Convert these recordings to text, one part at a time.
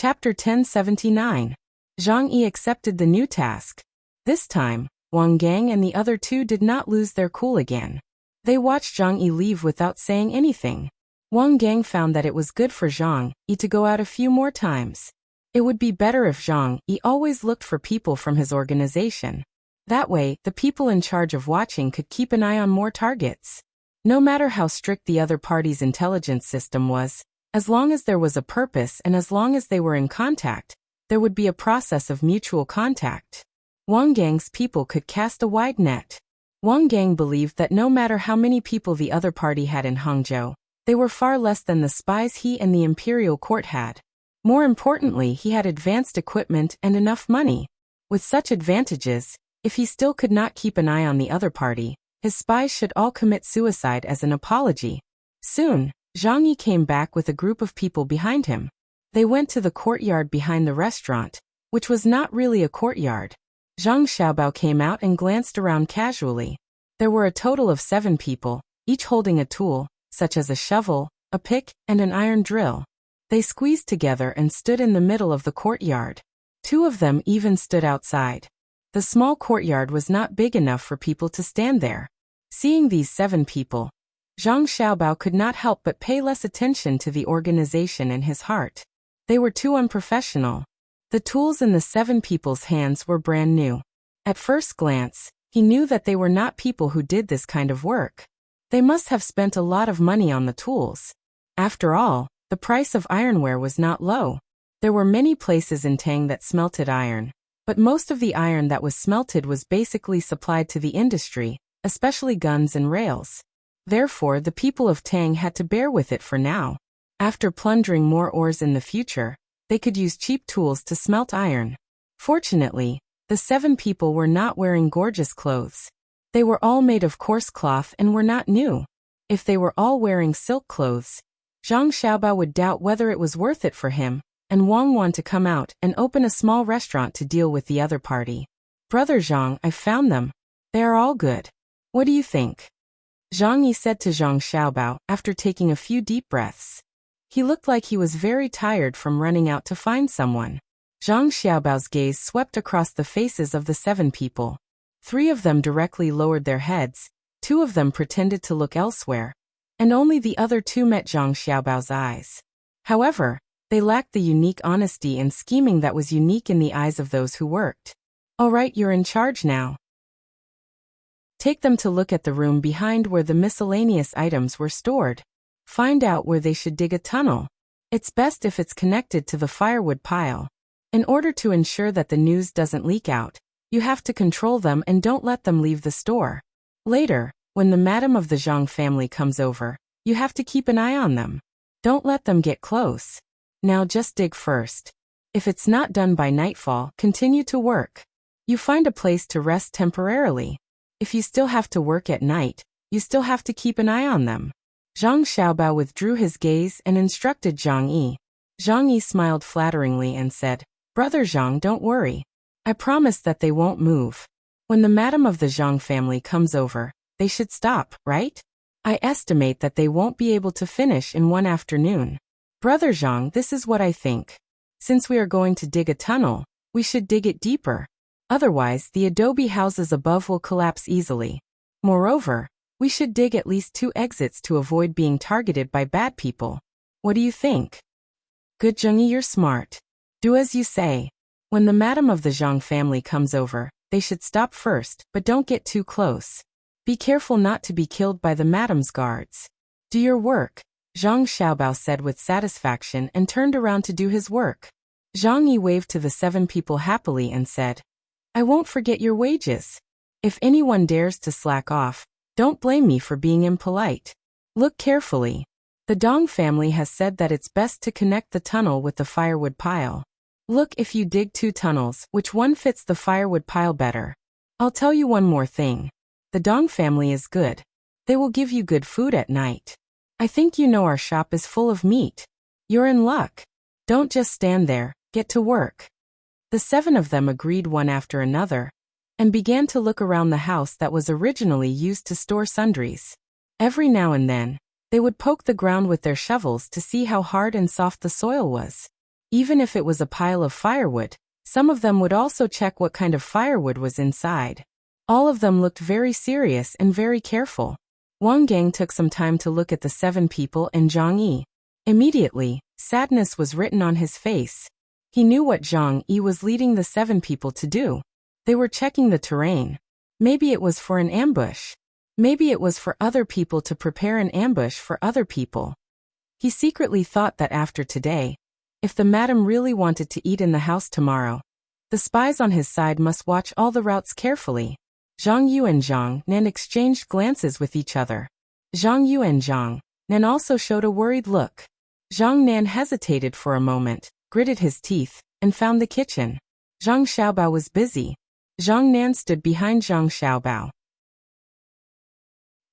Chapter 1079. Zhang Yi accepted the new task. This time, Wang Gang and the other two did not lose their cool again. They watched Zhang Yi leave without saying anything. Wang Gang found that it was good for Zhang Yi to go out a few more times. It would be better if Zhang Yi always looked for people from his organization. That way, the people in charge of watching could keep an eye on more targets. No matter how strict the other party's intelligence system was, as long as there was a purpose and as long as they were in contact, there would be a process of mutual contact. Wang Gang's people could cast a wide net. Wang Gang believed that no matter how many people the other party had in Hangzhou, they were far less than the spies he and the imperial court had. More importantly, he had advanced equipment and enough money. With such advantages, if he still could not keep an eye on the other party, his spies should all commit suicide as an apology. Soon, Zhang Yi came back with a group of people behind him. They went to the courtyard behind the restaurant, which was not really a courtyard. Zhang Xiaobao came out and glanced around casually. There were a total of 7 people, each holding a tool, such as a shovel, a pick, and an iron drill. They squeezed together and stood in the middle of the courtyard. 2 of them even stood outside. The small courtyard was not big enough for people to stand there. Seeing these 7 people, Zhang Xiaobao could not help but pay less attention to the organization in his heart. They were too unprofessional. The tools in the 7 people's hands were brand new. At first glance, he knew that they were not people who did this kind of work. They must have spent a lot of money on the tools. After all, the price of ironware was not low. There were many places in Tang that smelted iron, but most of the iron that was smelted was basically supplied to the industry, especially guns and rails. Therefore, the people of Tang had to bear with it for now. After plundering more ores in the future, they could use cheap tools to smelt iron. Fortunately, the 7 people were not wearing gorgeous clothes. They were all made of coarse cloth and were not new. If they were all wearing silk clothes, Zhang Xiaobao would doubt whether it was worth it for him, and Wang wanted to come out and open a small restaurant to deal with the other party. Brother Zhang, I found them. They are all good. What do you think? Zhang Yi said to Zhang Xiaobao after taking a few deep breaths. He looked like he was very tired from running out to find someone. Zhang Xiaobao's gaze swept across the faces of the 7 people. 3 of them directly lowered their heads, 2 of them pretended to look elsewhere, and only the other 2 met Zhang Xiaobao's eyes. However, they lacked the unique honesty and scheming that was unique in the eyes of those who worked. All right, you're in charge now. Take them to look at the room behind where the miscellaneous items were stored. Find out where they should dig a tunnel. It's best if it's connected to the firewood pile. In order to ensure that the news doesn't leak out, you have to control them and don't let them leave the store. Later, when the madam of the Zhang family comes over, you have to keep an eye on them. Don't let them get close. Now just dig first. If it's not done by nightfall, continue to work. You find a place to rest temporarily. If you still have to work at night, you still have to keep an eye on them. Zhang Xiaobao withdrew his gaze and instructed Zhang Yi. Zhang Yi smiled flatteringly and said, Brother Zhang, don't worry. I promise that they won't move. When the madam of the Zhang family comes over, they should stop, right? I estimate that they won't be able to finish in one afternoon. Brother Zhang, this is what I think. Since we are going to dig a tunnel, we should dig it deeper. Otherwise, the adobe houses above will collapse easily. Moreover, we should dig at least 2 exits to avoid being targeted by bad people. What do you think? Good Zhang Yi, you're smart. Do as you say. When the madam of the Zhang family comes over, they should stop first, but don't get too close. Be careful not to be killed by the madam's guards. Do your work, Zhang Xiaobao said with satisfaction and turned around to do his work. Zhang Yi waved to the 7 people happily and said, I won't forget your wages. If anyone dares to slack off, don't blame me for being impolite. Look carefully. The Dong family has said that it's best to connect the tunnel with the firewood pile. Look, if you dig 2 tunnels, which one fits the firewood pile better? I'll tell you one more thing. The Dong family is good. They will give you good food at night. I think you know our shop is full of meat. You're in luck. Don't just stand there, get to work. The 7 of them agreed one after another, and began to look around the house that was originally used to store sundries. Every now and then, they would poke the ground with their shovels to see how hard and soft the soil was. Even if it was a pile of firewood, some of them would also check what kind of firewood was inside. All of them looked very serious and very careful. Wang Gang took some time to look at the 7 people and Zhang Yi. Immediately, sadness was written on his face. He knew what Zhang Yi was leading the 7 people to do. They were checking the terrain. Maybe it was for an ambush. Maybe it was for other people to prepare an ambush for other people. He secretly thought that after today, if the madam really wanted to eat in the house tomorrow, the spies on his side must watch all the routes carefully. Zhang Yu and Zhang Nan exchanged glances with each other. Zhang Yu and Zhang Nan also showed a worried look. Zhang Nan hesitated for a moment, gritted his teeth, and found the kitchen. Zhang Xiaobao was busy. Zhang Nan stood behind Zhang Xiaobao.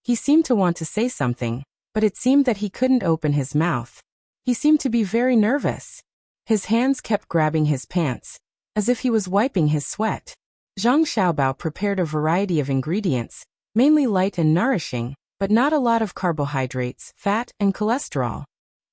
He seemed to want to say something, but it seemed that he couldn't open his mouth. He seemed to be very nervous. His hands kept grabbing his pants, as if he was wiping his sweat. Zhang Xiaobao prepared a variety of ingredients, mainly light and nourishing, but not a lot of carbohydrates, fat, and cholesterol.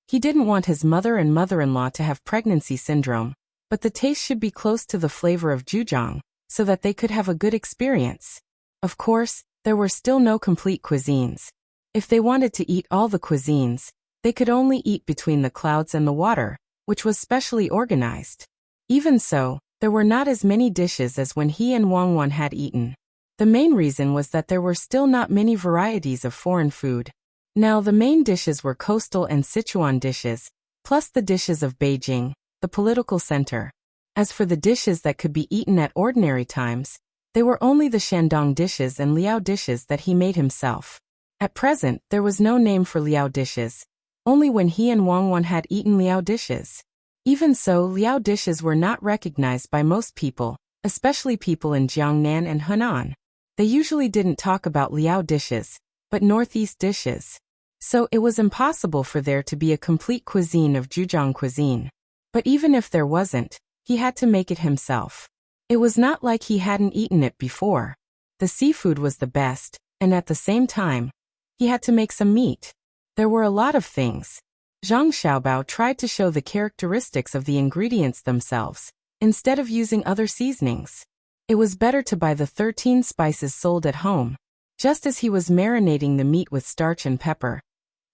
He didn't want his mother and mother-in-law to have pregnancy syndrome, but the taste should be close to the flavor of Zhujiang, so that they could have a good experience. Of course, there were still no complete cuisines. If they wanted to eat all the cuisines, they could only eat between the clouds and the water, which was specially organized. Even so, there were not as many dishes as when he and Wang Wan had eaten. The main reason was that there were still not many varieties of foreign food. Now the main dishes were coastal and Sichuan dishes, plus the dishes of Beijing, the political center. As for the dishes that could be eaten at ordinary times, they were only the Shandong dishes and Liao dishes that he made himself. At present, there was no name for Liao dishes, only when he and Wang Wan had eaten Liao dishes. Even so, Liao dishes were not recognized by most people, especially people in Jiangnan and Henan. They usually didn't talk about Liao dishes, but Northeast dishes. So it was impossible for there to be a complete cuisine of Zhujiang cuisine. But even if there wasn't, he had to make it himself. It was not like he hadn't eaten it before. The seafood was the best, and at the same time, he had to make some meat. There were a lot of things. Zhang Xiaobao tried to show the characteristics of the ingredients themselves, instead of using other seasonings. It was better to buy the 13 spices sold at home. Just as he was marinating the meat with starch and pepper,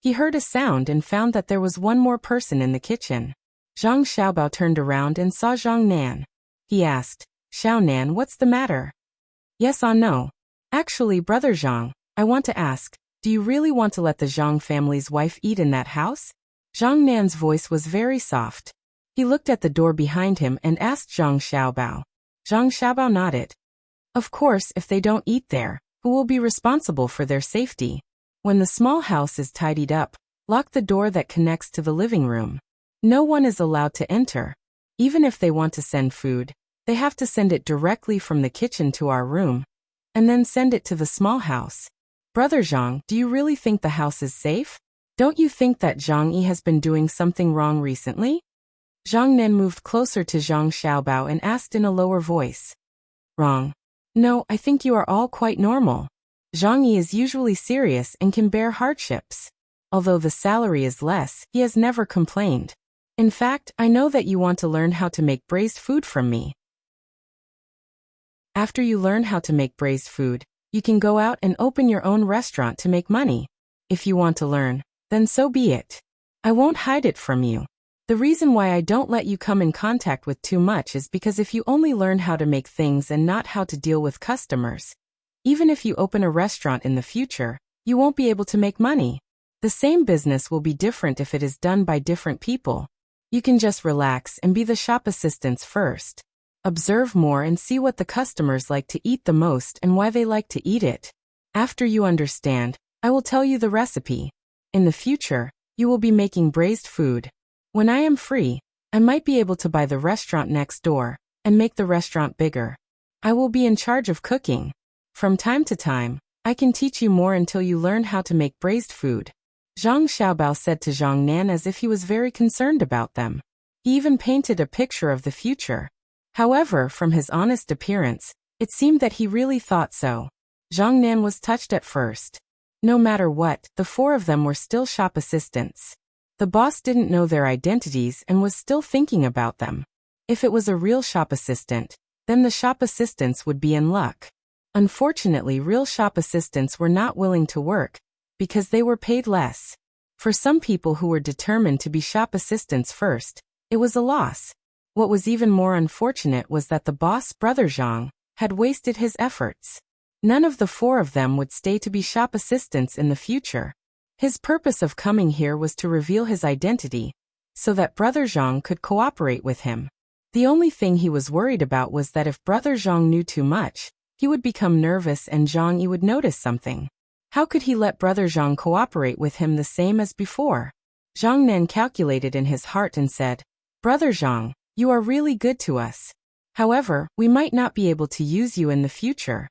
he heard a sound and found that there was one more person in the kitchen. Zhang Xiaobao turned around and saw Zhang Nan. He asked, "Xiao Nan, what's the matter?" "Yes or no? Actually, brother Zhang, I want to ask, do you really want to let the Zhang family's wife eat in that house?" Zhang Nan's voice was very soft. He looked at the door behind him and asked Zhang Xiaobao. Zhang Xiaobao nodded. Of course, if they don't eat there, who will be responsible for their safety? When the small house is tidied up, lock the door that connects to the living room. No one is allowed to enter. Even if they want to send food, they have to send it directly from the kitchen to our room, and then send it to the small house. Brother Zhang, do you really think the house is safe? Don't you think that Zhang Yi has been doing something wrong recently? Zhang Nan moved closer to Zhang Xiaobao and asked in a lower voice. Wrong. No, I think you are all quite normal. Zhang Yi is usually serious and can bear hardships. Although the salary is less, he has never complained. In fact, I know that you want to learn how to make braised food from me. After you learn how to make braised food, you can go out and open your own restaurant to make money. If you want to learn, then so be it. I won't hide it from you. The reason why I don't let you come in contact with too much is because if you only learn how to make things and not how to deal with customers, even if you open a restaurant in the future, you won't be able to make money. The same business will be different if it is done by different people. You can just relax and be the shop assistants first. Observe more and see what the customers like to eat the most and why they like to eat it. After you understand, I will tell you the recipe. In the future, you will be making braised food. When I am free, I might be able to buy the restaurant next door and make the restaurant bigger. I will be in charge of cooking. From time to time, I can teach you more until you learn how to make braised food. Zhang Xiaobao said to Zhang Nan as if he was very concerned about them. He even painted a picture of the future. However, from his honest appearance, it seemed that he really thought so. Zhang Nan was touched at first. No matter what, the 4 of them were still shop assistants. The boss didn't know their identities and was still thinking about them. If it was a real shop assistant, then the shop assistants would be in luck. Unfortunately, real shop assistants were not willing to work because they were paid less. For some people who were determined to be shop assistants first, it was a loss. What was even more unfortunate was that the boss, Brother Zhang, had wasted his efforts. None of the four of them would stay to be shop assistants in the future. His purpose of coming here was to reveal his identity, so that Brother Zhang could cooperate with him. The only thing he was worried about was that if Brother Zhang knew too much, he would become nervous and Zhang Yi would notice something. How could he let Brother Zhang cooperate with him the same as before? Zhang Nan calculated in his heart and said, "Brother Zhang, you are really good to us. However, we might not be able to use you in the future."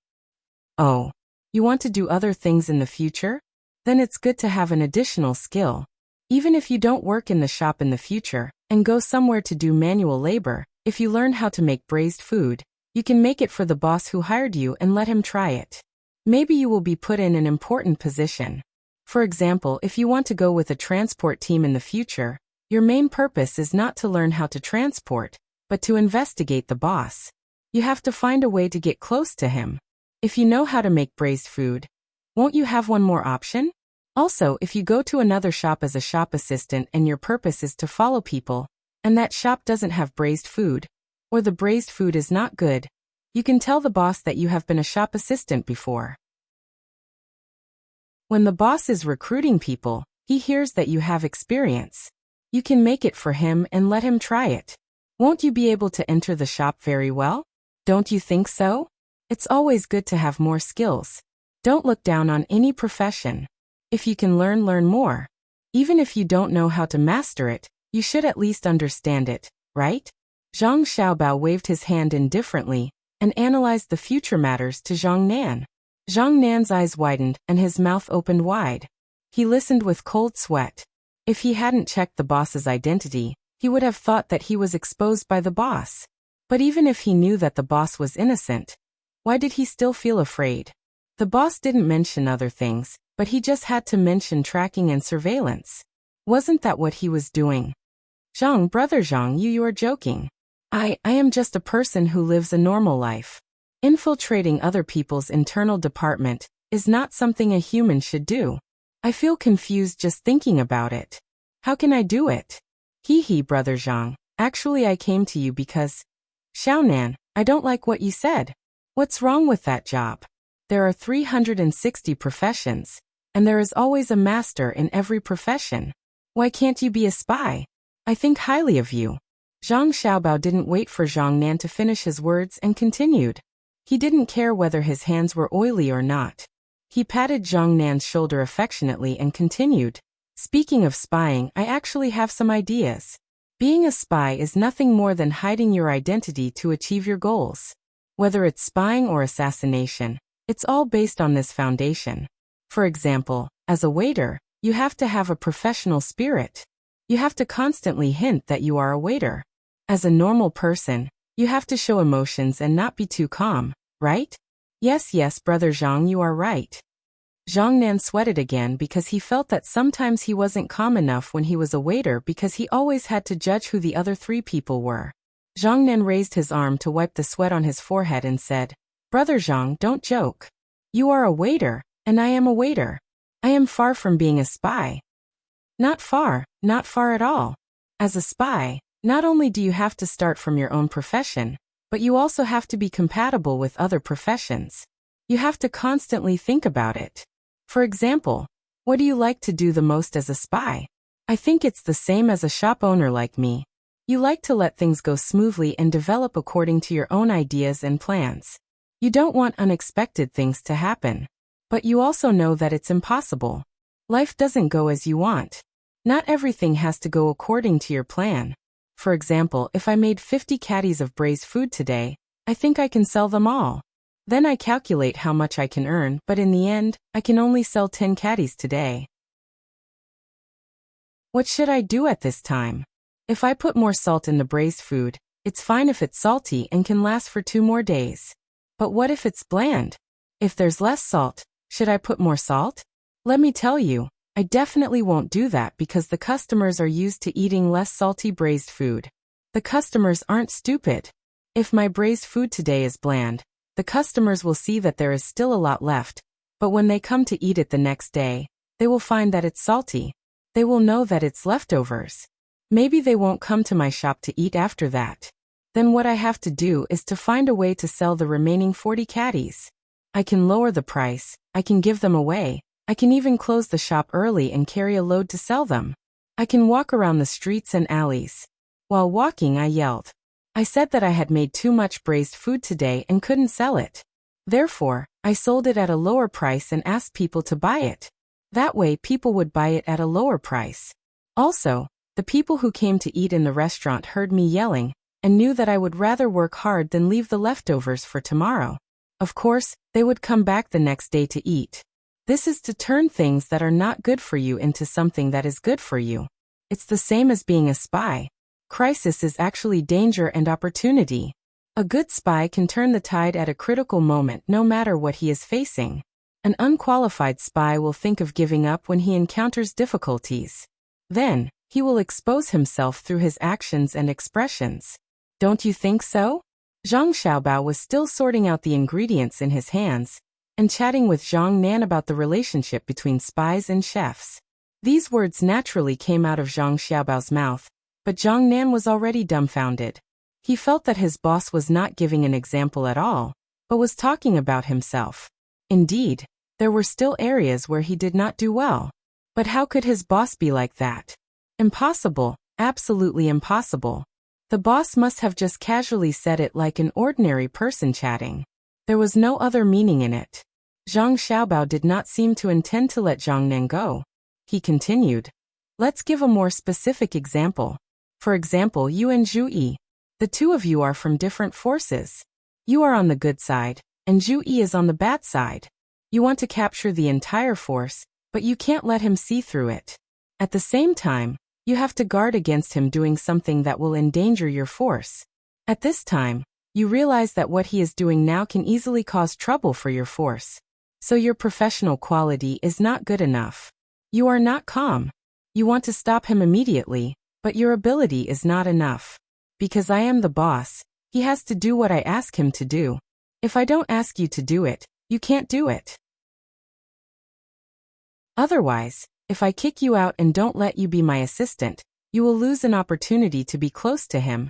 "Oh, you want to do other things in the future? Then it's good to have an additional skill. Even if you don't work in the shop in the future and go somewhere to do manual labor, if you learn how to make braised food, you can make it for the boss who hired you and let him try it. Maybe you will be put in an important position. For example, if you want to go with a transport team in the future, your main purpose is not to learn how to transport, but to investigate the boss. You have to find a way to get close to him. If you know how to make braised food, won't you have one more option? Also, if you go to another shop as a shop assistant and your purpose is to follow people, and that shop doesn't have braised food, or the braised food is not good, you can tell the boss that you have been a shop assistant before. When the boss is recruiting people, he hears that you have experience. You can make it for him and let him try it. Won't you be able to enter the shop very well? Don't you think so? It's always good to have more skills. Don't look down on any profession. If you can learn more. Even if you don't know how to master it, you should at least understand it, right? Zhang Xiaobao waved his hand indifferently and analyzed the future matters to Zhang Nan. Zhang Nan's eyes widened and his mouth opened wide. He listened with cold sweat. If he hadn't checked the boss's identity, he would have thought that he was exposed by the boss. But even if he knew that the boss was innocent, why did he still feel afraid? The boss didn't mention other things, but he just had to mention tracking and surveillance. Wasn't that what he was doing? Zhang, Brother Zhang, you are joking. I am just a person who lives a normal life. Infiltrating other people's internal department is not something a human should do. I feel confused just thinking about it. How can I do it? Hee, Brother Zhang, actually I came to you because… Xiaonan, I don't like what you said. What's wrong with that job? There are 360 professions, and there is always a master in every profession. Why can't you be a spy? I think highly of you. Zhang Xiaobao didn't wait for Zhang Nan to finish his words and continued. He didn't care whether his hands were oily or not. He patted Zhang Nan's shoulder affectionately and continued. Speaking of spying, I actually have some ideas. Being a spy is nothing more than hiding your identity to achieve your goals. Whether it's spying or assassination, it's all based on this foundation. For example, as a waiter, you have to have a professional spirit. You have to constantly hint that you are a waiter. As a normal person, you have to show emotions and not be too calm, right? Yes, Brother Zhang, you are right. Zhang Nan sweated again because he felt that sometimes he wasn't calm enough when he was a waiter because he always had to judge who the other three people were. Zhang Nan raised his arm to wipe the sweat on his forehead and said, Brother Zhang, don't joke. You are a waiter, and I am a waiter. I am far from being a spy. Not far at all. As a spy, not only do you have to start from your own profession, but you also have to be compatible with other professions. You have to constantly think about it. For example, what do you like to do the most as a spy? I think it's the same as a shop owner like me. You like to let things go smoothly and develop according to your own ideas and plans. You don't want unexpected things to happen. But you also know that it's impossible. Life doesn't go as you want. Not everything has to go according to your plan. For example, if I made 50 caddies of braised food today, I think I can sell them all. Then I calculate how much I can earn, but in the end, I can only sell 10 caddies today. What should I do at this time? If I put more salt in the braised food, it's fine if it's salty and can last for 2 more days. But what if it's bland? If there's less salt, should I put more salt? Let me tell you, I definitely won't do that because the customers are used to eating less salty braised food. The customers aren't stupid. If my braised food today is bland, the customers will see that there is still a lot left, but when they come to eat it the next day, they will find that it's salty. They will know that it's leftovers. Maybe they won't come to my shop to eat after that. Then what I have to do is to find a way to sell the remaining 40 caddies. I can lower the price, I can give them away, I can even close the shop early and carry a load to sell them. I can walk around the streets and alleys. While walking, I yelled. I said that I had made too much braised food today and couldn't sell it. Therefore, I sold it at a lower price and asked people to buy it. That way people would buy it at a lower price. Also, the people who came to eat in the restaurant heard me yelling, and knew that I would rather work hard than leave the leftovers for tomorrow. Of course, they would come back the next day to eat. This is to turn things that are not good for you into something that is good for you. It's the same as being a spy. Crisis is actually danger and opportunity. A good spy can turn the tide at a critical moment no matter what he is facing. An unqualified spy will think of giving up when he encounters difficulties. Then, he will expose himself through his actions and expressions. Don't you think so? Zhang Xiaobao was still sorting out the ingredients in his hands, and chatting with Zhang Nan about the relationship between spies and chefs. These words naturally came out of Zhang Xiaobao's mouth, but Zhang Nan was already dumbfounded. He felt that his boss was not giving an example at all, but was talking about himself. Indeed, there were still areas where he did not do well. But how could his boss be like that? Impossible, absolutely impossible. The boss must have just casually said it like an ordinary person chatting. There was no other meaning in it. Zhang Xiaobao did not seem to intend to let Zhang Nan go. He continued. Let's give a more specific example. For example, you and Zhu Yi. The two of you are from different forces. You are on the good side, and Zhu Yi is on the bad side. You want to capture the entire force, but you can't let him see through it. At the same time, you have to guard against him doing something that will endanger your force. At this time, you realize that what he is doing now can easily cause trouble for your force. So your professional quality is not good enough. You are not calm. You want to stop him immediately, but your ability is not enough. Because I am the boss, he has to do what I ask him to do. If I don't ask you to do it, you can't do it. Otherwise, if I kick you out and don't let you be my assistant, you will lose an opportunity to be close to him.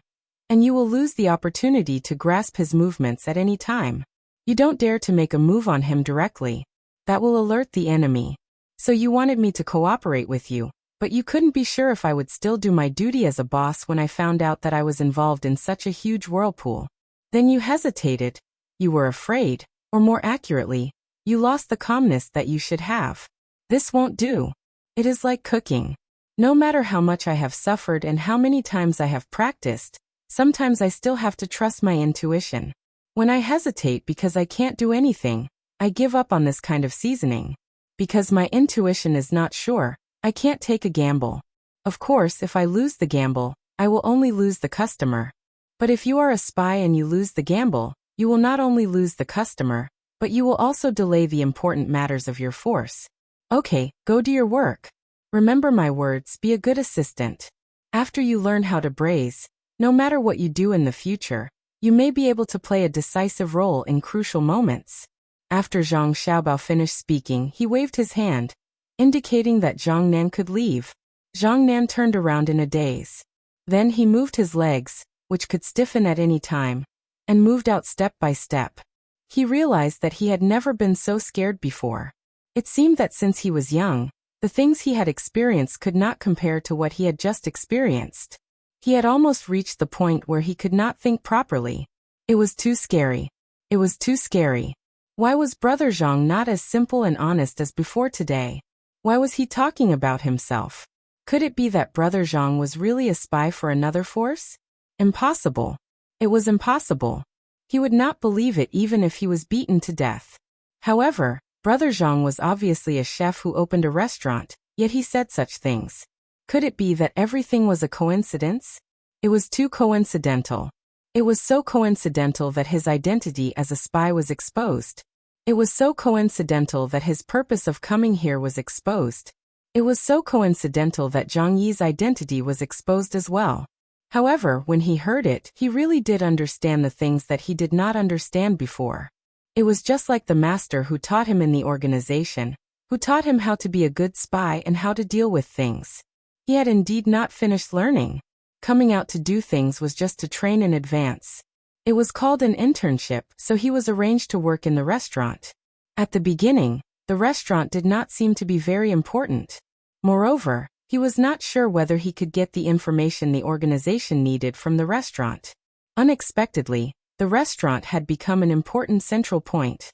And you will lose the opportunity to grasp his movements at any time. You don't dare to make a move on him directly. That will alert the enemy. So you wanted me to cooperate with you, but you couldn't be sure if I would still do my duty as a boss when I found out that I was involved in such a huge whirlpool. Then you hesitated. You were afraid, or more accurately, you lost the calmness that you should have. This won't do. It is like cooking. No matter how much I have suffered and how many times I have practiced, sometimes I still have to trust my intuition. When I hesitate because I can't do anything, I give up on this kind of seasoning. Because my intuition is not sure, I can't take a gamble. Of course, if I lose the gamble, I will only lose the customer. But if you are a spy and you lose the gamble, you will not only lose the customer, but you will also delay the important matters of your force. Okay, go do your work. Remember my words, be a good assistant. After you learn how to braise, no matter what you do in the future, you may be able to play a decisive role in crucial moments. After Zhang Xiaobao finished speaking, he waved his hand, indicating that Zhang Nan could leave. Zhang Nan turned around in a daze. Then he moved his legs, which could stiffen at any time, and moved out step by step. He realized that he had never been so scared before. It seemed that since he was young, the things he had experienced could not compare to what he had just experienced. He had almost reached the point where he could not think properly. It was too scary. It was too scary. Why was Brother Zhang not as simple and honest as before today? Why was he talking about himself? Could it be that Brother Zhang was really a spy for another force? Impossible. It was impossible. He would not believe it even if he was beaten to death. However, Brother Zhang was obviously a chef who opened a restaurant, yet he said such things. Could it be that everything was a coincidence? It was too coincidental. It was so coincidental that his identity as a spy was exposed. It was so coincidental that his purpose of coming here was exposed. It was so coincidental that Zhang Yi's identity was exposed as well. However, when he heard it, he really did understand the things that he did not understand before. It was just like the master who taught him in the organization, who taught him how to be a good spy and how to deal with things. He had indeed not finished learning. Coming out to do things was just to train in advance. It was called an internship, so he was arranged to work in the restaurant. At the beginning, the restaurant did not seem to be very important. Moreover, he was not sure whether he could get the information the organization needed from the restaurant. Unexpectedly, the restaurant had become an important central point.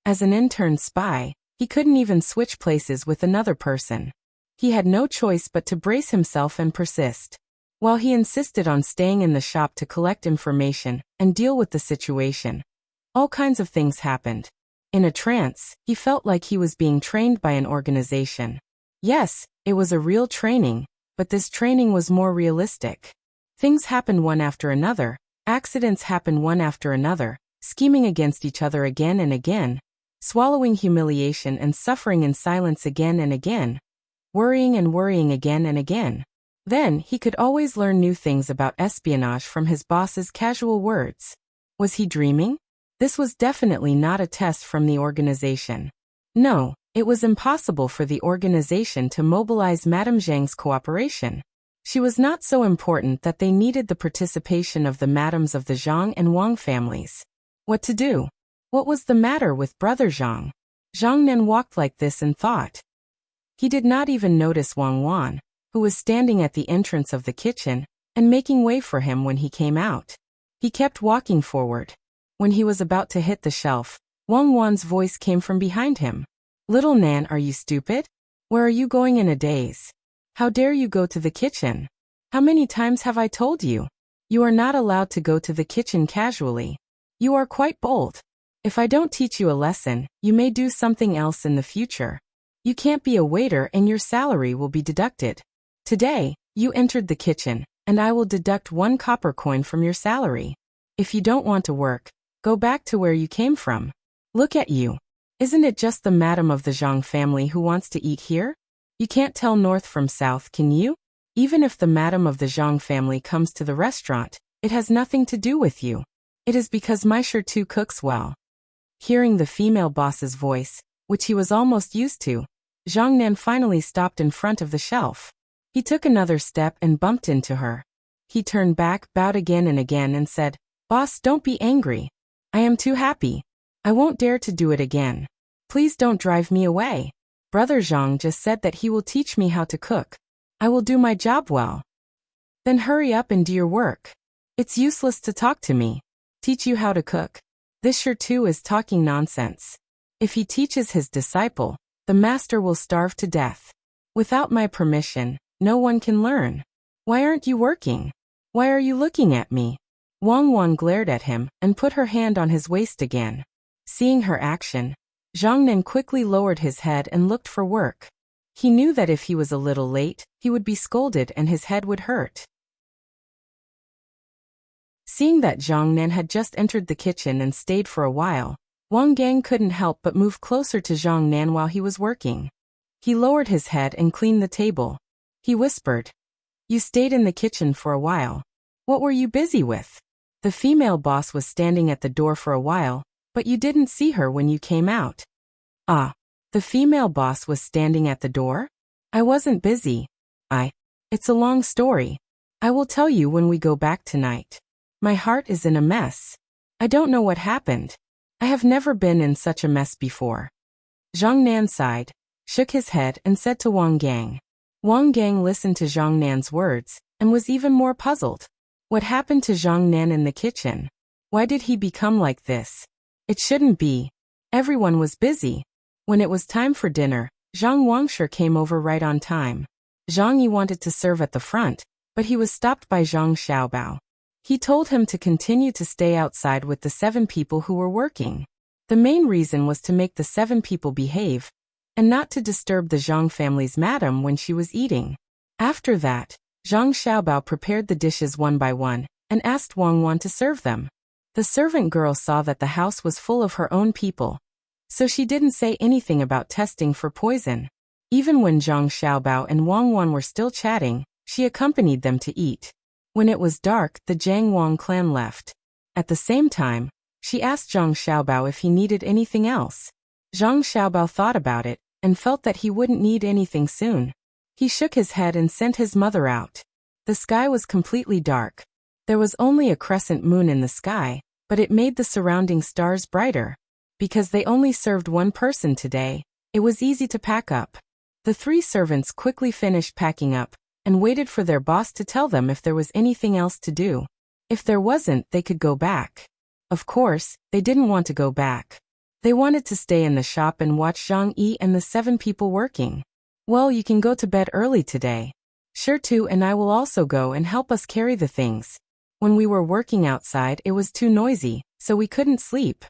As an intern spy, he couldn't even switch places with another person. He had no choice but to brace himself and persist. While he insisted on staying in the shop to collect information and deal with the situation, all kinds of things happened. In a trance, he felt like he was being trained by an organization. Yes, it was a real training, but this training was more realistic. Things happened one after another, accidents happened one after another, scheming against each other again and again, swallowing humiliation and suffering in silence again and again, worrying and worrying again and again. Then, he could always learn new things about espionage from his boss's casual words. Was he dreaming? This was definitely not a test from the organization. No, it was impossible for the organization to mobilize Madame Zhang's cooperation. She was not so important that they needed the participation of the madams of the Zhang and Wang families. What to do? What was the matter with brother Zhang? Zhang Nan walked like this and thought. He did not even notice Wang Wan, who was standing at the entrance of the kitchen and making way for him when he came out. He kept walking forward. When he was about to hit the shelf, Wang Wan's voice came from behind him. "Little Nan, are you stupid? Where are you going in a daze? How dare you go to the kitchen? How many times have I told you? You are not allowed to go to the kitchen casually. You are quite bold. If I don't teach you a lesson, you may do something else in the future. You can't be a waiter and your salary will be deducted. Today, you entered the kitchen, and I will deduct 1 copper coin from your salary. If you don't want to work, go back to where you came from. Look at you. Isn't it just the madam of the Zhang family who wants to eat here? You can't tell north from south, can you? Even if the madam of the Zhang family comes to the restaurant, it has nothing to do with you. It is because my too cooks well." Hearing the female boss's voice, which he was almost used to, Zhang Nan finally stopped in front of the shelf. He took another step and bumped into her. He turned back, bowed again and said, "Boss, don't be angry. I am too happy. I won't dare to do it again. Please don't drive me away. Brother Zhang just said that he will teach me how to cook. I will do my job well." "Then hurry up and do your work. It's useless to talk to me. Teach you how to cook. This too is talking nonsense. If he teaches his disciple, the master will starve to death. Without my permission, no one can learn. Why aren't you working? Why are you looking at me?" Wang Wan glared at him and put her hand on his waist again. Seeing her action, Zhang Nan quickly lowered his head and looked for work. He knew that if he was a little late, he would be scolded and his head would hurt. Seeing that Zhang Nan had just entered the kitchen and stayed for a while, Wang Gang couldn't help but move closer to Zhang Nan while he was working. He lowered his head and cleaned the table. He whispered, "You stayed in the kitchen for a while. What were you busy with? The female boss was standing at the door for a while, but you didn't see her when you came out." "Ah, the female boss was standing at the door? I wasn't busy. It's a long story. I will tell you when we go back tonight. My heart is in a mess. I don't know what happened. I have never been in such a mess before." Zhang Nan sighed, shook his head and said to Wang Gang. Wang Gang listened to Zhang Nan's words and was even more puzzled. What happened to Zhang Nan in the kitchen? Why did he become like this? It shouldn't be. Everyone was busy. When it was time for dinner, Zhang Wangshi came over right on time. Zhang Yi wanted to serve at the front, but he was stopped by Zhang Xiaobao. He told him to continue to stay outside with the 7 people who were working. The main reason was to make the 7 people behave, and not to disturb the Zhang family's madam when she was eating. After that, Zhang Xiaobao prepared the dishes one by one, and asked Wang Wan to serve them. The servant girl saw that the house was full of her own people, so she didn't say anything about testing for poison. Even when Zhang Xiaobao and Wang Wan were still chatting, she accompanied them to eat. When it was dark, the Jiang Wang clan left. At the same time, she asked Zhang Xiaobao if he needed anything else. Zhang Xiaobao thought about it, and felt that he wouldn't need anything soon. He shook his head and sent his mother out. The sky was completely dark. There was only a crescent moon in the sky, but it made the surrounding stars brighter. Because they only served one person today, it was easy to pack up. The 3 servants quickly finished packing up, and waited for their boss to tell them if there was anything else to do. If there wasn't, they could go back. Of course, they didn't want to go back. They wanted to stay in the shop and watch Zhang Yi and the 7 people working. Well, you can go to bed early today. Sure too, and I will also go and help us carry the things. When we were working outside, it was too noisy, so we couldn't sleep.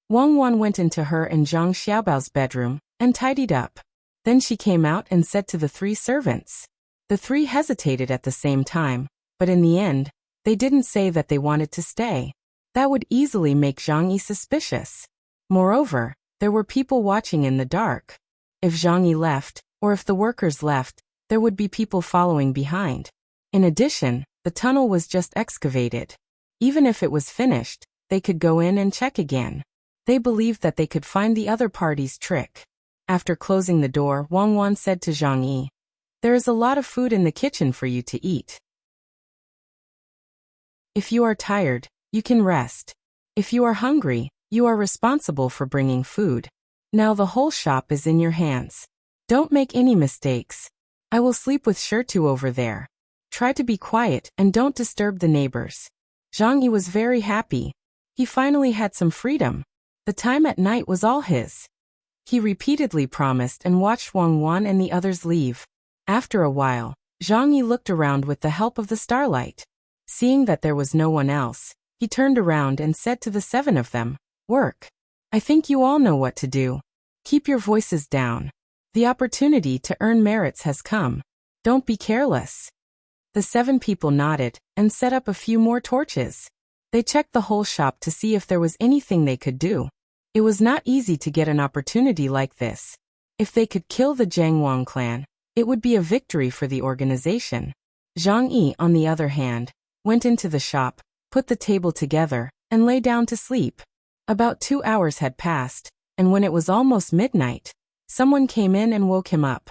Wang Wan went into her and Zhang Xiaobao's bedroom, and tidied up. Then she came out and said to the 3 servants. The 3 hesitated at the same time, but in the end, they didn't say that they wanted to stay. That would easily make Zhang Yi suspicious. Moreover, there were people watching in the dark. If Zhang Yi left, or if the workers left, there would be people following behind. In addition, the tunnel was just excavated. Even if it was finished, they could go in and check again. They believed that they could find the other party's trick. After closing the door, Wang Wan said to Zhang Yi, "There is a lot of food in the kitchen for you to eat. If you are tired, you can rest. If you are hungry, you are responsible for bringing food. Now the whole shop is in your hands. Don't make any mistakes. I will sleep with Shirtu over there. Try to be quiet and don't disturb the neighbors." Zhang Yi was very happy. He finally had some freedom. The time at night was all his. He repeatedly promised and watched Wang Wan and the others leave. After a while, Zhang Yi looked around with the help of the starlight. Seeing that there was no one else, he turned around and said to the 7 of them, "Work. I think you all know what to do. Keep your voices down. The opportunity to earn merits has come. Don't be careless." The 7 people nodded and set up a few more torches. They checked the whole shop to see if there was anything they could do. It was not easy to get an opportunity like this. If they could kill the Jiang Wang clan, it would be a victory for the organization. Zhang Yi, on the other hand, went into the shop, put the table together, and lay down to sleep. About 2 hours had passed, and when it was almost midnight, someone came in and woke him up.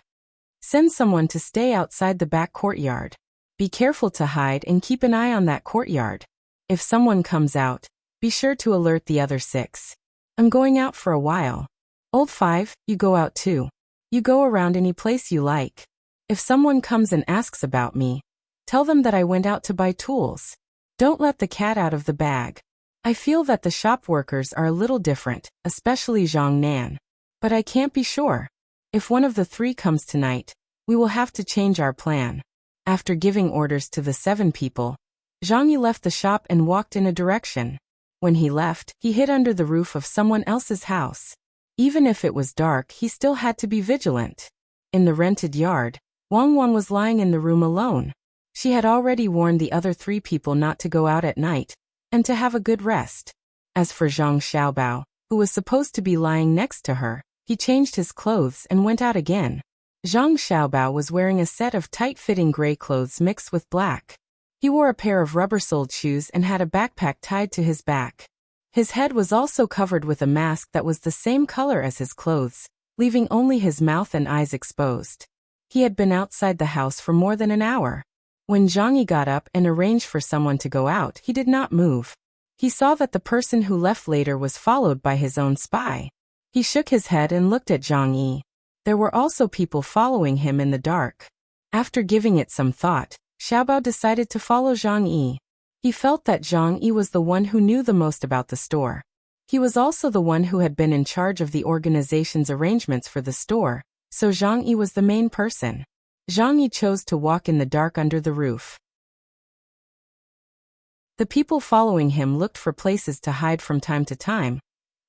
"Send someone to stay outside the back courtyard. Be careful to hide and keep an eye on that courtyard. If someone comes out, be sure to alert the other 6. I'm going out for a while. Old 5, you go out too. You go around any place you like. If someone comes and asks about me, tell them that I went out to buy tools. Don't let the cat out of the bag." I feel that the shop workers are a little different, especially Zhang Nan. But I can't be sure. If one of the 3 comes tonight, we will have to change our plan. After giving orders to the 7 people, Zhang Yi left the shop and walked in a direction. When he left, he hid under the roof of someone else's house. Even if it was dark, he still had to be vigilant. In the rented yard, Wang Wan was lying in the room alone. She had already warned the other 3 people not to go out at night, and to have a good rest. As for Zhang Xiaobao, who was supposed to be lying next to her, he changed his clothes and went out again. Zhang Xiaobao was wearing a set of tight-fitting gray clothes mixed with black. He wore a pair of rubber-soled shoes and had a backpack tied to his back. His head was also covered with a mask that was the same color as his clothes, leaving only his mouth and eyes exposed. He had been outside the house for more than an hour. When Zhang Yi got up and arranged for someone to go out, he did not move. He saw that the person who left later was followed by his own spy. He shook his head and looked at Zhang Yi. There were also people following him in the dark. After giving it some thought, Xiaobao decided to follow Zhang Yi. He felt that Zhang Yi was the one who knew the most about the store. He was also the one who had been in charge of the organization's arrangements for the store, so Zhang Yi was the main person. Zhang Yi chose to walk in the dark under the roof. The people following him looked for places to hide from time to time,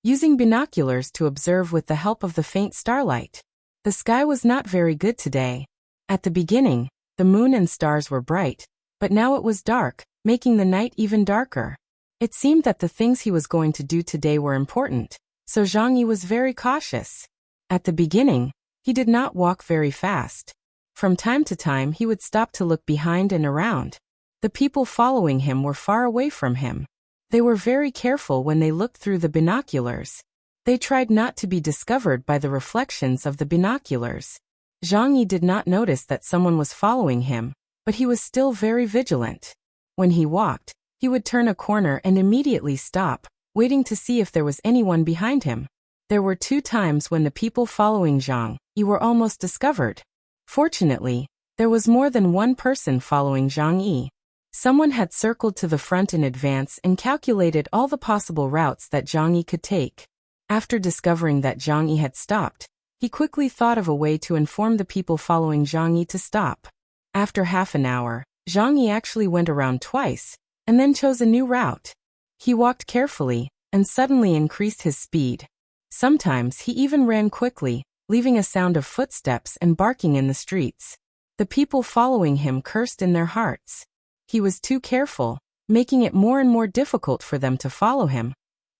using binoculars to observe with the help of the faint starlight. The sky was not very good today. At the beginning, the moon and stars were bright, but now it was dark, making the night even darker. It seemed that the things he was going to do today were important, so Zhang Yi was very cautious. At the beginning, he did not walk very fast. From time to time he would stop to look behind and around. The people following him were far away from him. They were very careful when they looked through the binoculars. They tried not to be discovered by the reflections of the binoculars. Zhang Yi did not notice that someone was following him, but he was still very vigilant. When he walked, he would turn a corner and immediately stop, waiting to see if there was anyone behind him. There were 2 times when the people following Zhang Yi were almost discovered. Fortunately, there was more than one person following Zhang Yi. Someone had circled to the front in advance and calculated all the possible routes that Zhang Yi could take. After discovering that Zhang Yi had stopped, he quickly thought of a way to inform the people following Zhang Yi to stop. After half an hour, Zhang Yi actually went around twice, and then chose a new route. He walked carefully, and suddenly increased his speed. Sometimes he even ran quickly, leaving a sound of footsteps and barking in the streets. The people following him cursed in their hearts. He was too careful, making it more and more difficult for them to follow him,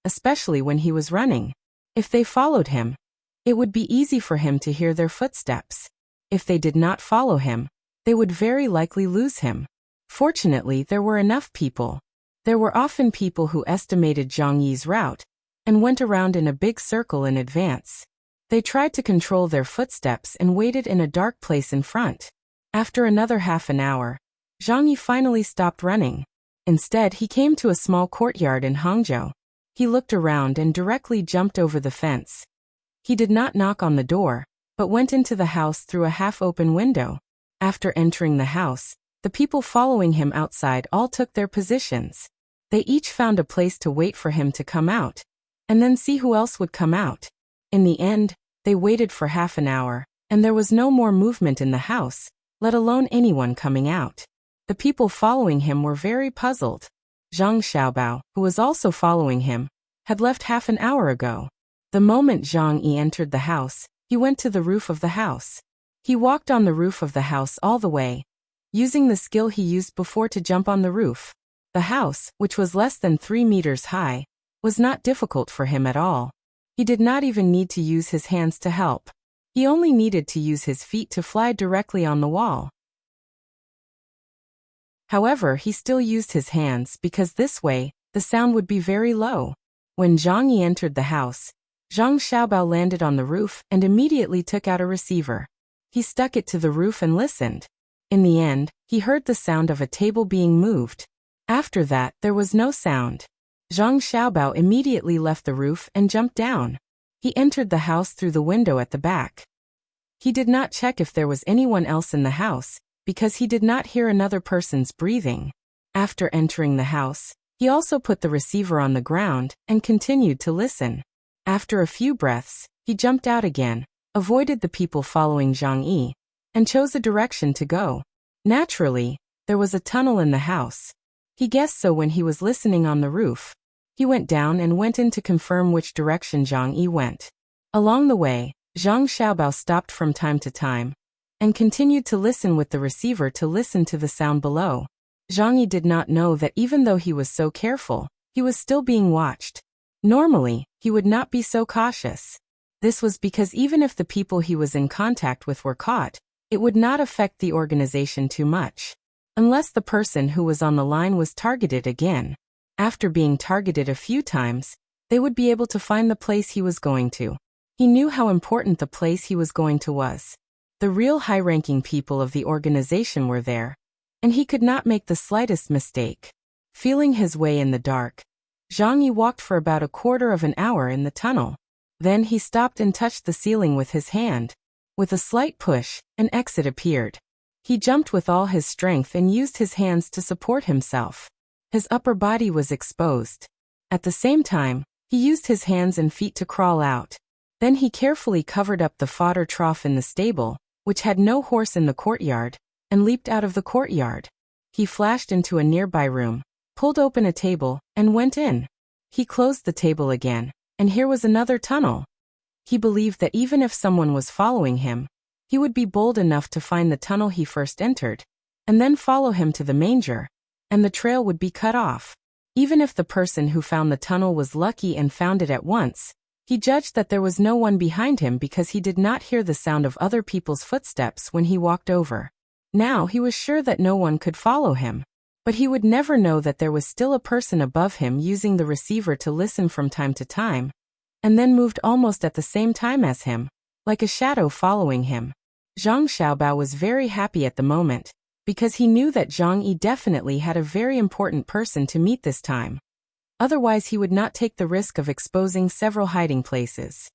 especially when he was running. If they followed him, it would be easy for him to hear their footsteps. If they did not follow him, they would very likely lose him. Fortunately, there were enough people. There were often people who estimated Zhang Yi's route and went around in a big circle in advance. They tried to control their footsteps and waited in a dark place in front. After another half an hour, Zhang Yi finally stopped running. Instead, he came to a small courtyard in Hangzhou. He looked around and directly jumped over the fence. He did not knock on the door, but went into the house through a half-open window. After entering the house, the people following him outside all took their positions. They each found a place to wait for him to come out, and then see who else would come out. In the end, they waited for half an hour, and there was no more movement in the house, let alone anyone coming out. The people following him were very puzzled. Zhang Xiaobao, who was also following him, had left half an hour ago. The moment Zhang Yi entered the house, he went to the roof of the house. He walked on the roof of the house all the way, using the skill he used before to jump on the roof. The house, which was less than 3 meters high, was not difficult for him at all. He did not even need to use his hands to help. He only needed to use his feet to fly directly on the wall. However, he still used his hands because this way, the sound would be very low. When Zhang Yi entered the house, Zhang Xiaobao landed on the roof and immediately took out a receiver. He stuck it to the roof and listened. In the end, he heard the sound of a table being moved. After that, there was no sound. Zhang Xiaobao immediately left the roof and jumped down. He entered the house through the window at the back. He did not check if there was anyone else in the house, because he did not hear another person's breathing. After entering the house, he also put the receiver on the ground and continued to listen. After a few breaths, he jumped out again, avoided the people following Zhang Yi, and chose a direction to go. Naturally, there was a tunnel in the house. He guessed so when he was listening on the roof. He went down and went in to confirm which direction Zhang Yi went. Along the way, Zhang Xiaobao stopped from time to time and continued to listen with the receiver to listen to the sound below. Zhang Yi did not know that even though he was so careful, he was still being watched. Normally, he would not be so cautious. This was because even if the people he was in contact with were caught, it would not affect the organization too much. Unless the person who was on the line was targeted again. After being targeted a few times, they would be able to find the place he was going to. He knew how important the place he was going to was. The real high-ranking people of the organization were there, and he could not make the slightest mistake. Feeling his way in the dark, Zhang Yi walked for about a quarter of an hour in the tunnel. Then he stopped and touched the ceiling with his hand. With a slight push, an exit appeared. He jumped with all his strength and used his hands to support himself. His upper body was exposed. At the same time, he used his hands and feet to crawl out. Then he carefully covered up the fodder trough in the stable, which had no horse in the courtyard, and leaped out of the courtyard. He flashed into a nearby room, pulled open a table, and went in. He closed the table again, and here was another tunnel. He believed that even if someone was following him, he would be bold enough to find the tunnel he first entered, and then follow him to the manger, and the trail would be cut off. Even if the person who found the tunnel was lucky and found it at once, He judged that there was no one behind him because he did not hear the sound of other people's footsteps when he walked over. Now he was sure that no one could follow him. But he would never know that there was still a person above him using the receiver to listen from time to time, and then moved almost at the same time as him, like a shadow following him. Zhang Xiaobao was very happy at the moment, because he knew that Zhang Yi definitely had a very important person to meet this time. Otherwise he would not take the risk of exposing several hiding places.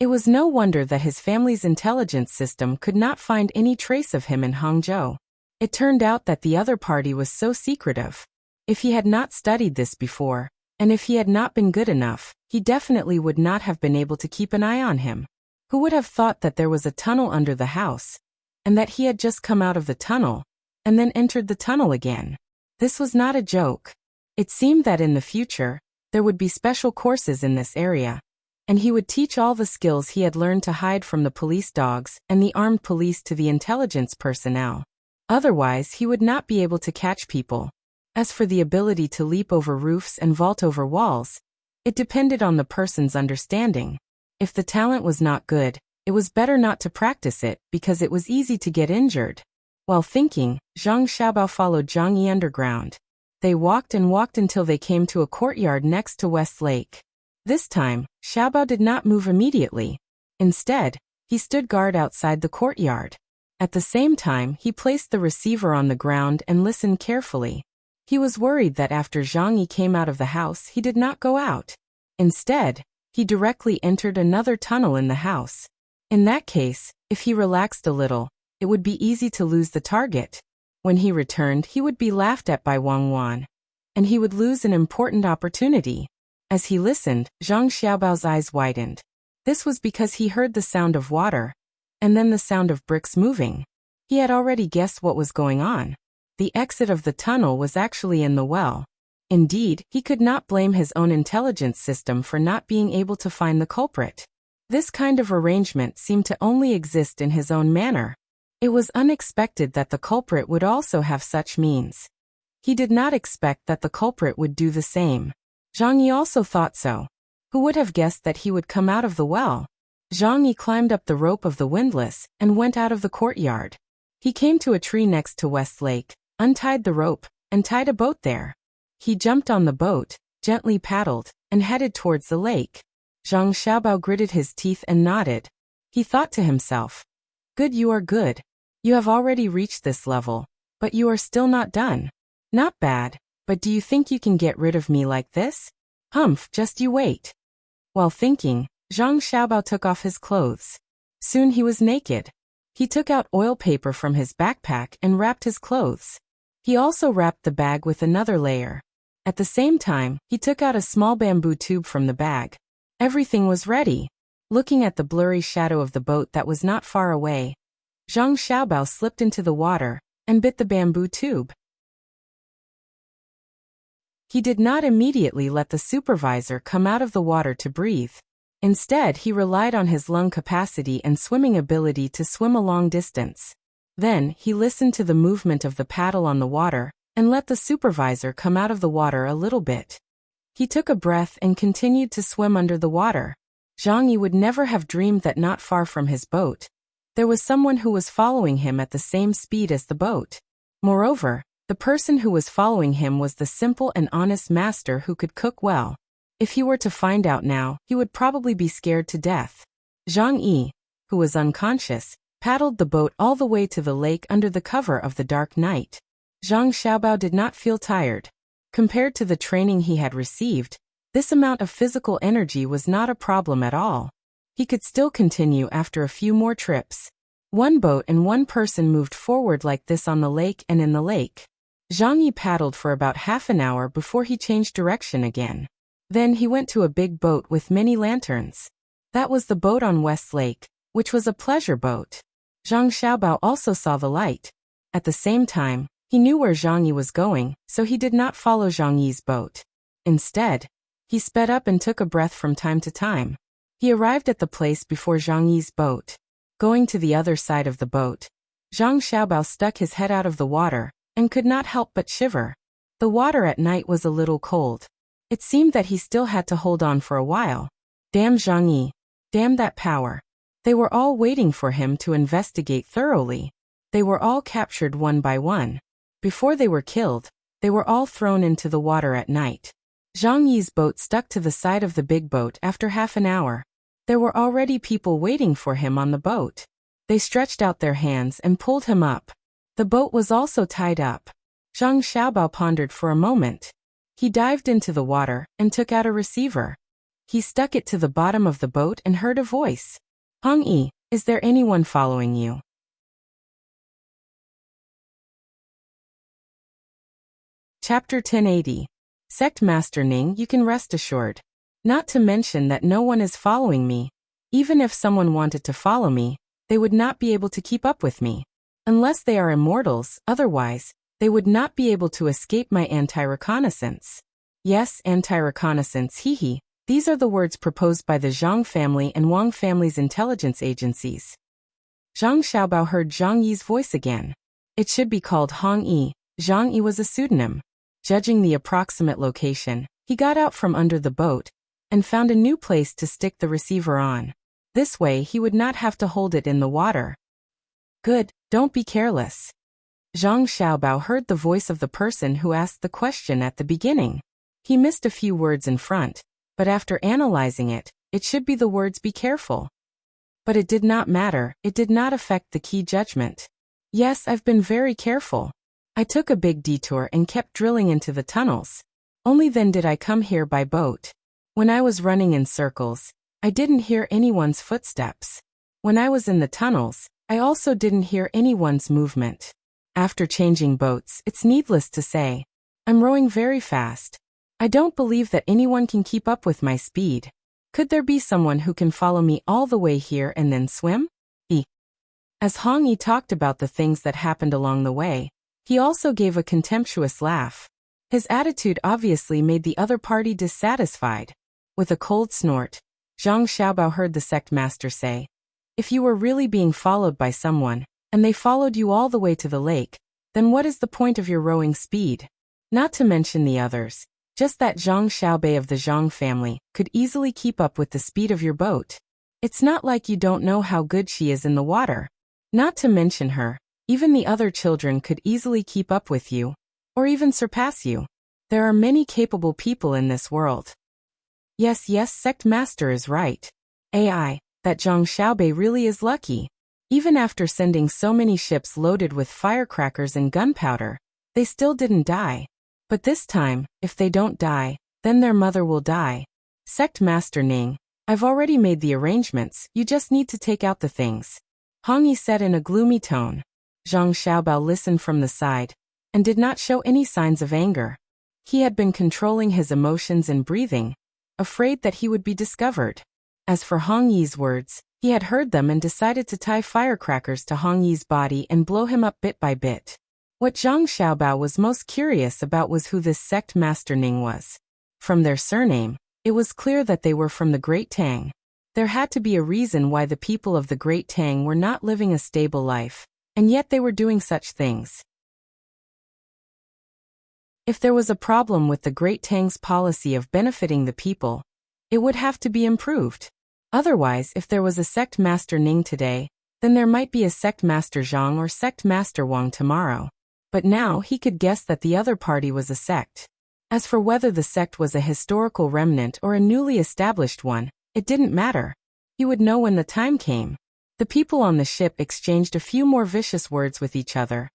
It was no wonder that his family's intelligence system could not find any trace of him in Hangzhou. It turned out that the other party was so secretive. If he had not studied this before, and if he had not been good enough, he definitely would not have been able to keep an eye on him. Who would have thought that there was a tunnel under the house, and that he had just come out of the tunnel, and then entered the tunnel again? This was not a joke. It seemed that in the future, there would be special courses in this area, and he would teach all the skills he had learned to hide from the police dogs and the armed police to the intelligence personnel. Otherwise, he would not be able to catch people. As for the ability to leap over roofs and vault over walls, it depended on the person's understanding. If the talent was not good, it was better not to practice it because it was easy to get injured. While thinking, Zhang Xiaobao followed Zhang Yi underground. They walked and walked until they came to a courtyard next to West Lake. This time, Xiaobao did not move immediately. Instead, he stood guard outside the courtyard. At the same time, he placed the receiver on the ground and listened carefully. He was worried that after Zhang Yi came out of the house, he did not go out. Instead, he directly entered another tunnel in the house. In that case, if he relaxed a little, it would be easy to lose the target. When he returned, he would be laughed at by Wang Wan, and he would lose an important opportunity. As he listened, Zhang Xiaobao's eyes widened. This was because he heard the sound of water, and then the sound of bricks moving. He had already guessed what was going on. The exit of the tunnel was actually in the well. Indeed, he could not blame his own intelligence system for not being able to find the culprit. This kind of arrangement seemed to only exist in his own manner. It was unexpected that the culprit would also have such means. He did not expect that the culprit would do the same. Zhang Yi also thought so. Who would have guessed that he would come out of the well? Zhang Yi climbed up the rope of the windlass and went out of the courtyard. He came to a tree next to West Lake, untied the rope, and tied a boat there. He jumped on the boat, gently paddled, and headed towards the lake. Zhang Xiaobao gritted his teeth and nodded. He thought to himself, "Good, you are good. You have already reached this level, but you are still not done. Not bad, but do you think you can get rid of me like this? Humph, just you wait." While thinking, Zhang Xiaobao took off his clothes. Soon he was naked. He took out oil paper from his backpack and wrapped his clothes. He also wrapped the bag with another layer. At the same time, he took out a small bamboo tube from the bag. Everything was ready. Looking at the blurry shadow of the boat that was not far away, Zhang Xiaobao slipped into the water and bit the bamboo tube. He did not immediately let the supervisor come out of the water to breathe. Instead, he relied on his lung capacity and swimming ability to swim a long distance. Then, he listened to the movement of the paddle on the water and let the supervisor come out of the water a little bit. He took a breath and continued to swim under the water. Zhang Yi would never have dreamed that not far from his boat, there was someone who was following him at the same speed as the boat. Moreover, the person who was following him was the simple and honest master who could cook well. If he were to find out now, he would probably be scared to death. Zhang Yi, who was unconscious, paddled the boat all the way to the lake under the cover of the dark night. Zhang Xiaobao did not feel tired. Compared to the training he had received, this amount of physical energy was not a problem at all. He could still continue after a few more trips. One boat and one person moved forward like this on the lake and in the lake. Zhang Yi paddled for about half an hour before he changed direction again. Then he went to a big boat with many lanterns. That was the boat on West Lake, which was a pleasure boat. Zhang Xiaobao also saw the light. At the same time, he knew where Zhang Yi was going, so he did not follow Zhang Yi's boat. Instead, he sped up and took a breath from time to time. He arrived at the place before Zhang Yi's boat. Going to the other side of the boat, Zhang Xiaobao stuck his head out of the water and could not help but shiver. The water at night was a little cold. It seemed that he still had to hold on for a while. Damn Zhang Yi. Damn that power. They were all waiting for him to investigate thoroughly. They were all captured one by one. Before they were killed, they were all thrown into the water at night. Zhang Yi's boat stuck to the side of the big boat after half an hour. There were already people waiting for him on the boat. They stretched out their hands and pulled him up. The boat was also tied up. Zhang Xiaobao pondered for a moment. He dived into the water and took out a receiver. He stuck it to the bottom of the boat and heard a voice. Hong Yi, is there anyone following you? Chapter 1080. Sect Master Ning, you can rest assured. Not to mention that no one is following me. Even if someone wanted to follow me, they would not be able to keep up with me. Unless they are immortals, otherwise, they would not be able to escape my anti-reconnaissance. Yes, anti-reconnaissance, hee. These are the words proposed by the Zhang family and Wang family's intelligence agencies. Zhang Xiaobao heard Zhang Yi's voice again. It should be called Hong Yi. Zhang Yi was a pseudonym. Judging the approximate location, he got out from under the boat and found a new place to stick the receiver on. This way he would not have to hold it in the water. Good, don't be careless. Zhang Xiaobao heard the voice of the person who asked the question at the beginning. He missed a few words in front, but after analyzing it, it should be the words be careful. But it did not matter, it did not affect the key judgment. Yes, I've been very careful. I took a big detour and kept drilling into the tunnels. Only then did I come here by boat. When I was running in circles, I didn't hear anyone's footsteps. When I was in the tunnels, I also didn't hear anyone's movement. After changing boats, it's needless to say, I'm rowing very fast. I don't believe that anyone can keep up with my speed. Could there be someone who can follow me all the way here and then swim? As Hong Yi talked about the things that happened along the way, he also gave a contemptuous laugh. His attitude obviously made the other party dissatisfied. With a cold snort, Zhang Xiaobao heard the sect master say, if you were really being followed by someone, and they followed you all the way to the lake, then what is the point of your rowing speed? Not to mention the others, just that Zhang Xiaobei of the Zhang family could easily keep up with the speed of your boat. It's not like you don't know how good she is in the water. Not to mention her, even the other children could easily keep up with you, or even surpass you. There are many capable people in this world. Yes, sect master is right. AI, that Zhang Xiaobei really is lucky. Even after sending so many ships loaded with firecrackers and gunpowder, they still didn't die. But this time, if they don't die, then their mother will die. Sect Master Ning, I've already made the arrangements, you just need to take out the things. Hong Yi said in a gloomy tone. Zhang Xiaobao listened from the side, and did not show any signs of anger. He had been controlling his emotions and breathing, afraid that he would be discovered. As for Hong Yi's words, he had heard them and decided to tie firecrackers to Hong Yi's body and blow him up bit by bit. What Zhang Xiaobao was most curious about was who this sect Master Ning was. From their surname, it was clear that they were from the Great Tang. There had to be a reason why the people of the Great Tang were not living a stable life, and yet they were doing such things. If there was a problem with the Great Tang's policy of benefiting the people, it would have to be improved. Otherwise, if there was a sect Master Ning today, then there might be a sect Master Zhang or sect Master Wang tomorrow. But now he could guess that the other party was a sect. As for whether the sect was a historical remnant or a newly established one, it didn't matter. He would know when the time came. The people on the ship exchanged a few more vicious words with each other,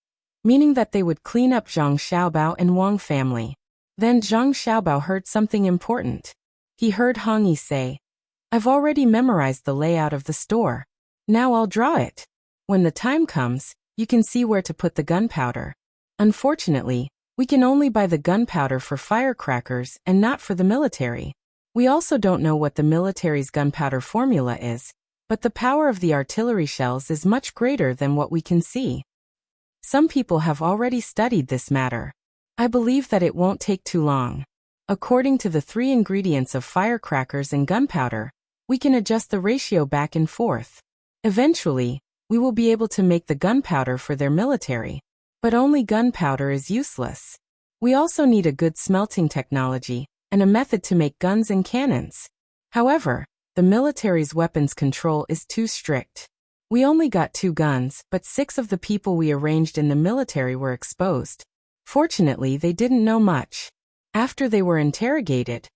meaning that they would clean up Zhang Xiaobao and Wang family. Then Zhang Xiaobao heard something important. He heard Hong Yi say, I've already memorized the layout of the store. Now I'll draw it. When the time comes, you can see where to put the gunpowder. Unfortunately, we can only buy the gunpowder for firecrackers and not for the military. We also don't know what the military's gunpowder formula is, but the power of the artillery shells is much greater than what we can see. Some people have already studied this matter. I believe that it won't take too long. According to the 3 ingredients of firecrackers and gunpowder, we can adjust the ratio back and forth. Eventually, we will be able to make the gunpowder for their military. But only gunpowder is useless. We also need a good smelting technology, and a method to make guns and cannons. However, the military's weapons control is too strict. We only got 2 guns, but 6 of the people we arranged in the military were exposed. Fortunately, they didn't know much. After they were interrogated,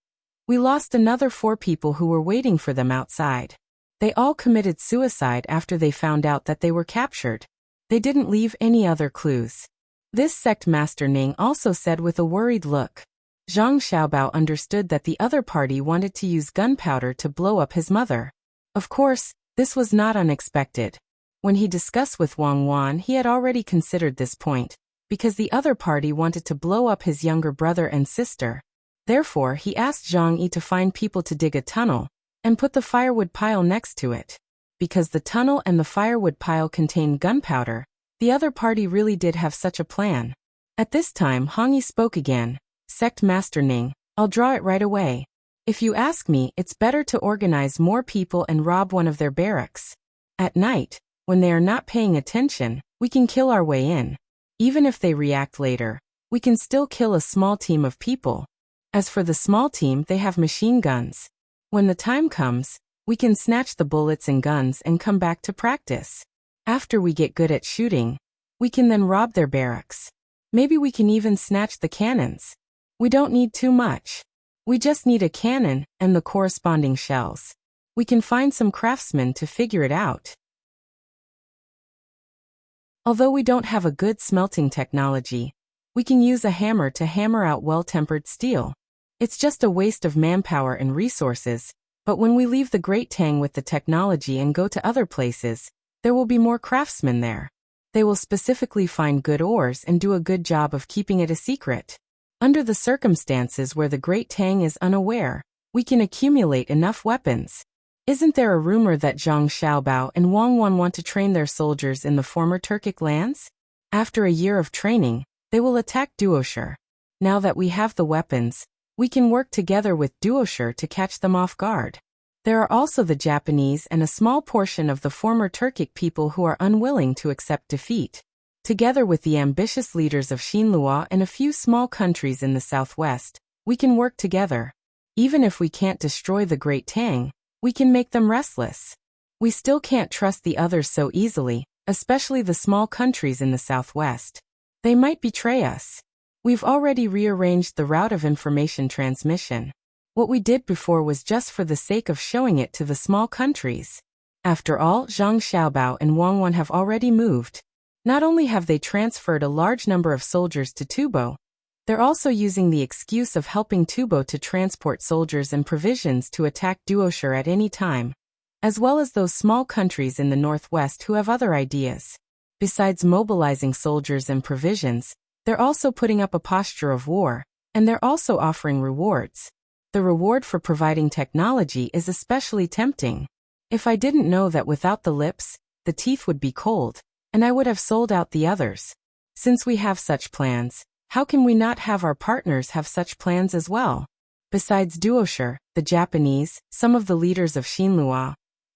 we lost another 4 people who were waiting for them outside. They all committed suicide after they found out that they were captured. They didn't leave any other clues. This sect master Ning also said with a worried look. Zhang Xiaobao understood that the other party wanted to use gunpowder to blow up his mother. Of course, this was not unexpected. When he discussed with Wang Wan, he had already considered this point, because the other party wanted to blow up his younger brother and sister. Therefore, he asked Zhang Yi to find people to dig a tunnel and put the firewood pile next to it. Because the tunnel and the firewood pile contained gunpowder, the other party really did have such a plan. At this time, Hong Yi spoke again. Sect Master Ning, I'll draw it right away. If you ask me, it's better to organize more people and rob one of their barracks. At night, when they are not paying attention, we can kill our way in. Even if they react later, we can still kill a small team of people. As for the small team, they have machine guns. When the time comes, we can snatch the bullets and guns and come back to practice. After we get good at shooting, we can then rob their barracks. Maybe we can even snatch the cannons. We don't need too much. We just need a cannon and the corresponding shells. We can find some craftsmen to figure it out. Although we don't have a good smelting technology, we can use a hammer to hammer out well-tempered steel. It's just a waste of manpower and resources, but when we leave the Great Tang with the technology and go to other places, there will be more craftsmen there. They will specifically find good ores and do a good job of keeping it a secret. Under the circumstances where the Great Tang is unaware, we can accumulate enough weapons. Isn't there a rumor that Zhang Xiaobao and Wang Wan want to train their soldiers in the former Turkic lands? After a year of training, they will attack Duoshur. Now that we have the weapons, we can work together with Duoshur to catch them off guard. There are also the Japanese and a small portion of the former Turkic people who are unwilling to accept defeat. Together with the ambitious leaders of Xinhua and a few small countries in the southwest, we can work together. Even if we can't destroy the Great Tang, we can make them restless. We still can't trust the others so easily, especially the small countries in the southwest. They might betray us. We've already rearranged the route of information transmission. What we did before was just for the sake of showing it to the small countries. After all, Zhang Xiaobao and Wang Wan have already moved. Not only have they transferred a large number of soldiers to Tubo, they're also using the excuse of helping Tubo to transport soldiers and provisions to attack Duoshur at any time, as well as those small countries in the northwest who have other ideas. Besides mobilizing soldiers and provisions, they're also putting up a posture of war, and they're also offering rewards. The reward for providing technology is especially tempting. If I didn't know that without the lips, the teeth would be cold, and I would have sold out the others. Since we have such plans, how can we not have our partners have such plans as well? Besides Duoshur, the Japanese, some of the leaders of Xinhua,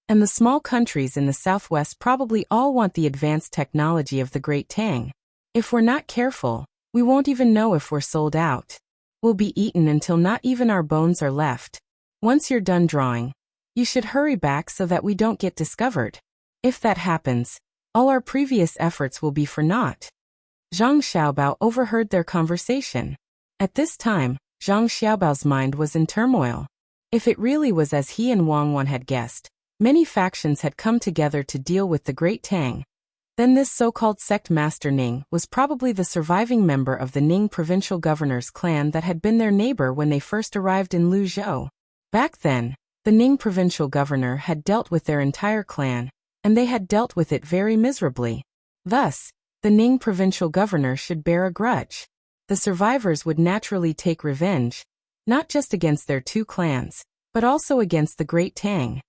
and the small countries in the southwest probably all want the advanced technology of the Great Tang. If we're not careful, we won't even know if we're sold out. We'll be eaten until not even our bones are left. Once you're done drawing, you should hurry back so that we don't get discovered. If that happens, all our previous efforts will be for naught. Zhang Xiaobao overheard their conversation. At this time, Zhang Xiaobao's mind was in turmoil. If it really was as he and Wang Wan had guessed, many factions had come together to deal with the Great Tang. Then this so-called sect master Ning was probably the surviving member of the Ning provincial governor's clan that had been their neighbor when they first arrived in Luzhou. Back then, the Ning provincial governor had dealt with their entire clan, and they had dealt with it very miserably. Thus, the Ning provincial governor should bear a grudge. The survivors would naturally take revenge, not just against their 2 clans, but also against the Great Tang.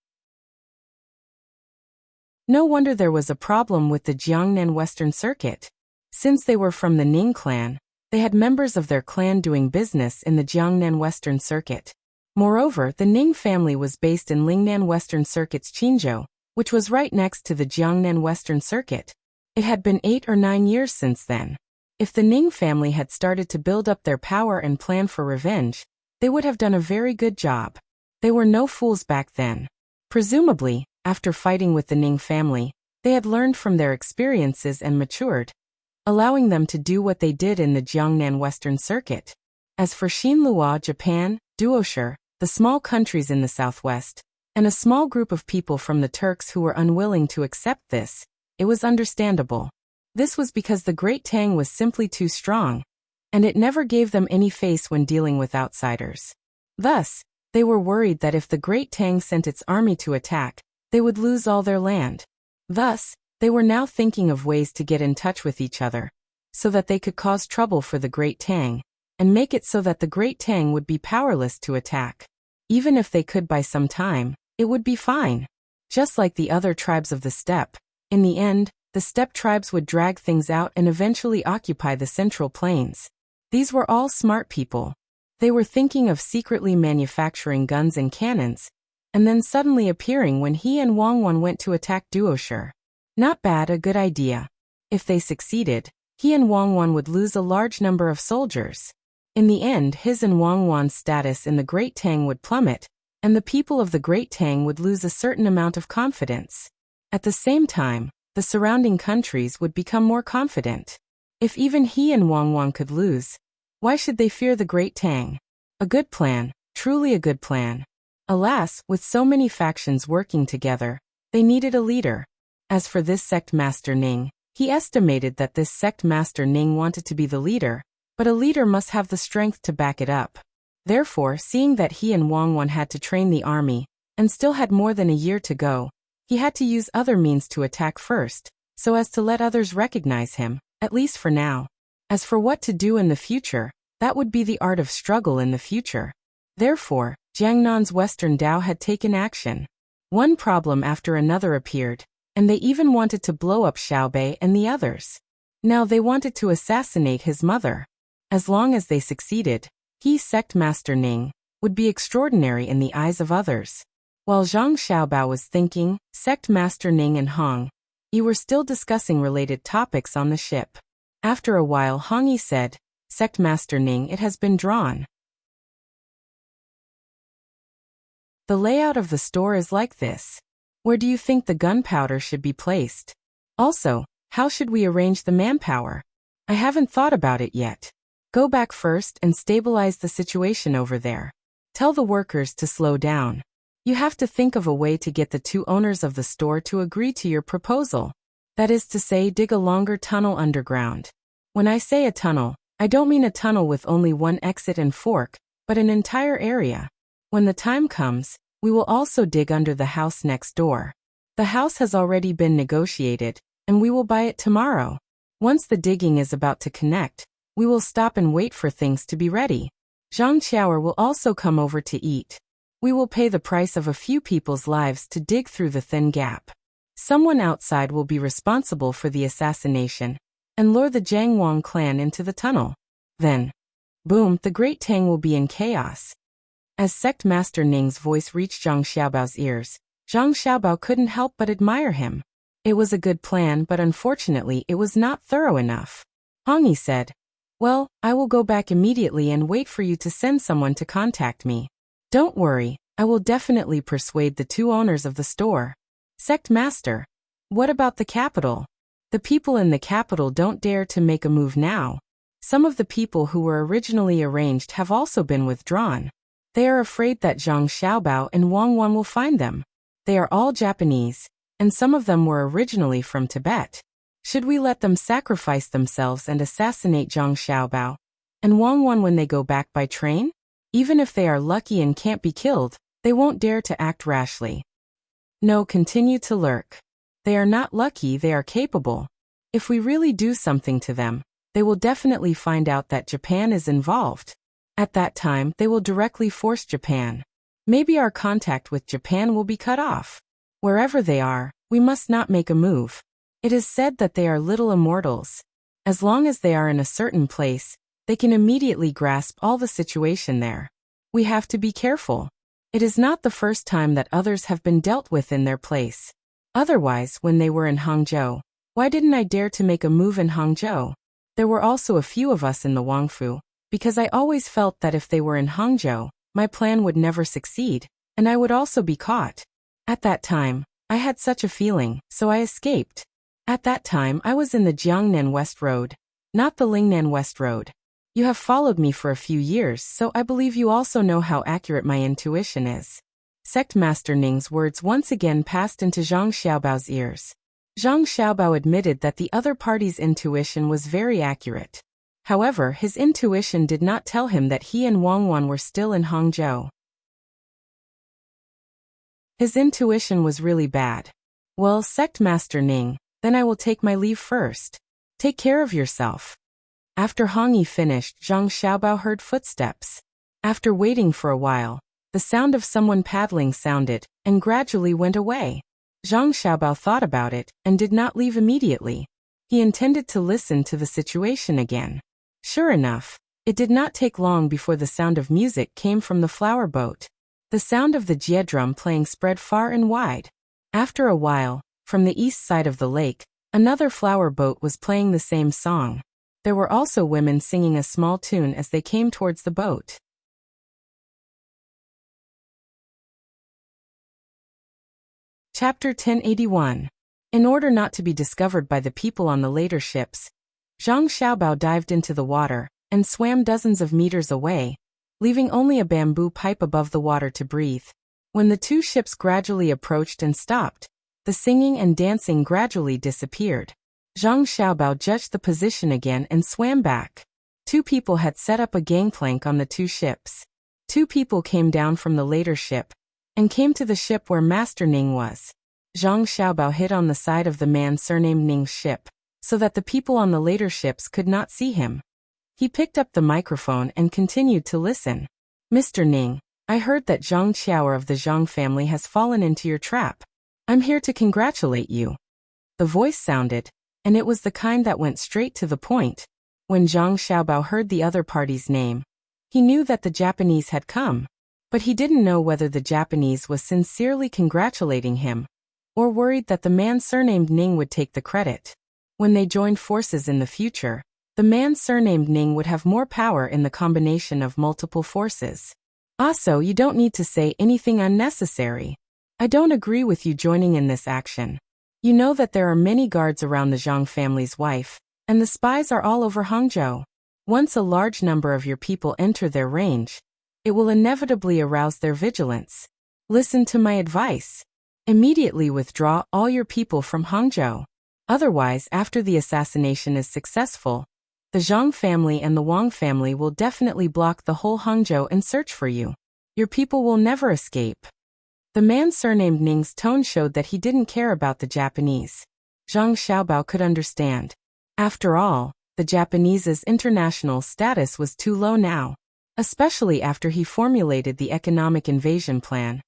No wonder there was a problem with the Jiangnan Western Circuit. Since they were from the Ning clan, they had members of their clan doing business in the Jiangnan Western Circuit. Moreover, the Ning family was based in Lingnan Western Circuit's Qinzhou, which was right next to the Jiangnan Western Circuit. It had been 8 or 9 years since then. If the Ning family had started to build up their power and plan for revenge, they would have done a very good job. They were no fools back then. Presumably, after fighting with the Ning family, they had learned from their experiences and matured, allowing them to do what they did in the Jiangnan Western Circuit. As for Xinlua, Japan, Duoshi, the small countries in the southwest, and a small group of people from the Turks who were unwilling to accept this, it was understandable. This was because the Great Tang was simply too strong, and it never gave them any face when dealing with outsiders. Thus, they were worried that if the Great Tang sent its army to attack, they would lose all their land. Thus, they were now thinking of ways to get in touch with each other, so that they could cause trouble for the Great Tang, and make it so that the Great Tang would be powerless to attack. Even if they could buy some time, it would be fine. Just like the other tribes of the steppe, in the end, the steppe tribes would drag things out and eventually occupy the central plains. These were all smart people. They were thinking of secretly manufacturing guns and cannons, and then suddenly appearing when he and Wang Wan went to attack Duoshi. Not bad, a good idea. If they succeeded, he and Wang Wan would lose a large number of soldiers. In the end, his and Wang Wan's status in the Great Tang would plummet, and the people of the Great Tang would lose a certain amount of confidence. At the same time, the surrounding countries would become more confident. If even he and Wang Wan could lose, why should they fear the Great Tang? A good plan, truly a good plan. Alas, with so many factions working together, they needed a leader. As for this sect Master Ning, he estimated that this sect Master Ning wanted to be the leader, but a leader must have the strength to back it up. Therefore, seeing that he and Wang Wan had to train the army, and still had more than a year to go, he had to use other means to attack first, so as to let others recognize him, at least for now. As for what to do in the future, that would be the art of struggle in the future. Therefore, Jiangnan's Western Dao had taken action. One problem after another appeared, and they even wanted to blow up Xiaobei and the others. Now they wanted to assassinate his mother. As long as they succeeded, he, Sect Master Ning, would be extraordinary in the eyes of others. While Zhang Xiaobao was thinking, Sect Master Ning and Hong Yi were still discussing related topics on the ship. After a while, Hong Yi said, "Sect Master Ning, it has been drawn. The layout of the store is like this. Where do you think the gunpowder should be placed? Also, how should we arrange the manpower? I haven't thought about it yet. Go back first and stabilize the situation over there. Tell the workers to slow down. You have to think of a way to get the two owners of the store to agree to your proposal. That is to say, dig a longer tunnel underground. When I say a tunnel, I don't mean a tunnel with only one exit and fork, but an entire area. When the time comes, we will also dig under the house next door. The house has already been negotiated, and we will buy it tomorrow. Once the digging is about to connect, we will stop and wait for things to be ready. Zhang Qiaoer will also come over to eat. We will pay the price of a few people's lives to dig through the thin gap. Someone outside will be responsible for the assassination, and lure the Jiang Wang clan into the tunnel. Then, boom, the Great Tang will be in chaos." As Sect Master Ning's voice reached Zhang Xiaobao's ears, Zhang Xiaobao couldn't help but admire him. It was a good plan, but unfortunately it was not thorough enough. Hong Yi said, "Well, I will go back immediately and wait for you to send someone to contact me. Don't worry, I will definitely persuade the two owners of the store." "Sect Master, what about the capital? The people in the capital don't dare to make a move now. Some of the people who were originally arranged have also been withdrawn. They are afraid that Zhang Xiaobao and Wang Wan will find them. They are all Japanese, and some of them were originally from Tibet. Should we let them sacrifice themselves and assassinate Zhang Xiaobao and Wang Wan when they go back by train? Even if they are lucky and can't be killed, they won't dare to act rashly. No, continue to lurk. They are not lucky, they are capable. If we really do something to them, they will definitely find out that Japan is involved. At that time, they will directly force Japan. Maybe our contact with Japan will be cut off. Wherever they are, we must not make a move. It is said that they are little immortals. As long as they are in a certain place, they can immediately grasp all the situation there. We have to be careful. It is not the first time that others have been dealt with in their place. Otherwise, when they were in Hangzhou, why didn't I dare to make a move in Hangzhou? There were also a few of us in the Wangfu. because I always felt that if they were in Hangzhou, my plan would never succeed, and I would also be caught. At that time, I had such a feeling, so I escaped. At that time I was in the Jiangnan West Road, not the Lingnan West Road. You have followed me for a few years, so I believe you also know how accurate my intuition is. Sect Master Ning's words once again passed into Zhang Xiaobao's ears. Zhang Xiaobao admitted that the other party's intuition was very accurate. However, his intuition did not tell him that he and Wang Wan were still in Hangzhou. His intuition was really bad. Well, Sect Master Ning, then I will take my leave first. Take care of yourself. After Hong Yi finished, Zhang Xiaobao heard footsteps. After waiting for a while, the sound of someone paddling sounded, and gradually went away. Zhang Xiaobao thought about it, and did not leave immediately. He intended to listen to the situation again. Sure enough, it did not take long before the sound of music came from the flower boat. The sound of the jie drum playing spread far and wide. After a while, from the east side of the lake, another flower boat was playing the same song. There were also women singing a small tune as they came towards the boat. Chapter 1081. In order not to be discovered by the people on the later ships, Zhang Xiaobao dived into the water and swam dozens of meters away, leaving only a bamboo pipe above the water to breathe. When the two ships gradually approached and stopped, the singing and dancing gradually disappeared. Zhang Xiaobao judged the position again and swam back. Two people had set up a gangplank on the two ships. Two people came down from the later ship and came to the ship where Master Ning was. Zhang Xiaobao hid on the side of the man surnamed Ning's ship, so that the people on the later ships could not see him. He picked up the microphone and continued to listen. Mr. Ning, I heard that Zhang Qiaoer of the Zhang family has fallen into your trap. I'm here to congratulate you. The voice sounded, and it was the kind that went straight to the point. When Zhang Xiaobao heard the other party's name, he knew that the Japanese had come, but he didn't know whether the Japanese was sincerely congratulating him, or worried that the man surnamed Ning would take the credit. When they joined forces in the future, the man surnamed Ning would have more power in the combination of multiple forces. Also, you don't need to say anything unnecessary. I don't agree with you joining in this action. You know that there are many guards around the Zhang family's wife, and the spies are all over Hangzhou. Once a large number of your people enter their range, it will inevitably arouse their vigilance. Listen to my advice. Immediately withdraw all your people from Hangzhou. Otherwise, after the assassination is successful, the Zhang family and the Wang family will definitely block the whole Hangzhou and search for you. Your people will never escape. The man surnamed Ning's tone showed that he didn't care about the Japanese. Zhang Xiaobao could understand. After all, the Japanese's international status was too low now, especially after he formulated the economic invasion plan.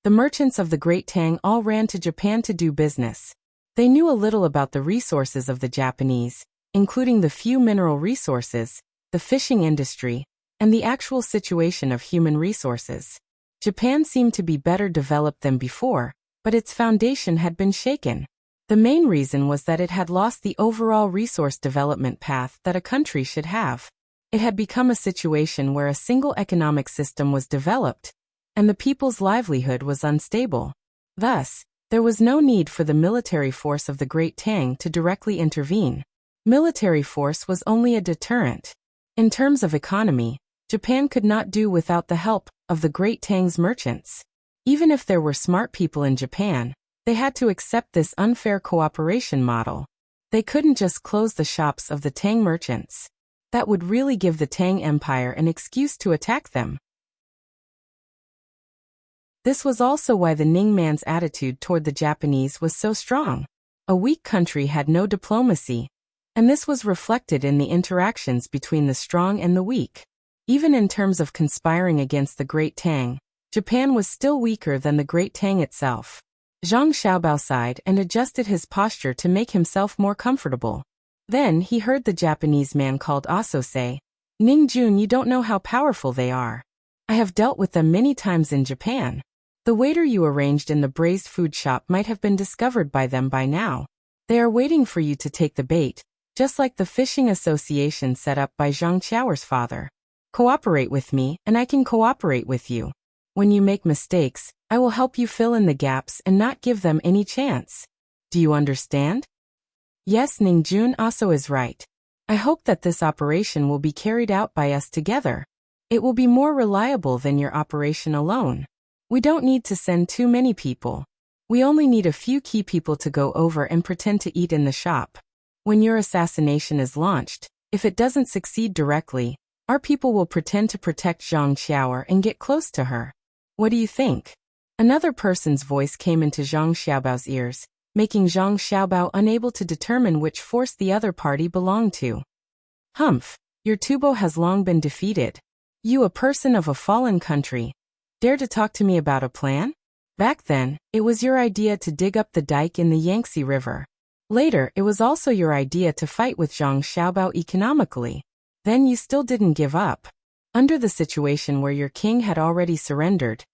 The merchants of the Great Tang all ran to Japan to do business. They knew a little about the resources of the Japanese, including the few mineral resources, the fishing industry, and the actual situation of human resources. Japan seemed to be better developed than before, but its foundation had been shaken. The main reason was that it had lost the overall resource development path that a country should have. It had become a situation where a single economic system was developed, and the people's livelihood was unstable. Thus, there was no need for the military force of the Great Tang to directly intervene. Military force was only a deterrent. In terms of economy, Japan could not do without the help of the Great Tang's merchants. Even if there were smart people in Japan, they had to accept this unfair cooperation model. They couldn't just close the shops of the Tang merchants. That would really give the Tang Empire an excuse to attack them. This was also why the Ning man's attitude toward the Japanese was so strong. A weak country had no diplomacy, and this was reflected in the interactions between the strong and the weak. Even in terms of conspiring against the Great Tang, Japan was still weaker than the Great Tang itself. Zhang Xiaobao sighed and adjusted his posture to make himself more comfortable. Then he heard the Japanese man called Aso say, "Ning Jun, you don't know how powerful they are. I have dealt with them many times in Japan. The waiter you arranged in the braised food shop might have been discovered by them by now. They are waiting for you to take the bait, just like the fishing association set up by Zhang Qiaoer's father." Cooperate with me, and I can cooperate with you. When you make mistakes, I will help you fill in the gaps and not give them any chance. Do you understand? Yes, Ningjun also is right. I hope that this operation will be carried out by us together. It will be more reliable than your operation alone. We don't need to send too many people. We only need a few key people to go over and pretend to eat in the shop. When your assassination is launched, if it doesn't succeed directly, our people will pretend to protect Zhang Xiaoer and get close to her. What do you think? Another person's voice came into Zhang Xiaobao's ears, making Zhang Xiaobao unable to determine which force the other party belonged to. Humph, your Tubo has long been defeated. You, a person of a fallen country, dare to talk to me about a plan? Back then, it was your idea to dig up the dike in the Yangtze River. Later, it was also your idea to fight with Zhang Xiaobao economically. Then you still didn't give up. Under the situation where your king had already surrendered,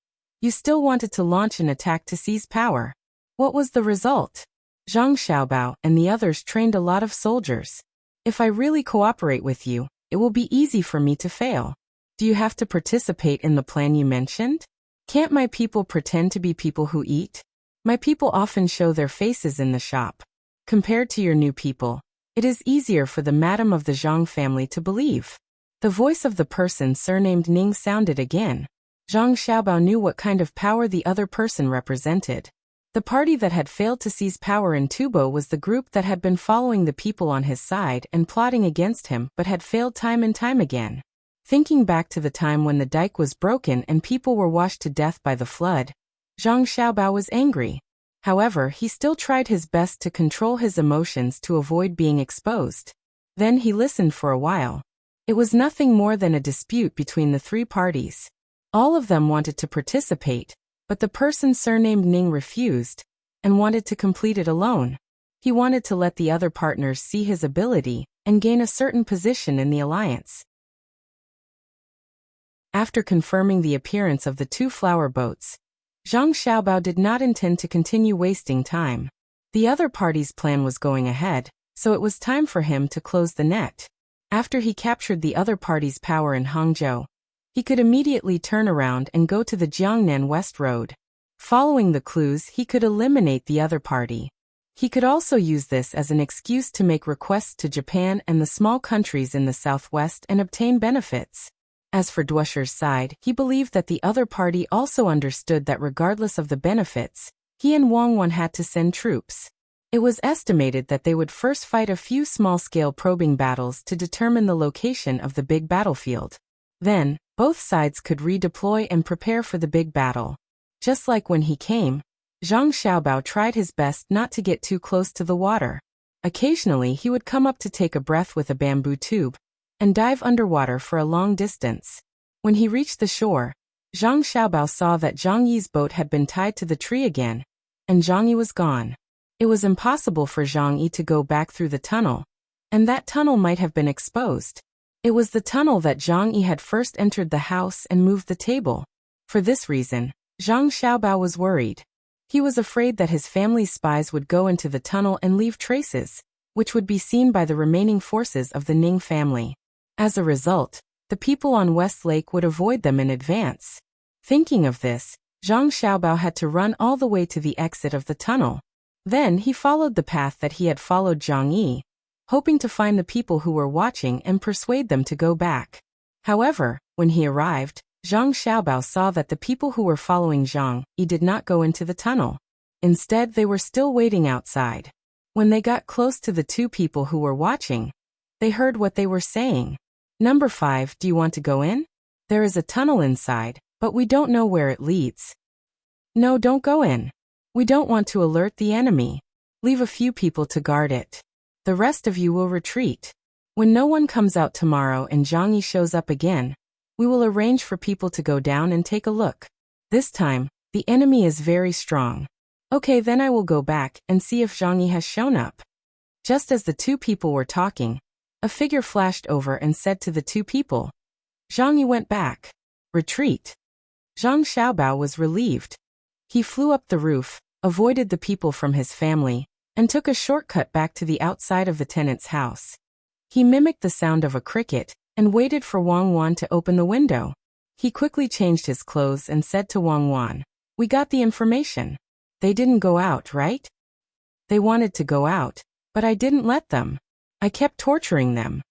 you still wanted to launch an attack to seize power. What was the result? Zhang Xiaobao and the others trained a lot of soldiers. If I really cooperate with you, it will be easy for me to fail. Do you have to participate in the plan you mentioned? Can't my people pretend to be people who eat? My people often show their faces in the shop. Compared to your new people, it is easier for the madam of the Zhang family to believe. The voice of the person surnamed Ning sounded again. Zhang Xiaobao knew what kind of power the other person represented. The party that had failed to seize power in Tubo was the group that had been following the people on his side and plotting against him but had failed time and time again. Thinking back to the time when the dike was broken and people were washed to death by the flood, Zhang Xiaobao was angry. However, he still tried his best to control his emotions to avoid being exposed. Then he listened for a while. It was nothing more than a dispute between the three parties. All of them wanted to participate, but the person surnamed Ning refused and wanted to complete it alone. He wanted to let the other partners see his ability and gain a certain position in the alliance. After confirming the appearance of the two flower boats, Zhang Xiaobao did not intend to continue wasting time. The other party's plan was going ahead, so it was time for him to close the net. After he captured the other party's power in Hangzhou, he could immediately turn around and go to the Jiangnan West Road. Following the clues, he could eliminate the other party. He could also use this as an excuse to make requests to Japan and the small countries in the southwest and obtain benefits. As for Duosher's side, he believed that the other party also understood that regardless of the benefits, he and Wang Wan had to send troops. It was estimated that they would first fight a few small-scale probing battles to determine the location of the big battlefield. Then, both sides could redeploy and prepare for the big battle. Just like when he came, Zhang Xiaobao tried his best not to get too close to the water. Occasionally he would come up to take a breath with a bamboo tube, and dive underwater for a long distance. When he reached the shore, Zhang Xiaobao saw that Zhang Yi's boat had been tied to the tree again, and Zhang Yi was gone. It was impossible for Zhang Yi to go back through the tunnel, and that tunnel might have been exposed. It was the tunnel that Zhang Yi had first entered the house and moved the table. For this reason, Zhang Xiaobao was worried. He was afraid that his family's spies would go into the tunnel and leave traces, which would be seen by the remaining forces of the Ning family. As a result, the people on West Lake would avoid them in advance. Thinking of this, Zhang Xiaobao had to run all the way to the exit of the tunnel. Then he followed the path that he had followed Zhang Yi, hoping to find the people who were watching and persuade them to go back. However, when he arrived, Zhang Xiaobao saw that the people who were following Zhang Yi did not go into the tunnel. Instead, they were still waiting outside. When they got close to the two people who were watching, they heard what they were saying. Number 5, do you want to go in? There is a tunnel inside, but we don't know where it leads. No, don't go in. We don't want to alert the enemy. Leave a few people to guard it. The rest of you will retreat. When no one comes out tomorrow and Zhang Yi shows up again, we will arrange for people to go down and take a look. This time, the enemy is very strong. Okay, then I will go back and see if Zhang Yi has shown up. Just as the two people were talking, a figure flashed over and said to the two people, Zhang Yi went back. Retreat. Zhang Xiaobao was relieved. He flew up the roof, avoided the people from his family, and took a shortcut back to the outside of the tenant's house. He mimicked the sound of a cricket and waited for Wang Wan to open the window. He quickly changed his clothes and said to Wang Wan, "We got the information. They didn't go out, right? They wanted to go out, but I didn't let them. I kept torturing them.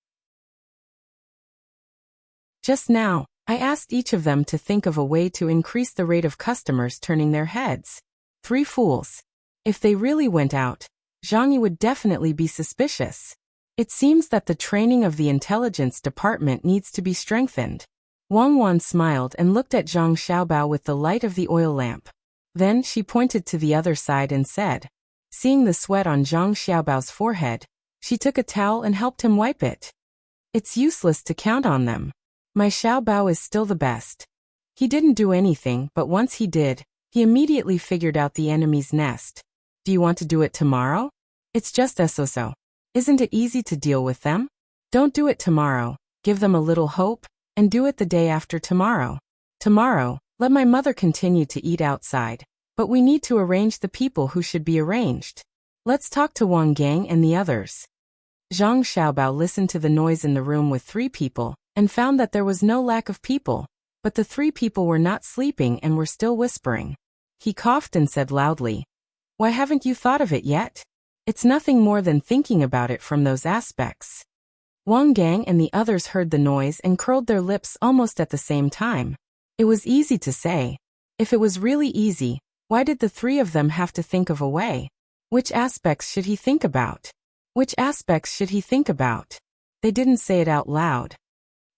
Just now, I asked each of them to think of a way to increase the rate of customers turning their heads. 3 fools. If they really went out, Zhang Yi would definitely be suspicious. It seems that the training of the intelligence department needs to be strengthened." Wang Wan smiled and looked at Zhang Xiaobao with the light of the oil lamp. Then she pointed to the other side and said, seeing the sweat on Zhang Xiaobao's forehead, she took a towel and helped him wipe it. "It's useless to count on them. My Xiaobao is still the best. He didn't do anything, but once he did, he immediately figured out the enemy's nest. Do you want to do it tomorrow? It's just so. Isn't it easy to deal with them? Don't do it tomorrow, give them a little hope, and do it the day after tomorrow. Tomorrow, let my mother continue to eat outside, but we need to arrange the people who should be arranged. Let's talk to Wang Gang and the others." Zhang Xiaobao listened to the noise in the room with 3 people, and found that there was no lack of people, but the 3 people were not sleeping and were still whispering. He coughed and said loudly, "Why haven't you thought of it yet? It's nothing more than thinking about it from those aspects." Wang Gang and the others heard the noise and curled their lips almost at the same time. It was easy to say. If it was really easy, why did the 3 of them have to think of a way? Which aspects should he think about? Which aspects should he think about? They didn't say it out loud.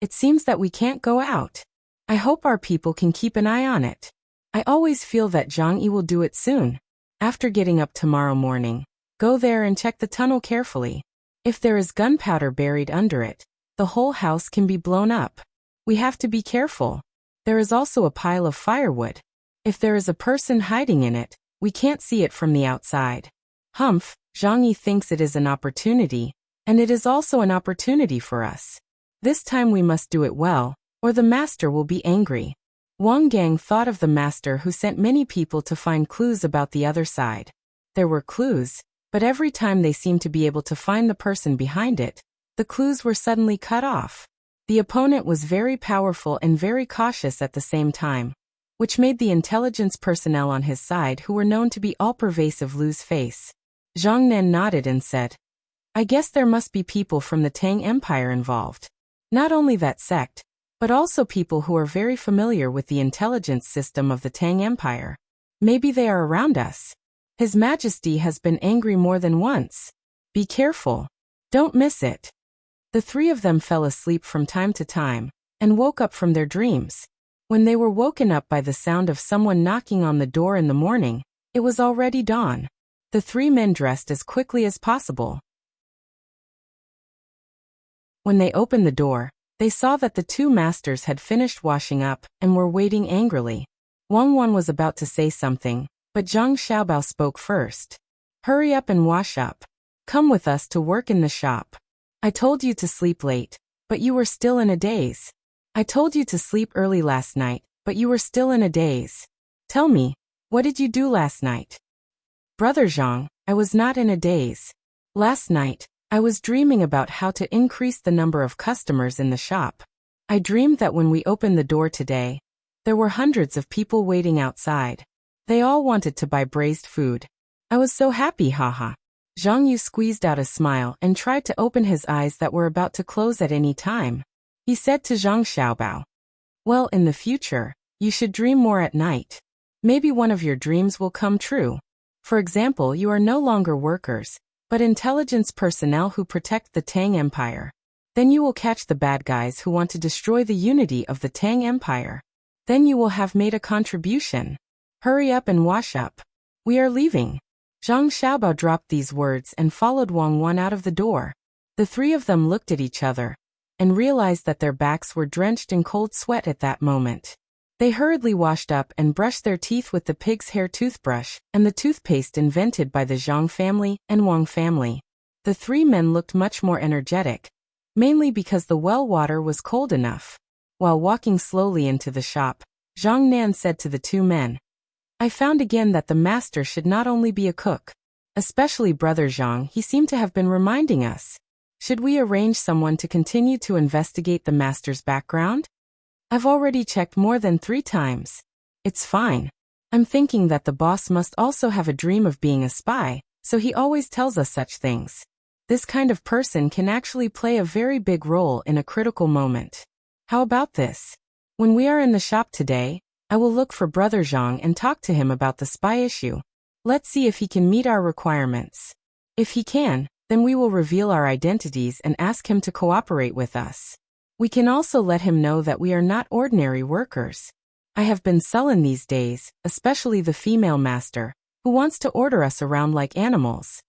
"It seems that we can't go out. I hope our people can keep an eye on it. I always feel that Zhang Yi will do it soon. After getting up tomorrow morning, go there and check the tunnel carefully. If there is gunpowder buried under it, the whole house can be blown up. We have to be careful. There is also a pile of firewood. If there is a person hiding in it, we can't see it from the outside." Humph, Zhang Yi thinks it is an opportunity, and it is also an opportunity for us. This time we must do it well, or the master will be angry. Wang Gang thought of the master who sent many people to find clues about the other side. There were clues, but every time they seemed to be able to find the person behind it, the clues were suddenly cut off. The opponent was very powerful and very cautious at the same time, which made the intelligence personnel on his side who were known to be all-pervasive lose face. Zhang Nan nodded and said, "I guess there must be people from the Tang Empire involved. Not only that sect, but also people who are very familiar with the intelligence system of the Tang Empire. Maybe they are around us. His Majesty has been angry more than once. Be careful. Don't miss it." The 3 of them fell asleep from time to time, and woke up from their dreams. When they were woken up by the sound of someone knocking on the door in the morning, it was already dawn. The 3 men dressed as quickly as possible. When they opened the door, they saw that the 2 masters had finished washing up and were waiting angrily. Wang Wan was about to say something, but Zhang Xiaobao spoke first. "Hurry up and wash up. Come with us to work in the shop. I told you to sleep late, but you were still in a daze. I told you to sleep early last night, but you were still in a daze. Tell me, what did you do last night?" "Brother Zhang, I was not in a daze. Last night, I was dreaming about how to increase the number of customers in the shop. I dreamed that when we opened the door today, there were hundreds of people waiting outside. They all wanted to buy braised food. I was so happy, haha." Zhang Yu squeezed out a smile and tried to open his eyes that were about to close at any time. He said to Zhang Xiaobao, "Well, in the future, you should dream more at night. Maybe one of your dreams will come true. For example, you are no longer workers, but intelligence personnel who protect the Tang Empire. Then you will catch the bad guys who want to destroy the unity of the Tang Empire. Then you will have made a contribution. Hurry up and wash up. We are leaving." Zhang Xiaobao dropped these words and followed Wang Wan out of the door. The 3 of them looked at each other and realized that their backs were drenched in cold sweat at that moment. They hurriedly washed up and brushed their teeth with the pig's hair toothbrush and the toothpaste invented by the Zhang family and Wang family. The 3 men looked much more energetic, mainly because the well water was cold enough. While walking slowly into the shop, Zhang Nan said to the 2 men, "I found again that the master should not only be a cook. Especially Brother Zhang, he seemed to have been reminding us. Should we arrange someone to continue to investigate the master's background? I've already checked more than 3 times. It's fine. I'm thinking that the boss must also have a dream of being a spy, so he always tells us such things. This kind of person can actually play a very big role in a critical moment. How about this? When we are in the shop today, I will look for Brother Zhang and talk to him about the spy issue. Let's see if he can meet our requirements. If he can, then we will reveal our identities and ask him to cooperate with us. We can also let him know that we are not ordinary workers. I have been sullen these days, especially the female master, who wants to order us around like animals.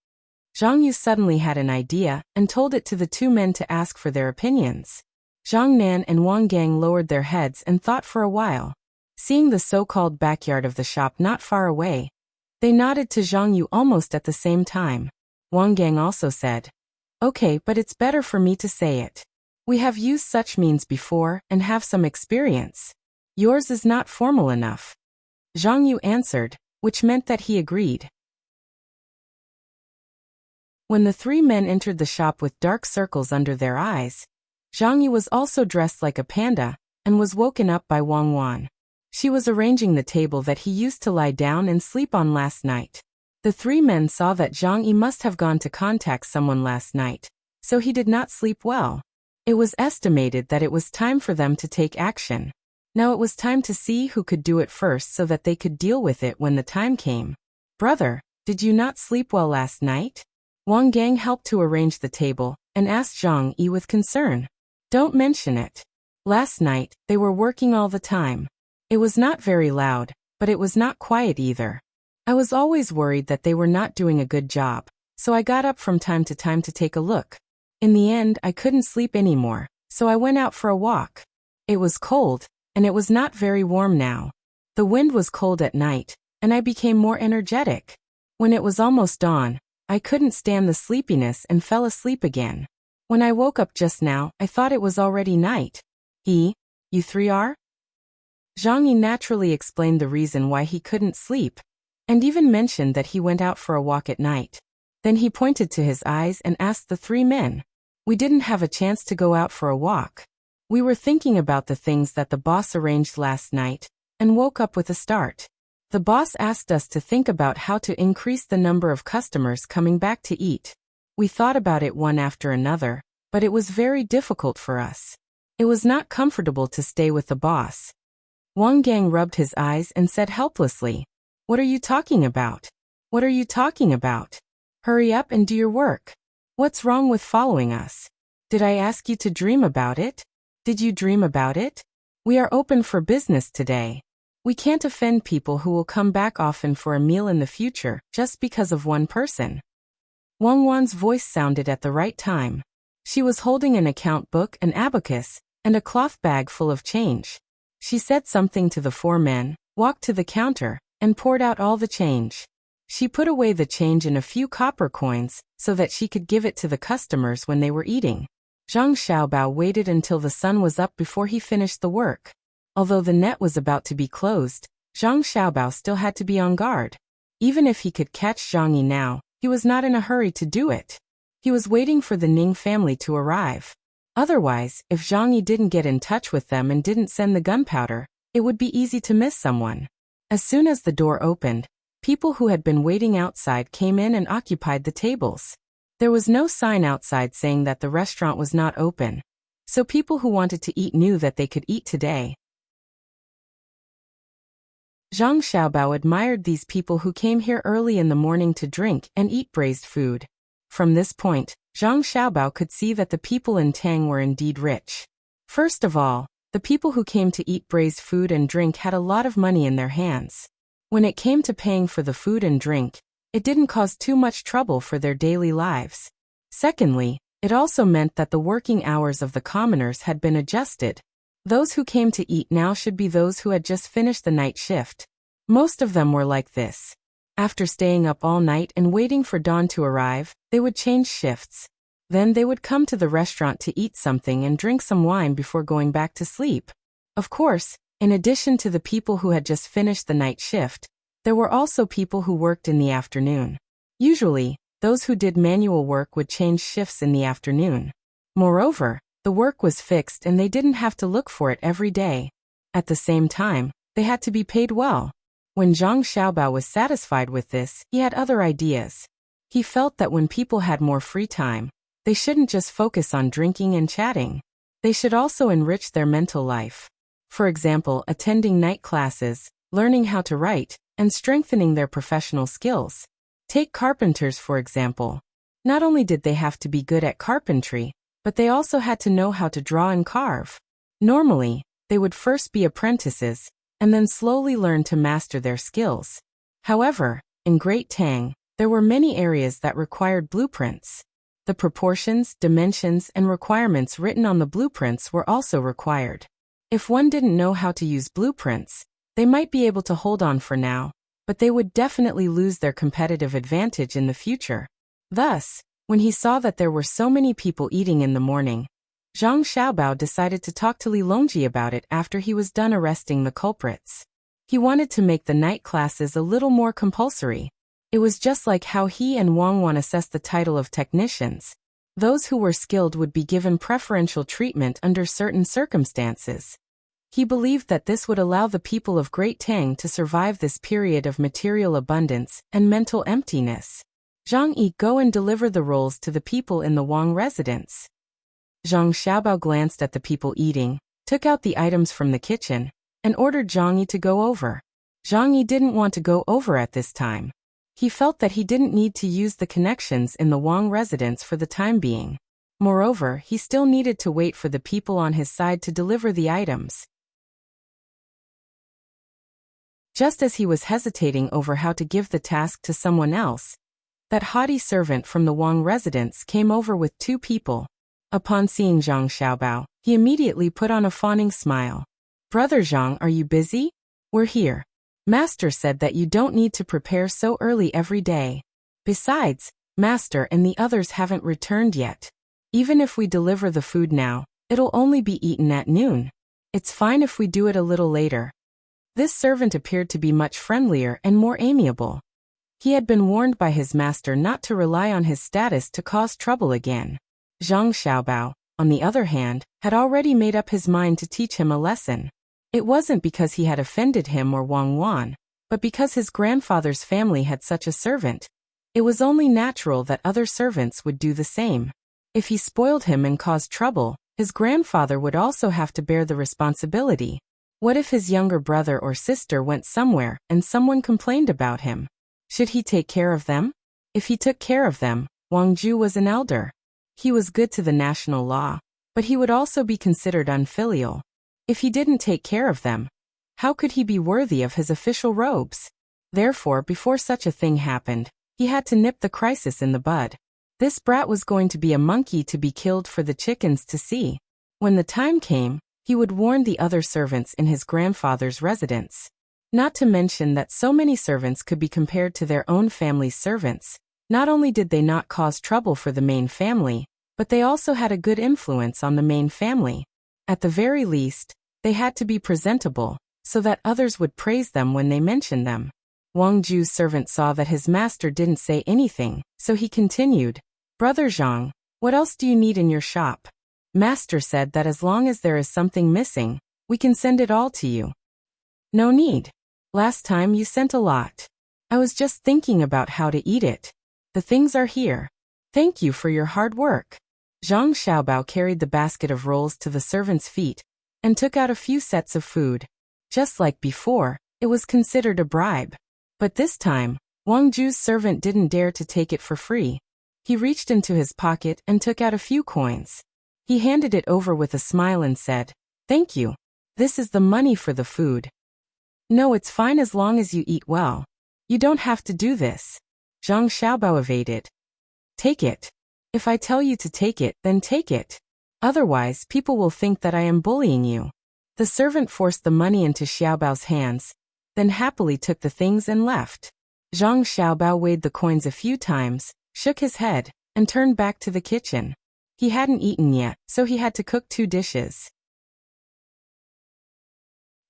Zhang Yu suddenly had an idea and told it to the 2 men to ask for their opinions. Zhang Nan and Wang Gang lowered their heads and thought for a while. Seeing the so-called backyard of the shop not far away, they nodded to Zhang Yu almost at the same time. Wang Gang also said, "Okay, but it's better for me to say it. We have used such means before and have some experience. Yours is not formal enough." Zhang Yu answered, which meant that he agreed. When the 3 men entered the shop with dark circles under their eyes, Zhang Yu was also dressed like a panda and was woken up by Wang Wan. She was arranging the table that he used to lie down and sleep on last night. The 3 men saw that Zhang Yi must have gone to contact someone last night, so he did not sleep well. It was estimated that it was time for them to take action. Now it was time to see who could do it first so that they could deal with it when the time came. "Brother, did you not sleep well last night?" Wang Gang helped to arrange the table and asked Zhang Yi with concern. "Don't mention it. Last night, they were working all the time. It was not very loud, but it was not quiet either. I was always worried that they were not doing a good job, so I got up from time to take a look. In the end, I couldn't sleep anymore, so I went out for a walk. It was cold, and it was not very warm now. The wind was cold at night, and I became more energetic. When it was almost dawn, I couldn't stand the sleepiness and fell asleep again. When I woke up just now, I thought it was already night." You 3 are?" Zhang Yi naturally explained the reason why he couldn't sleep, and even mentioned that he went out for a walk at night. Then he pointed to his eyes and asked the 3 men, "We didn't have a chance to go out for a walk. We were thinking about the things that the boss arranged last night, and woke up with a start. The boss asked us to think about how to increase the number of customers coming back to eat. We thought about it one after another, but it was very difficult for us. It was not comfortable to stay with the boss." Wang Gang rubbed his eyes and said helplessly, "What are you talking about? What are you talking about? Hurry up and do your work. What's wrong with following us? Did I ask you to dream about it? Did you dream about it? We are open for business today. We can't offend people who will come back often for a meal in the future just because of one person." Wang Wan's voice sounded at the right time. She was holding an account book, an abacus, and a cloth bag full of change. She said something to the 4 men, walked to the counter, and poured out all the change. She put away the change in a few copper coins so that she could give it to the customers when they were eating. Zhang Xiaobao waited until the sun was up before he finished the work. Although the net was about to be closed, Zhang Xiaobao still had to be on guard. Even if he could catch Zhang Yi now, he was not in a hurry to do it. He was waiting for the Ning family to arrive. Otherwise, if Zhang Yi didn't get in touch with them and didn't send the gunpowder, it would be easy to miss someone. As soon as the door opened, people who had been waiting outside came in and occupied the tables. There was no sign outside saying that the restaurant was not open, so people who wanted to eat knew that they could eat today. Zhang Xiaobao admired these people who came here early in the morning to drink and eat braised food. From this point, Zhang Xiaobao could see that the people in Tang were indeed rich. First of all, the people who came to eat braised food and drink had a lot of money in their hands. When it came to paying for the food and drink, it didn't cause too much trouble for their daily lives. Secondly, it also meant that the working hours of the commoners had been adjusted. Those who came to eat now should be those who had just finished the night shift. Most of them were like this. After staying up all night and waiting for dawn to arrive, they would change shifts. Then they would come to the restaurant to eat something and drink some wine before going back to sleep. Of course, in addition to the people who had just finished the night shift, there were also people who worked in the afternoon. Usually, Those who did manual work would change shifts in the afternoon. Moreover, the work was fixed and they didn't have to look for it every day. At the same time, they had to be paid well. When Zhang Xiaobao was satisfied with this, he had other ideas. He felt that when people had more free time, they shouldn't just focus on drinking and chatting. They should also enrich their mental life. For example, attending night classes, learning how to write, and strengthening their professional skills. Take carpenters, for example. Not only did they have to be good at carpentry, but they also had to know how to draw and carve. Normally, they would first be apprentices, and then slowly learn to master their skills. However, in Great Tang, there were many areas that required blueprints. The proportions, dimensions, and requirements written on the blueprints were also required. If one didn't know how to use blueprints, they might be able to hold on for now, but they would definitely lose their competitive advantage in the future. Thus, when he saw that there were so many people eating in the morning, Zhang Xiaobao decided to talk to Li Longji about it after he was done arresting the culprits. He wanted to make the night classes a little more compulsory. It was just like how he and Wang Wan assessed the title of technicians. Those who were skilled would be given preferential treatment under certain circumstances. He believed that this would allow the people of Great Tang to survive this period of material abundance and mental emptiness. Zhang Yi, go and deliver the rolls to the people in the Wang residence. Zhang Xiaobao glanced at the people eating, took out the items from the kitchen, and ordered Zhang Yi to go over. Zhang Yi didn't want to go over at this time. He felt that he didn't need to use the connections in the Wang residence for the time being. Moreover, he still needed to wait for the people on his side to deliver the items. Just as he was hesitating over how to give the task to someone else, that haughty servant from the Wang residence came over with 2 people. Upon seeing Zhang Xiaobao, he immediately put on a fawning smile. "Brother Zhang, are you busy? We're here. Master said that you don't need to prepare so early every day. Besides, Master and the others haven't returned yet. Even if we deliver the food now, it'll only be eaten at noon. It's fine if we do it a little later." This servant appeared to be much friendlier and more amiable. He had been warned by his master not to rely on his status to cause trouble again. Zhang Xiaobao, on the other hand, had already made up his mind to teach him a lesson. It wasn't because he had offended him or Wang Wan, but because his grandfather's family had such a servant. It was only natural that other servants would do the same. If he spoiled him and caused trouble, his grandfather would also have to bear the responsibility. What if his younger brother or sister went somewhere and someone complained about him? Should he take care of them? If he took care of them, Wang Ju was an elder. He was good to the national law, but he would also be considered unfilial. If he didn't take care of them, how could he be worthy of his official robes? Therefore, before such a thing happened, he had to nip the crisis in the bud. This brat was going to be a monkey to be killed for the chickens to see. When the time came, he would warn the other servants in his grandfather's residence. Not to mention that so many servants could be compared to their own family's servants. Not only did they not cause trouble for the main family, but they also had a good influence on the main family. At the very least, they had to be presentable, so that others would praise them when they mentioned them. Wang Ju's servant saw that his master didn't say anything, so he continued, "Brother Zhang, what else do you need in your shop? Master said that as long as there is something missing, we can send it all to you." "No need. Last time you sent a lot. I was just thinking about how to eat it. The things are here. Thank you for your hard work." Zhang Xiaobao carried the basket of rolls to the servant's feet and took out a few sets of food. Just like before, it was considered a bribe. But this time, Wang Ju's servant didn't dare to take it for free. He reached into his pocket and took out a few coins. He handed it over with a smile and said, "Thank you. This is the money for the food." "No, it's fine as long as you eat well. You don't have to do this." Zhang Xiaobao evaded. "Take it. If I tell you to take it, then take it. Otherwise, people will think that I am bullying you." The servant forced the money into Xiaobao's hands, then happily took the things and left. Zhang Xiaobao weighed the coins a few times, shook his head, and turned back to the kitchen. He hadn't eaten yet, so he had to cook 2 dishes.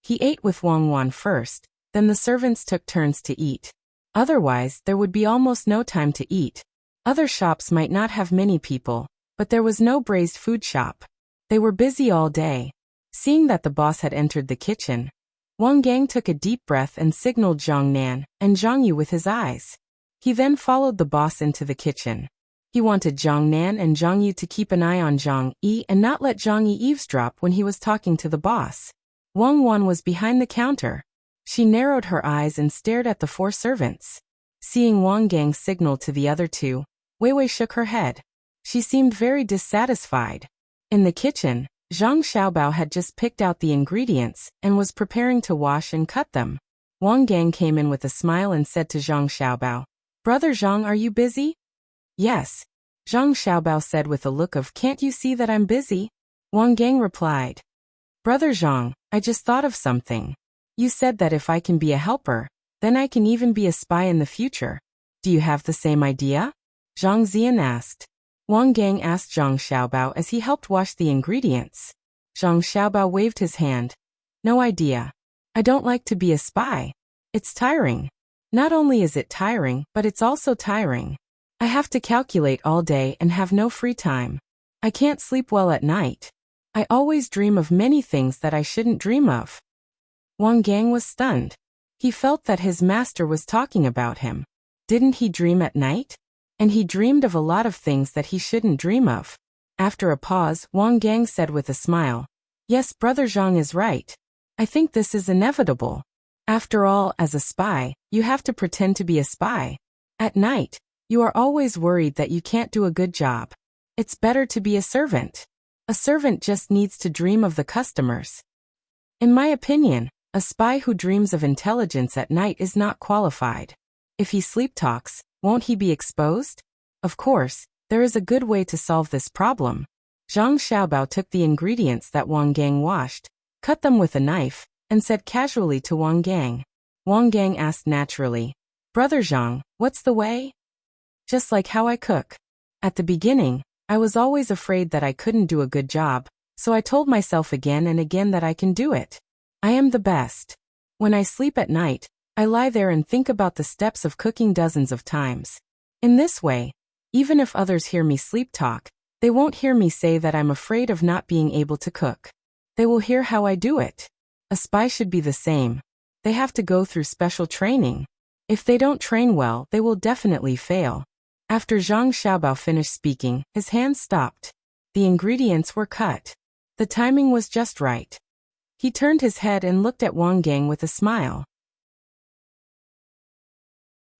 He ate with Wang Wan first, then the servants took turns to eat. Otherwise, there would be almost no time to eat. Other shops might not have many people, but there was no braised food shop. They were busy all day. Seeing that the boss had entered the kitchen, Wang Gang took a deep breath and signaled Zhang Nan and Zhang Yu with his eyes. He then followed the boss into the kitchen. He wanted Zhang Nan and Zhang Yu to keep an eye on Zhang Yi and not let Zhang Yi eavesdrop when he was talking to the boss. Wang Wan was behind the counter. She narrowed her eyes and stared at the 4 servants. Seeing Wang Gang signal to the other 2, Wei Wei shook her head. She seemed very dissatisfied. In the kitchen, Zhang Xiaobao had just picked out the ingredients and was preparing to wash and cut them. Wang Gang came in with a smile and said to Zhang Xiaobao, "Brother Zhang, are you busy?" "Yes," Zhang Xiaobao said with a look of "Can't you see that I'm busy?" Wang Gang replied, "Brother Zhang, I just thought of something. You said that if I can be a helper, then I can even be a spy in the future. Do you have the same idea?" Zhang Zian asked. Wang Gang asked Zhang Xiaobao as he helped wash the ingredients. Zhang Xiaobao waved his hand. "No idea. I don't like to be a spy. It's tiring. Not only is it tiring, but it's also tiring. I have to calculate all day and have no free time. I can't sleep well at night. I always dream of many things that I shouldn't dream of." Wang Gang was stunned. He felt that his master was talking about him. Didn't he dream at night? And he dreamed of a lot of things that he shouldn't dream of. After a pause, Wang Gang said with a smile, "Yes, Brother Zhang is right. I think this is inevitable. After all, as a spy, you have to pretend to be a spy. At night, you are always worried that you can't do a good job. It's better to be a servant. A servant just needs to dream of the customers. In my opinion, a spy who dreams of intelligence at night is not qualified. If he sleep talks, won't he be exposed? Of course, there is a good way to solve this problem." Zhang Xiaobao took the ingredients that Wang Gang washed, cut them with a knife, and said casually to Wang Gang. Wang Gang asked naturally, "Brother Zhang, what's the way?" "Just like how I cook. At the beginning, I was always afraid that I couldn't do a good job, so I told myself again and again that I can do it. I am the best. When I sleep at night, I lie there and think about the steps of cooking dozens of times. In this way, even if others hear me sleep talk, they won't hear me say that I'm afraid of not being able to cook. They will hear how I do it. A spy should be the same. They have to go through special training. If they don't train well, they will definitely fail." After Zhang Xiaobao finished speaking, his hands stopped. The ingredients were cut. The timing was just right. He turned his head and looked at Wang Gang with a smile.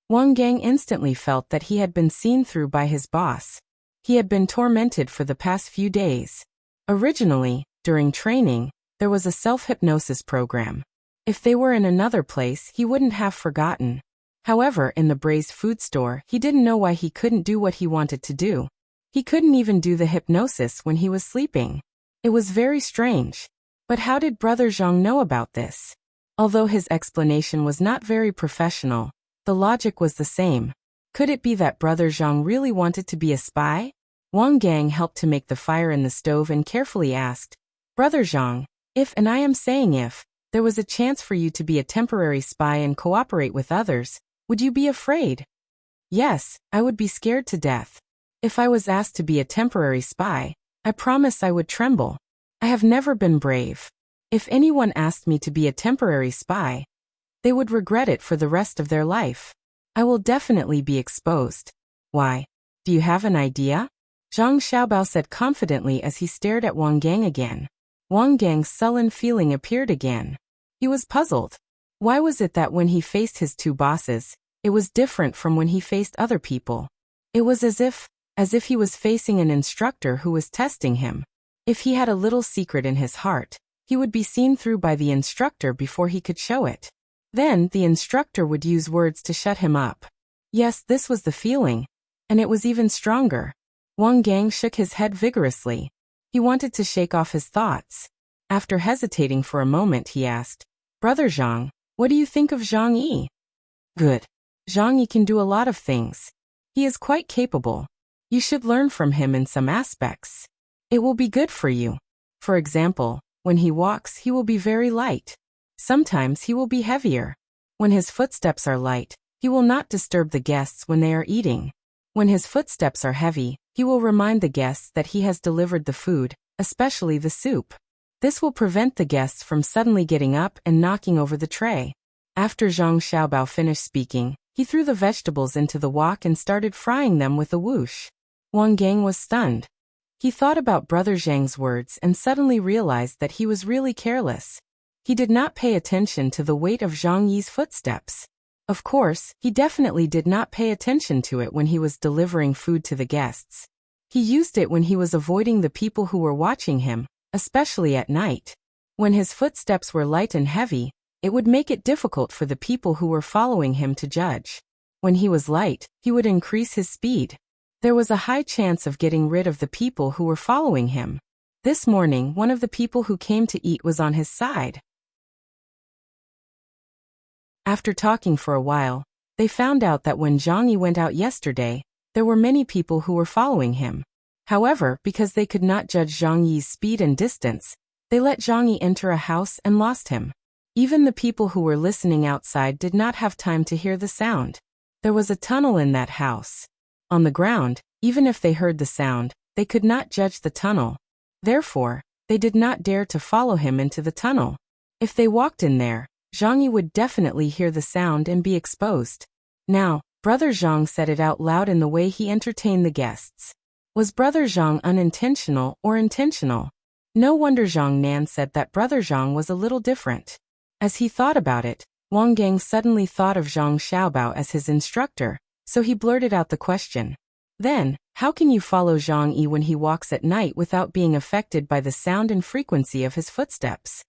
Wang Gang instantly felt that he had been seen through by his boss. He had been tormented for the past few days. Originally, during training, there was a self-hypnosis program. If they were in another place, he wouldn't have forgotten. However, in the braised food store, he didn't know why he couldn't do what he wanted to do. He couldn't even do the hypnosis when he was sleeping. It was very strange. But how did Brother Zhang know about this? Although his explanation was not very professional, the logic was the same. Could it be that Brother Zhang really wanted to be a spy? Wang Gang helped to make the fire in the stove and carefully asked, "Brother Zhang, if, and I am saying if, there was a chance for you to be a temporary spy and cooperate with others, would you be afraid?" "Yes, I would be scared to death. If I was asked to be a temporary spy, I promise I would tremble. I have never been brave. If anyone asked me to be a temporary spy, they would regret it for the rest of their life. I will definitely be exposed." "Why? Do you have an idea?" Zhang Xiaobao said confidently as he stared at Wang Gang again. Wang Gang's sullen feeling appeared again. He was puzzled. Why was it that when he faced his 2 bosses, it was different from when he faced other people? It was as if he was facing an instructor who was testing him. If he had a little secret in his heart, he would be seen through by the instructor before he could show it. Then the instructor would use words to shut him up. Yes, this was the feeling, and it was even stronger. Wang Gang shook his head vigorously. He wanted to shake off his thoughts. After hesitating for a moment, he asked, "Brother Zhang, what do you think of Zhang Yi?" "Good. Zhang Yi can do a lot of things. He is quite capable. You should learn from him in some aspects. It will be good for you. For example, when he walks, he will be very light. Sometimes he will be heavier. When his footsteps are light, he will not disturb the guests when they are eating. When his footsteps are heavy, he will remind the guests that he has delivered the food, especially the soup. This will prevent the guests from suddenly getting up and knocking over the tray. After Zhang Xiaobao finished speaking, he threw the vegetables into the wok and started frying them with a whoosh. Wang Gang was stunned. He thought about Brother Zhang's words and suddenly realized that he was really careless. He did not pay attention to the weight of Zhang Yi's footsteps. Of course, he definitely did not pay attention to it when he was delivering food to the guests. He used it when he was avoiding the people who were watching him, especially at night. When his footsteps were light and heavy, it would make it difficult for the people who were following him to judge. When he was light, he would increase his speed. There was a high chance of getting rid of the people who were following him. This morning, one of the people who came to eat was on his side. After talking for a while, they found out that when Zhang Yi went out yesterday, there were many people who were following him. However, because they could not judge Zhang Yi's speed and distance, they let Zhang Yi enter a house and lost him. Even the people who were listening outside did not have time to hear the sound. There was a tunnel in that house. On the ground, even if they heard the sound, they could not judge the tunnel. Therefore, they did not dare to follow him into the tunnel. If they walked in there, Zhang Yi would definitely hear the sound and be exposed. Now, Brother Zhang said it out loud in the way he entertained the guests. Was Brother Zhang unintentional or intentional? No wonder Zhang Nan said that Brother Zhang was a little different. As he thought about it, Wang Gang suddenly thought of Zhang Xiaobao as his instructor, so he blurted out the question. Then, how can you follow Zhang Yi when he walks at night without being affected by the sound and frequency of his footsteps?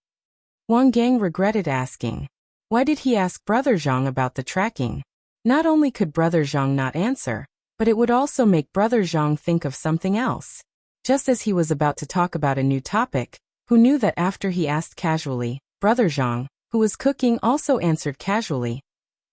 Wang Gang regretted asking. Why did he ask Brother Zhang about the tracking? Not only could Brother Zhang not answer, but it would also make Brother Zhang think of something else. Just as he was about to talk about a new topic, who knew that after he asked casually, Brother Zhang, who was cooking, also answered casually.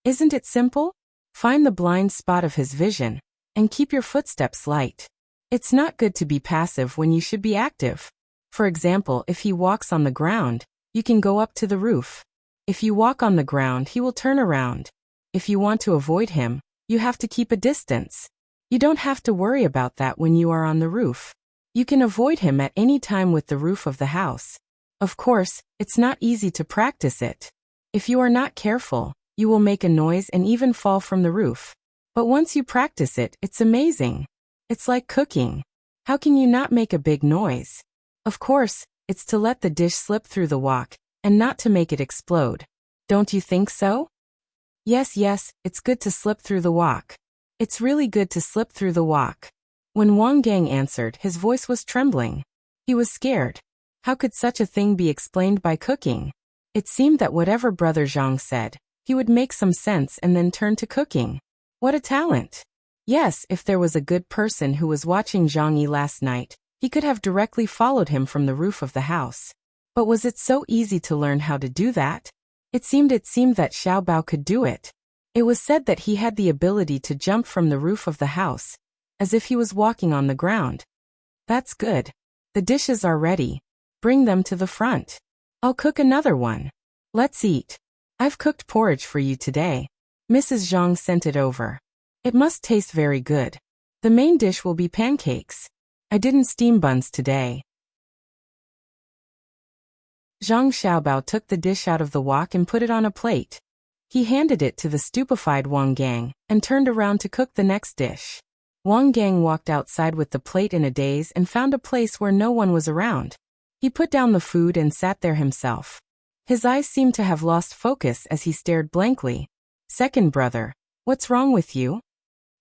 Isn't it simple? Find the blind spot of his vision, and keep your footsteps light. It's not good to be passive when you should be active. For example, if he walks on the ground, you can go up to the roof. If you walk on the ground, he will turn around. If you want to avoid him, you have to keep a distance. You don't have to worry about that when you are on the roof. You can avoid him at any time with the roof of the house. Of course, it's not easy to practice it. If you are not careful, you will make a noise and even fall from the roof. But once you practice it, it's amazing. It's like cooking. How can you not make a big noise? Of course, it's to let the dish slip through the wok, and not to make it explode. Don't you think so? Yes, it's good to slip through the wok. It's really good to slip through the wok. When Wang Gang answered, his voice was trembling. He was scared. How could such a thing be explained by cooking? It seemed that whatever Brother Zhang said, he would make some sense and then turn to cooking. What a talent! Yes, if there was a good person who was watching Zhang Yi last night, he could have directly followed him from the roof of the house. But was it so easy to learn how to do that? It seemed that Xiaobao could do it. It was said that he had the ability to jump from the roof of the house, as if he was walking on the ground. That's good. The dishes are ready. Bring them to the front. I'll cook another one. Let's eat. I've cooked porridge for you today. Mrs. Zhang sent it over. It must taste very good. The main dish will be pancakes. I didn't steam buns today. Zhang Xiaobao took the dish out of the wok and put it on a plate. He handed it to the stupefied Wang Gang, and turned around to cook the next dish. Wang Gang walked outside with the plate in a daze and found a place where no one was around. He put down the food and sat there himself. His eyes seemed to have lost focus as he stared blankly. Second brother, what's wrong with you?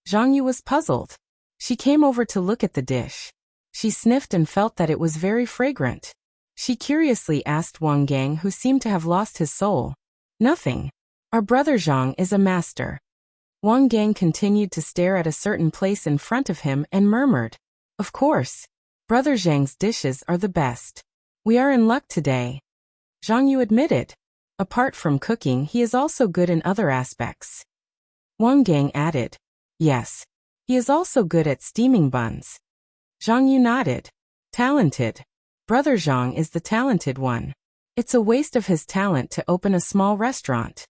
Zhang Yu was puzzled. She came over to look at the dish. She sniffed and felt that it was very fragrant. She curiously asked Wang Gang, who seemed to have lost his soul. Nothing. Our brother Zhang is a master. Wang Gang continued to stare at a certain place in front of him and murmured, Of course. Brother Zhang's dishes are the best. We are in luck today. Zhang Yu admitted. Apart from cooking, he is also good in other aspects. Wang Gang added, Yes. He is also good at steaming buns. Zhang Yu nodded. Talented. Brother Zhang is the talented one. It's a waste of his talent to open a small restaurant.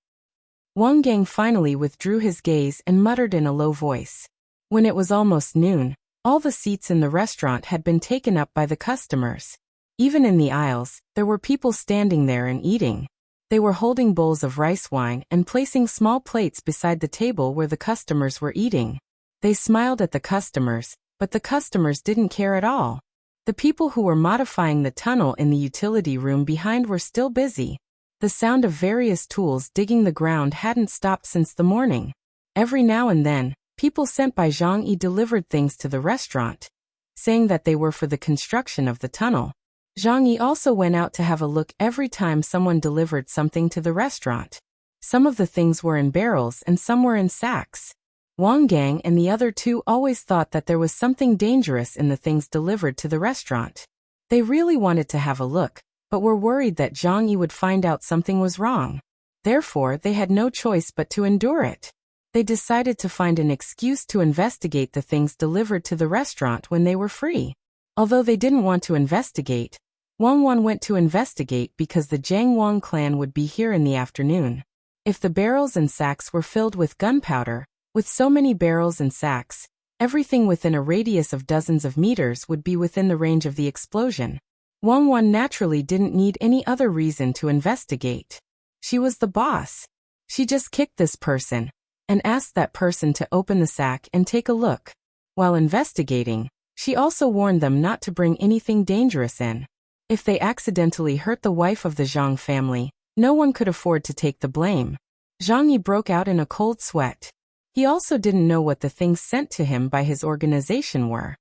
Wang Gang finally withdrew his gaze and muttered in a low voice. When it was almost noon, all the seats in the restaurant had been taken up by the customers. Even in the aisles, there were people standing there and eating. They were holding bowls of rice wine and placing small plates beside the table where the customers were eating. They smiled at the customers, but the customers didn't care at all. The people who were modifying the tunnel in the utility room behind were still busy. The sound of various tools digging the ground hadn't stopped since the morning. Every now and then, people sent by Zhang Yi delivered things to the restaurant, saying that they were for the construction of the tunnel. Zhang Yi also went out to have a look every time someone delivered something to the restaurant. Some of the things were in barrels and some were in sacks. Wang Gang and the other two always thought that there was something dangerous in the things delivered to the restaurant. They really wanted to have a look, but were worried that Zhang Yi would find out something was wrong. Therefore, they had no choice but to endure it. They decided to find an excuse to investigate the things delivered to the restaurant when they were free. Although they didn't want to investigate, Wang Wan went to investigate because the Jiang Wang clan would be here in the afternoon. If the barrels and sacks were filled with gunpowder, with so many barrels and sacks, everything within a radius of dozens of meters would be within the range of the explosion. Wang Wan naturally didn't need any other reason to investigate. She was the boss. She just kicked this person and asked that person to open the sack and take a look. While investigating, she also warned them not to bring anything dangerous in. If they accidentally hurt the wife of the Zhang family, no one could afford to take the blame. Zhang Yi broke out in a cold sweat. He also didn't know what the things sent to him by his organization were.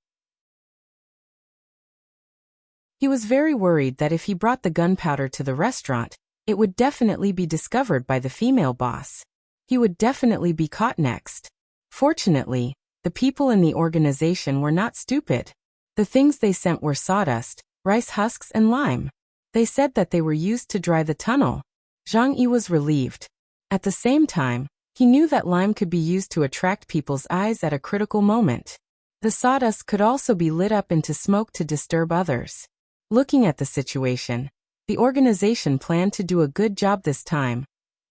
He was very worried that if he brought the gunpowder to the restaurant, it would definitely be discovered by the female boss. He would definitely be caught next. Fortunately, the people in the organization were not stupid. The things they sent were sawdust, rice husks and lime. They said that they were used to dry the tunnel. Zhang Yi was relieved. At the same time, he knew that lime could be used to attract people's eyes at a critical moment. The sawdust could also be lit up into smoke to disturb others. Looking at the situation, the organization planned to do a good job this time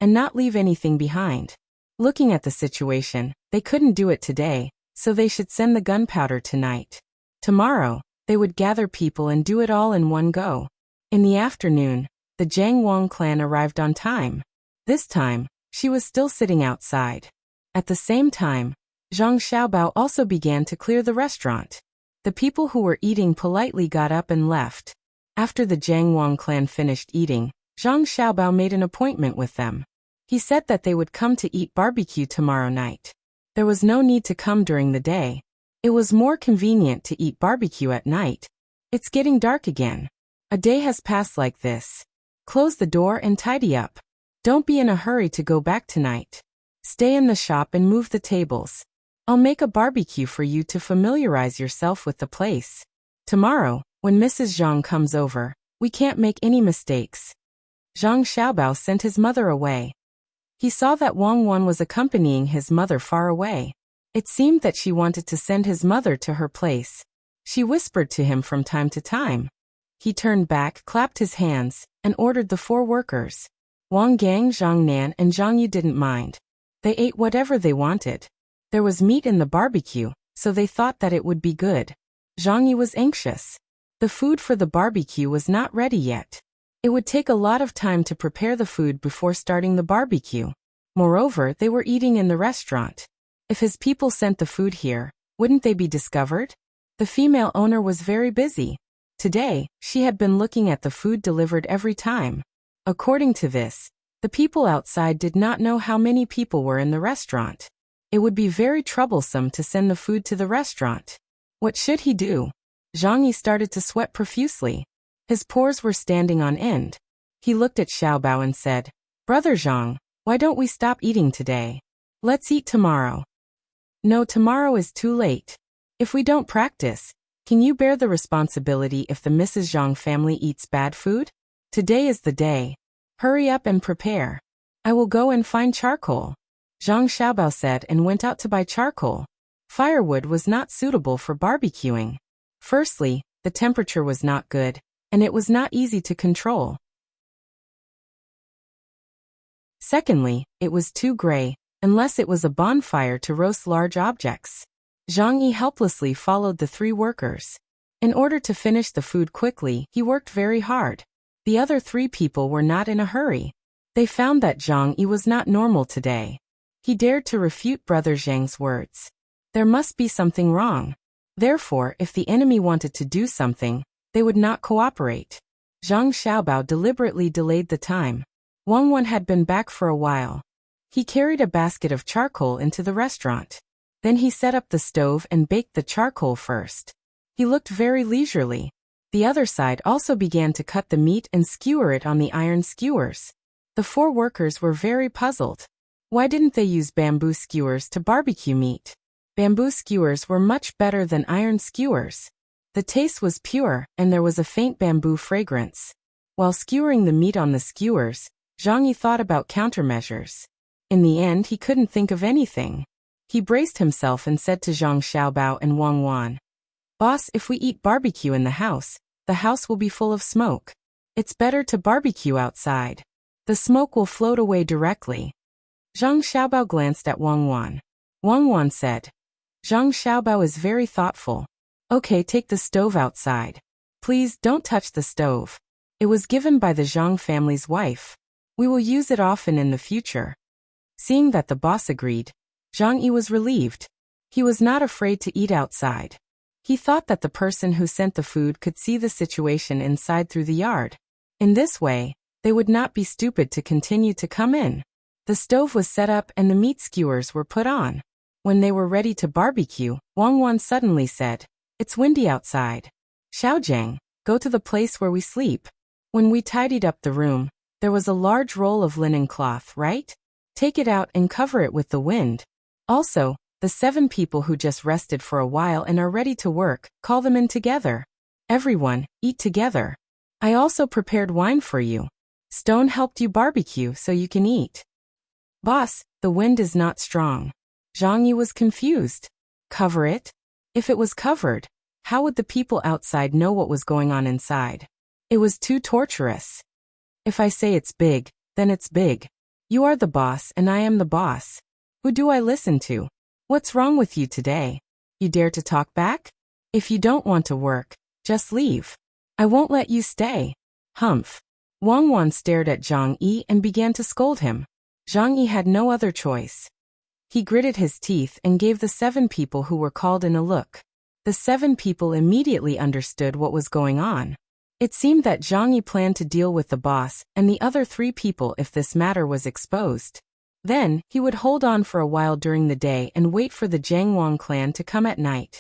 and not leave anything behind. Looking at the situation, they couldn't do it today, so they should send the gunpowder tonight. Tomorrow, they would gather people and do it all in one go. In the afternoon, the Jiang Wang clan arrived on time. This time, she was still sitting outside. At the same time, Zhang Xiaobao also began to clear the restaurant. The people who were eating politely got up and left. After the Jiang Wang clan finished eating, Zhang Xiaobao made an appointment with them. He said that they would come to eat barbecue tomorrow night. There was no need to come during the day. It was more convenient to eat barbecue at night. It's getting dark again. A day has passed like this. Close the door and tidy up. Don't be in a hurry to go back tonight. Stay in the shop and move the tables. I'll make a barbecue for you to familiarize yourself with the place. Tomorrow, when Mrs. Zhang comes over, we can't make any mistakes. Zhang Xiaobao sent his mother away. He saw that Wang Wan was accompanying his mother far away. It seemed that she wanted to send his mother to her place. She whispered to him from time to time. He turned back, clapped his hands, and ordered the 4 workers. Wang Gang, Zhang Nan, and Zhang Yu didn't mind. They ate whatever they wanted. There was meat in the barbecue, so they thought that it would be good. Zhang Yu was anxious. The food for the barbecue was not ready yet. It would take a lot of time to prepare the food before starting the barbecue. Moreover, they were eating in the restaurant. If his people sent the food here, wouldn't they be discovered? The female owner was very busy. Today, she had been looking at the food delivered every time. According to this, the people outside did not know how many people were in the restaurant. It would be very troublesome to send the food to the restaurant. What should he do? Zhang Yi started to sweat profusely. His pores were standing on end. He looked at Xiaobao and said, "Brother Zhang, why don't we stop eating today? Let's eat tomorrow." "No, tomorrow is too late. If we don't practice, can you bear the responsibility if the Mrs. Zhang family eats bad food? Today is the day. Hurry up and prepare. I will go and find charcoal." Zhang Xiaobao said and went out to buy charcoal. Firewood was not suitable for barbecuing. Firstly, the temperature was not good, and it was not easy to control. Secondly, it was too gray, unless it was a bonfire to roast large objects. Zhang Yi helplessly followed the 3 workers. In order to finish the food quickly, he worked very hard. The other 3 people were not in a hurry. They found that Zhang Yi was not normal today. He dared to refute Brother Zhang's words. There must be something wrong. Therefore, if the enemy wanted to do something, they would not cooperate. Zhang Xiaobao deliberately delayed the time. Wang Wan had been back for a while. He carried a basket of charcoal into the restaurant. Then he set up the stove and baked the charcoal first. He looked very leisurely. The other side also began to cut the meat and skewer it on the iron skewers. The 4 workers were very puzzled. Why didn't they use bamboo skewers to barbecue meat? Bamboo skewers were much better than iron skewers. The taste was pure, and there was a faint bamboo fragrance. While skewering the meat on the skewers, Zhang Yi thought about countermeasures. In the end, he couldn't think of anything. He braced himself and said to Zhang Xiaobao and Wang Wan, "Boss, if we eat barbecue in the house will be full of smoke. It's better to barbecue outside. The smoke will float away directly." Zhang Xiaobao glanced at Wang Wan. Wang Wan said, "Zhang Xiaobao is very thoughtful. Okay, take the stove outside. Please don't touch the stove. It was given by the Zhang family's wife. We will use it often in the future." Seeing that the boss agreed, Zhang Yi was relieved. He was not afraid to eat outside. He thought that the person who sent the food could see the situation inside through the yard. In this way, they would not be stupid to continue to come in. The stove was set up and the meat skewers were put on. When they were ready to barbecue, Wang Wan suddenly said, "It's windy outside. Xiaojiang, go to the place where we sleep. When we tidied up the room, there was a large roll of linen cloth, right? Take it out and cover it with the wind. Also, the 7 people who just rested for a while and are ready to work, call them in together. Everyone, eat together. I also prepared wine for you. Stone helped you barbecue so you can eat." "Boss, the wind is not strong." Zhang Yi was confused. Cover it? If it was covered, how would the people outside know what was going on inside? It was too torturous. "If I say it's big, then it's big. You are the boss and I am the boss. Who do I listen to? What's wrong with you today? You dare to talk back? If you don't want to work, just leave. I won't let you stay." Humph. Wang Wan stared at Zhang Yi and began to scold him. Zhang Yi had no other choice. He gritted his teeth and gave the 7 people who were called in a look. The 7 people immediately understood what was going on. It seemed that Zhang Yi planned to deal with the boss and the other 3 people if this matter was exposed. Then, he would hold on for a while during the day and wait for the Jiang Wang clan to come at night.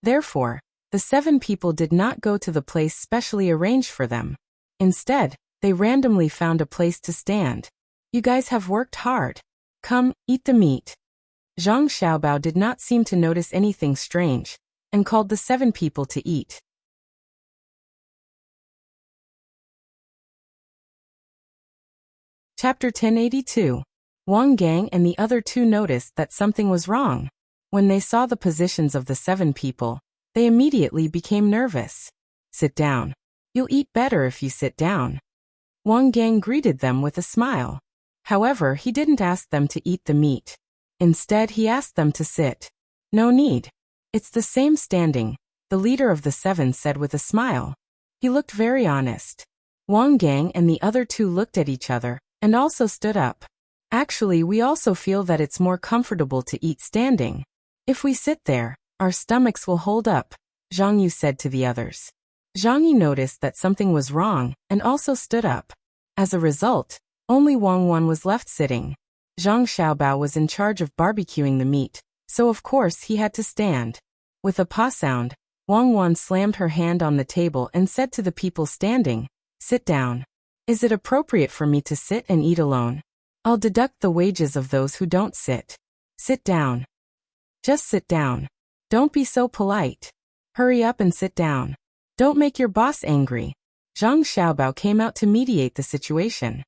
Therefore, the 7 people did not go to the place specially arranged for them. Instead, they randomly found a place to stand. "You guys have worked hard. Come, eat the meat." Zhang Xiaobao did not seem to notice anything strange, and called the 7 people to eat. Chapter 1082. Wang Gang and the other 2 noticed that something was wrong. When they saw the positions of the 7 people, they immediately became nervous. "Sit down. You'll eat better if you sit down." Wang Gang greeted them with a smile. However, he didn't ask them to eat the meat. Instead, he asked them to sit. "No need. It's the same standing," the leader of the 7 said with a smile. He looked very honest. Wang Gang and the other 2 looked at each other, and also stood up. "Actually, we also feel that it's more comfortable to eat standing. If we sit there, our stomachs will hold up," Zhang Yu said to the others. Zhang Yi noticed that something was wrong, and also stood up. As a result, only Wang Wan was left sitting. Zhang Xiaobao was in charge of barbecuing the meat, so of course he had to stand. With a pa sound, Wang Wan slammed her hand on the table and said to the people standing, "Sit down. Is it appropriate for me to sit and eat alone? I'll deduct the wages of those who don't sit. Sit down. Just sit down. Don't be so polite. Hurry up and sit down. Don't make your boss angry." Zhang Xiaobao came out to mediate the situation.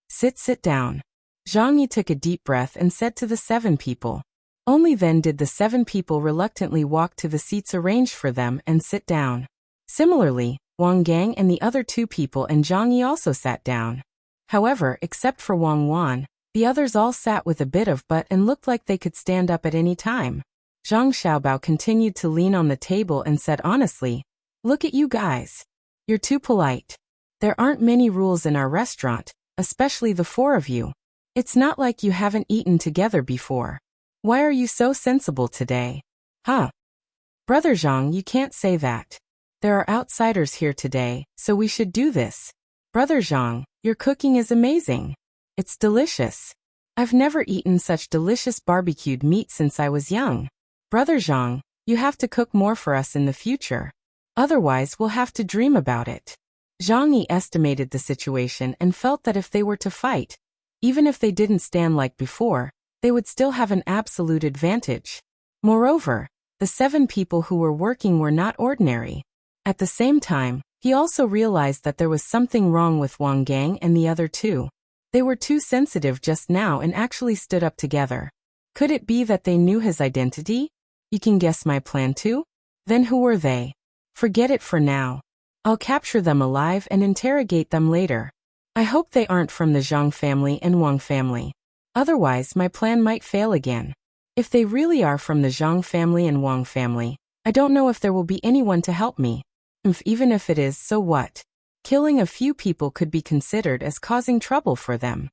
Sit down." Zhang Yi took a deep breath and said to the 7 people. Only then did the 7 people reluctantly walk to the seats arranged for them and sit down. Similarly, Wang Gang and the other 2 people and Zhang Yi also sat down. However, except for Wang Wan, The others all sat with a bit of butt and looked like they could stand up at any time. Zhang Xiaobao continued to lean on the table and said honestly, "Look at you guys. You're too polite. There aren't many rules in our restaurant, especially the four of you. It's not like you haven't eaten together before. Why are you so sensible today?" "Huh? Brother Zhang, you can't say that. There are outsiders here today, so we should do this. Brother Zhang, your cooking is amazing. It's delicious. I've never eaten such delicious barbecued meat since I was young. Brother Zhang, you have to cook more for us in the future. Otherwise, we'll have to dream about it." Zhang Yi estimated the situation and felt that if they were to fight, even if they didn't stand like before, they would still have an absolute advantage. Moreover, the 7 people who were working were not ordinary. At the same time, he also realized that there was something wrong with Wang Gang and the other 2. They were too sensitive just now and actually stood up together. Could it be that they knew his identity? You can guess my plan too? Then who were they? Forget it for now. I'll capture them alive and interrogate them later. I hope they aren't from the Zhang family and Wang family. Otherwise, my plan might fail again. If they really are from the Zhang family and Wang family, I don't know if there will be anyone to help me. Even if it is, so what? Killing a few people could be considered as causing trouble for them.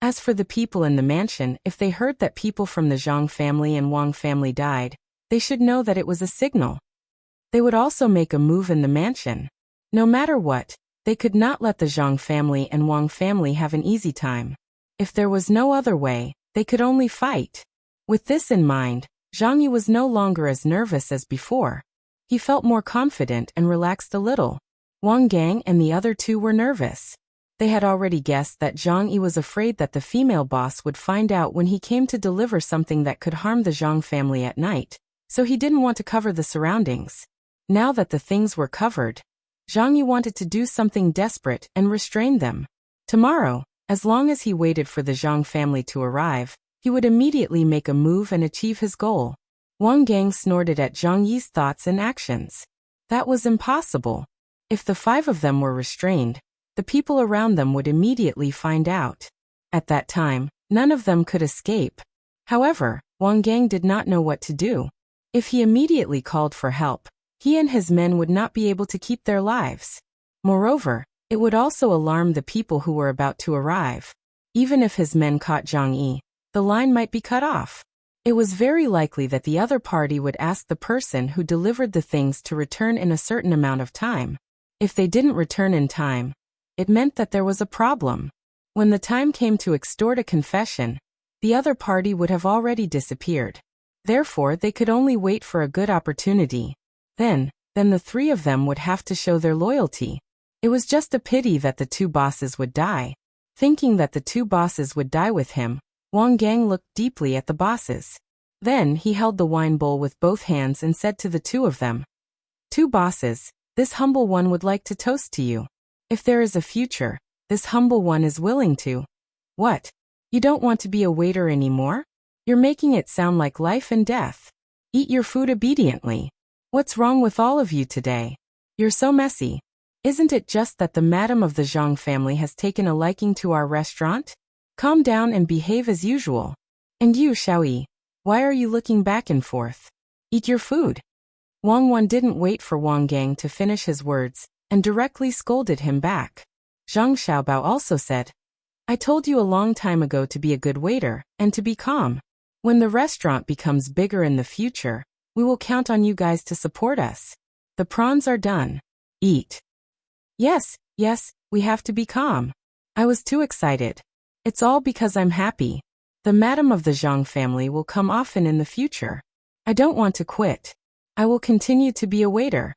As for the people in the mansion, if they heard that people from the Zhang family and Wang family died, they should know that it was a signal. They would also make a move in the mansion. No matter what, they could not let the Zhang family and Wang family have an easy time. If there was no other way, they could only fight. With this in mind, Zhang Yi was no longer as nervous as before. He felt more confident and relaxed a little. Wang Gang and the other 2 were nervous. They had already guessed that Zhang Yi was afraid that the female boss would find out when he came to deliver something that could harm the Zhang family at night, so he didn't want to cover the surroundings. Now that the things were covered, Zhang Yi wanted to do something desperate and restrain them. Tomorrow, as long as he waited for the Zhang family to arrive, he would immediately make a move and achieve his goal. Wang Gang snorted at Zhang Yi's thoughts and actions. That was impossible. If the 5 of them were restrained, the people around them would immediately find out. At that time, none of them could escape. However, Wang Gang did not know what to do. If he immediately called for help, he and his men would not be able to keep their lives. Moreover, it would also alarm the people who were about to arrive. Even if his men caught Zhang Yi, the line might be cut off. It was very likely that the other party would ask the person who delivered the things to return in a certain amount of time. If they didn't return in time, it meant that there was a problem. When the time came to extort a confession, the other party would have already disappeared. Therefore, they could only wait for a good opportunity. Then the 3 of them would have to show their loyalty. It was just a pity that the 2 bosses would die. Thinking that the 2 bosses would die with him, Wang Gang looked deeply at the bosses. Then he held the wine bowl with both hands and said to the 2 of them, "2 bosses, this humble one would like to toast to you. If there is a future, this humble one is willing to." "What? You don't want to be a waiter anymore? You're making it sound like life and death. Eat your food obediently. What's wrong with all of you today? You're so messy. Isn't it just that the madam of the Zhang family has taken a liking to our restaurant? Calm down and behave as usual. And you, Xiaoyi, why are you looking back and forth? Eat your food." Wang Wan didn't wait for Wang Gang to finish his words, and directly scolded him back. Zhang Xiaobao also said, "I told you a long time ago to be a good waiter, and to be calm. When the restaurant becomes bigger in the future, we will count on you guys to support us. The prawns are done. Eat." Yes, we have to be calm. I was too excited. It's all because I'm happy. The madam of the Zhang family will come often in the future. I don't want to quit. I will continue to be a waiter.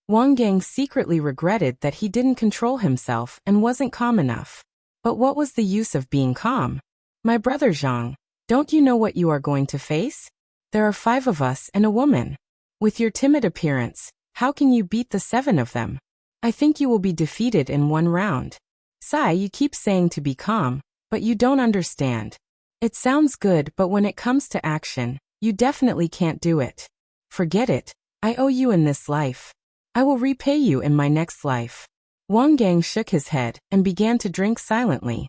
Wang Gang secretly regretted that he didn't control himself and wasn't calm enough. But what was the use of being calm? "My brother Zhang, don't you know what you are going to face? There are 5 of us and a woman. With your timid appearance, how can you beat the 7 of them? I think you will be defeated in 1 round. Sai, you keep saying to be calm, but you don't understand. It sounds good, but when it comes to action, you definitely can't do it. Forget it. I owe you in this life. I will repay you in my next life. Wang Gang shook his head and began to drink silently.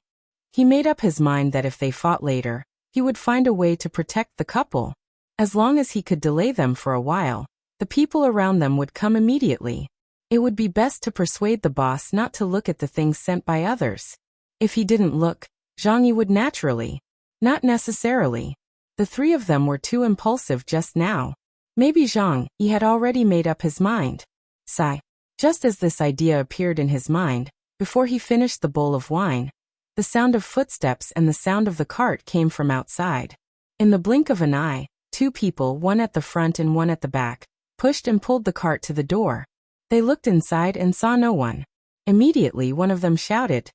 He made up his mind that if they fought later, he would find a way to protect the couple. As long as he could delay them for a while, the people around them would come immediately. It would be best to persuade the boss not to look at the things sent by others. If he didn't look, Zhang Yi would naturally. Not necessarily. The three of them were too impulsive just now. Maybe Zhang Yi had already made up his mind. Sigh. Just as this idea appeared in his mind, before he finished the bowl of wine, the sound of footsteps and the sound of the cart came from outside. In the blink of an eye, two people, one at the front and one at the back, pushed and pulled the cart to the door. They looked inside and saw no one. Immediately one of them shouted,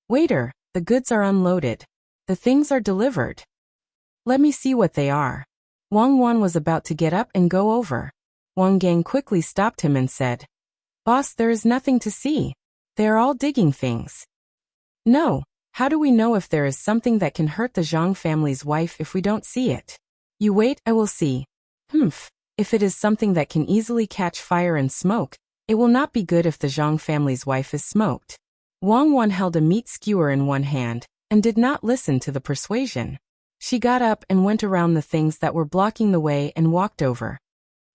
"Waiter, the goods are unloaded. The things are delivered. Let me see what they are." Wang Wan was about to get up and go over. Wang Gang quickly stopped him and said, "Boss, there is nothing to see. They are all digging things." "No, how do we know if there is something that can hurt the Zhang family's wife if we don't see it?" "You wait, I will see." "Humph, if it is something that can easily catch fire and smoke, it will not be good if the Zhang family's wife is smoked." Wang Wan held a meat skewer in one hand and did not listen to the persuasion. She got up and went around the things that were blocking the way and walked over.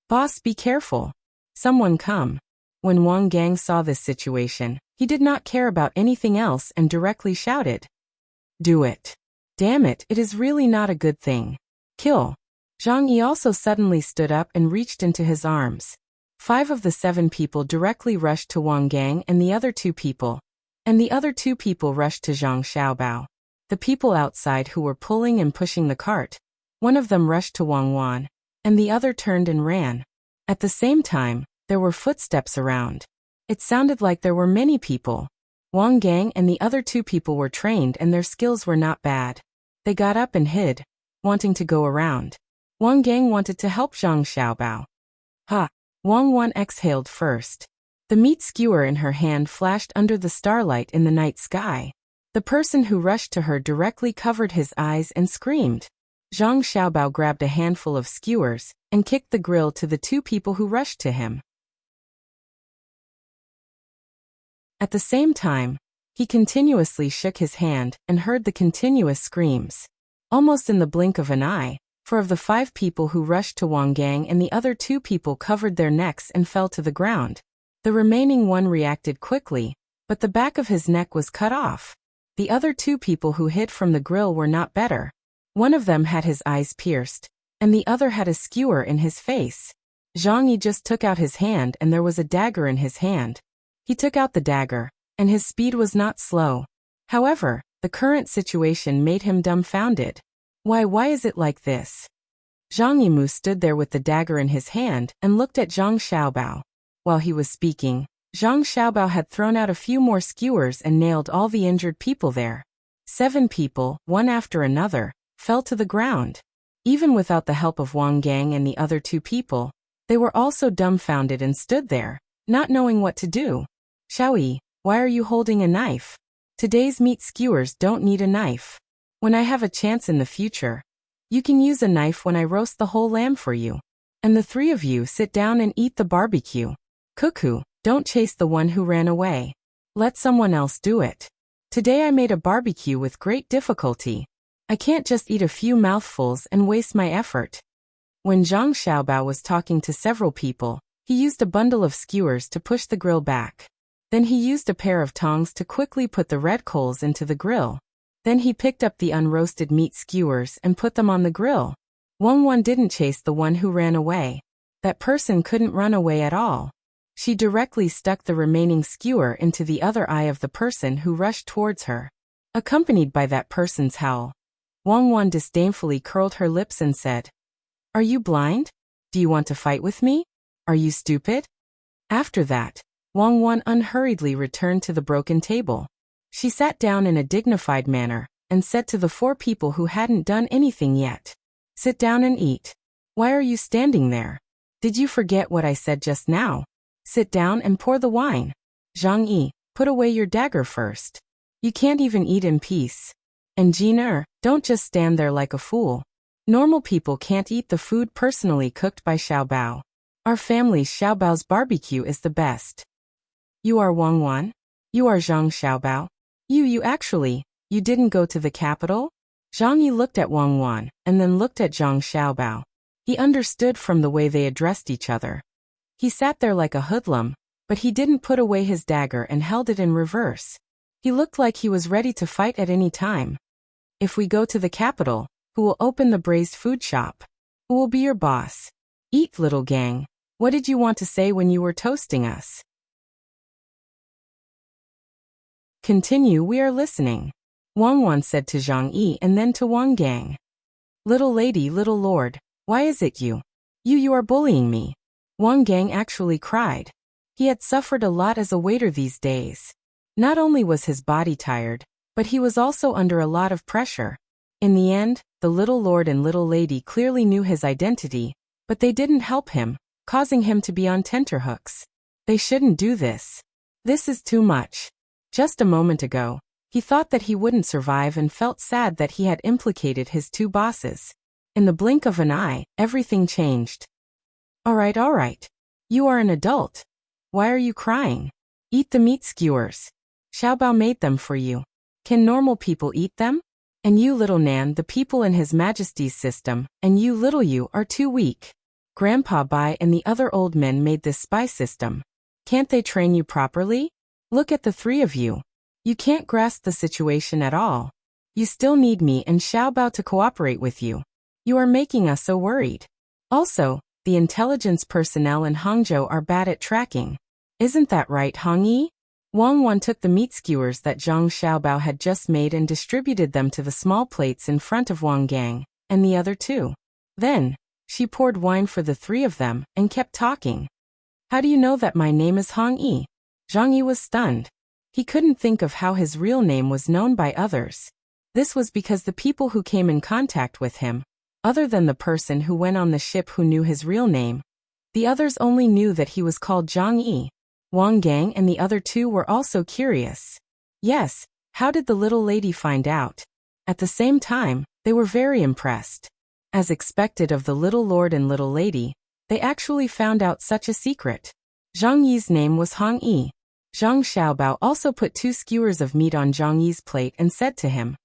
"Boss, be careful. Someone come." When Wang Gang saw this situation, he did not care about anything else and directly shouted, "Do it. Damn it, it is really not a good thing. Kill." Zhang Yi also suddenly stood up and reached into his arms. 5 of the 7 people directly rushed to Wang Gang and the other 2 people rushed to Zhang Xiaobao. The people outside who were pulling and pushing the cart, one of them rushed to Wang Wan, and the other turned and ran. At the same time, there were footsteps around. It sounded like there were many people. Wang Gang and the other 2 people were trained and their skills were not bad. They got up and hid, wanting to go around. Wang Gang wanted to help Zhang Xiaobao. Ha! Wang Wan exhaled first. The meat skewer in her hand flashed under the starlight in the night sky. The person who rushed to her directly covered his eyes and screamed. Zhang Xiaobao grabbed a handful of skewers and kicked the grill to the 2 people who rushed to him. At the same time, he continuously shook his hand and heard the continuous screams. Almost in the blink of an eye, 4 of the 5 people who rushed to Wang Gang and the other 2 people covered their necks and fell to the ground. The remaining one reacted quickly, but the back of his neck was cut off. The other 2 people who hid from the grill were not better. One of them had his eyes pierced, and the other had a skewer in his face. Zhang Yi just took out his hand and there was a dagger in his hand. He took out the dagger, and his speed was not slow. However, the current situation made him dumbfounded. Why is it like this? Zhang Yimu stood there with the dagger in his hand and looked at Zhang Xiaobao. While he was speaking, Zhang Xiaobao had thrown out a few more skewers and nailed all the injured people there. 7 people, one after another, fell to the ground. Even without the help of Wang Gang and the other 2 people, they were also dumbfounded and stood there, not knowing what to do. "Xiaoyi, why are you holding a knife? Today's meat skewers don't need a knife. When I have a chance in the future, you can use a knife when I roast the whole lamb for you. And the 3 of you sit down and eat the barbecue. Cuckoo, don't chase the one who ran away. Let someone else do it. Today I made a barbecue with great difficulty. I can't just eat a few mouthfuls and waste my effort." When Zhang Xiaobao was talking to several people, he used a bundle of skewers to push the grill back. Then he used a pair of tongs to quickly put the red coals into the grill. Then he picked up the unroasted meat skewers and put them on the grill. Wang Wan didn't chase the one who ran away. That person couldn't run away at all. She directly stuck the remaining skewer into the other eye of the person who rushed towards her. Accompanied by that person's howl, Wang Wan disdainfully curled her lips and said, "Are you blind? Do you want to fight with me? Are you stupid?" After that, Wang Wan unhurriedly returned to the broken table. She sat down in a dignified manner and said to the 4 people who hadn't done anything yet, "Sit down and eat. Why are you standing there? Did you forget what I said just now? Sit down and pour the wine. Zhang Yi, put away your dagger first. You can't even eat in peace. And Jin don't just stand there like a fool. Normal people can't eat the food personally cooked by Xiaobao. Our family's Xiaobao's barbecue is the best." "You are Wang Wan?" You are Zhang Xiaobao? You didn't go to the capital? Zhang Yi looked at Wang Wan, and then looked at Zhang Xiaobao. He understood from the way they addressed each other. He sat there like a hoodlum, but he didn't put away his dagger and held it in reverse. He looked like he was ready to fight at any time. If we go to the capital, who will open the braised food shop? Who will be your boss? Eat, little gang. What did you want to say when you were toasting us? Continue, we are listening. Wang Wan said to Zhang Yi and then to Wang Gang. Little lady, little lord, why is it you? You are bullying me. Wang Gang actually cried. He had suffered a lot as a waiter these days. Not only was his body tired, but he was also under a lot of pressure. In the end, the little lord and little lady clearly knew his identity, but they didn't help him, causing him to be on tenterhooks. They shouldn't do this. This is too much. Just a moment ago, he thought that he wouldn't survive and felt sad that he had implicated his two bosses. In the blink of an eye, everything changed. All right. You are an adult. Why are you crying? Eat the meat skewers. Xiaobao made them for you. Can normal people eat them? And you, little Nan, the people in His Majesty's system, and you, little you, are too weak. Grandpa Bai and the other old men made this spy system. Can't they train you properly? Look at the three of you. You can't grasp the situation at all. You still need me and Xiaobao to cooperate with you. You are making us so worried. Also, the intelligence personnel in Hangzhou are bad at tracking. Isn't that right, Hong Yi? Wang Wan took the meat skewers that Zhang Xiaobao had just made and distributed them to the small plates in front of Wang Gang, and the other two. Then, she poured wine for the three of them and kept talking. How do you know that my name is Hong Yi? Zhang Yi was stunned. He couldn't think of how his real name was known by others. This was because the people who came in contact with him, other than the person who went on the ship who knew his real name, the others only knew that he was called Zhang Yi. Wang Gang and the other two were also curious. Yes, how did the little lady find out? At the same time, they were very impressed. As expected of the little lord and little lady, they actually found out such a secret. Zhang Yi's name was Hong Yi. Zhang Xiaobao also put 2 skewers of meat on Zhang Yi's plate and said to him,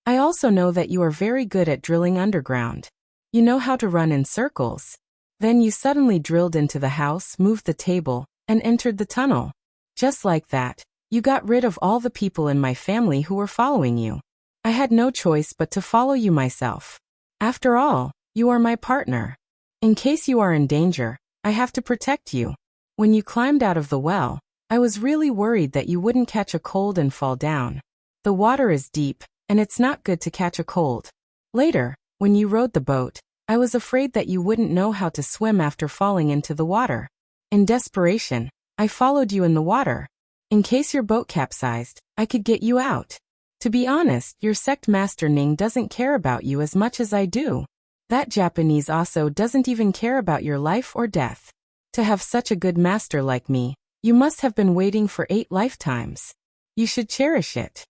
I also know that you are very good at drilling underground. You know how to run in circles. Then you suddenly drilled into the house, moved the table, and entered the tunnel. Just like that, you got rid of all the people in my family who were following you. I had no choice but to follow you myself. After all, you are my partner. In case you are in danger, I have to protect you. When you climbed out of the well, I was really worried that you wouldn't catch a cold and fall down. The water is deep, and it's not good to catch a cold. Later, when you rowed the boat, I was afraid that you wouldn't know how to swim after falling into the water. In desperation, I followed you in the water. In case your boat capsized, I could get you out. To be honest, your sect master Ning doesn't care about you as much as I do. That Japanese also doesn't even care about your life or death. To have such a good master like me, you must have been waiting for 8 lifetimes. You should cherish it.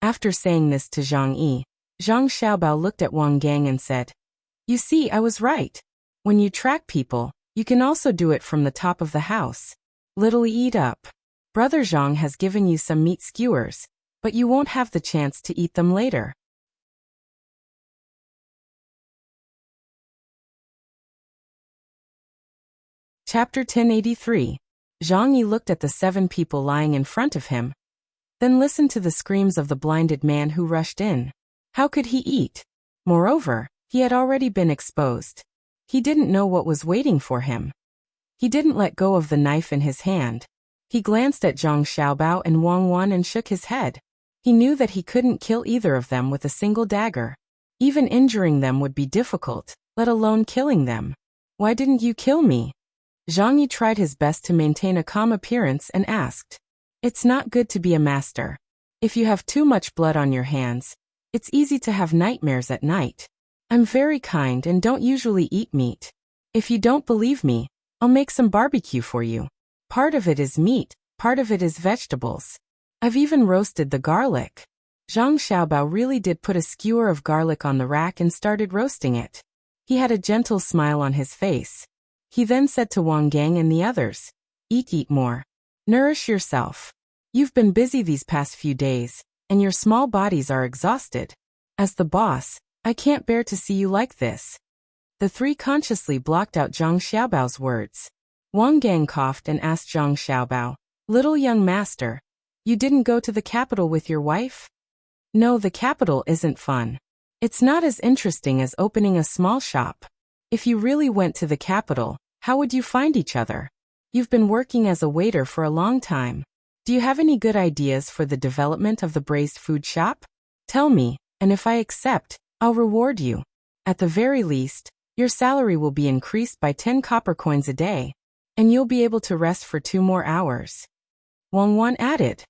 After saying this to Zhang Yi, Zhang Xiaobao looked at Wang Gang and said, You see, I was right. When you track people, you can also do it from the top of the house. Little eat up. Brother Zhang has given you some meat skewers, but you won't have the chance to eat them later. Chapter 1083. Zhang Yi looked at the 7 people lying in front of him, then listened to the screams of the blinded man who rushed in. How could he eat? Moreover, he had already been exposed. He didn't know what was waiting for him. He didn't let go of the knife in his hand. He glanced at Zhang Xiaobao and Wang Wan and shook his head. He knew that he couldn't kill either of them with a single dagger. Even injuring them would be difficult, let alone killing them. Why didn't you kill me? Zhang Yi tried his best to maintain a calm appearance and asked. It's not good to be a master. If you have too much blood on your hands, it's easy to have nightmares at night. I'm very kind and don't usually eat meat. If you don't believe me, I'll make some barbecue for you. Part of it is meat, part of it is vegetables. I've even roasted the garlic. Zhang Xiaobao really did put a skewer of garlic on the rack and started roasting it. He had a gentle smile on his face. He then said to Wang Gang and the others, eat more. Nourish yourself. You've been busy these past few days, and your small bodies are exhausted. As the boss, I can't bear to see you like this. The three consciously blocked out Zhang Xiaobao's words. Wang Gang coughed and asked Zhang Xiaobao, little young master, you didn't go to the capital with your wife? No, the capital isn't fun. It's not as interesting as opening a small shop. If you really went to the capital, how would you find each other? You've been working as a waiter for a long time. Do you have any good ideas for the development of the braised food shop? Tell me, and if I accept, I'll reward you. At the very least, your salary will be increased by 10 copper coins a day, and you'll be able to rest for 2 more hours. Wang Wan added.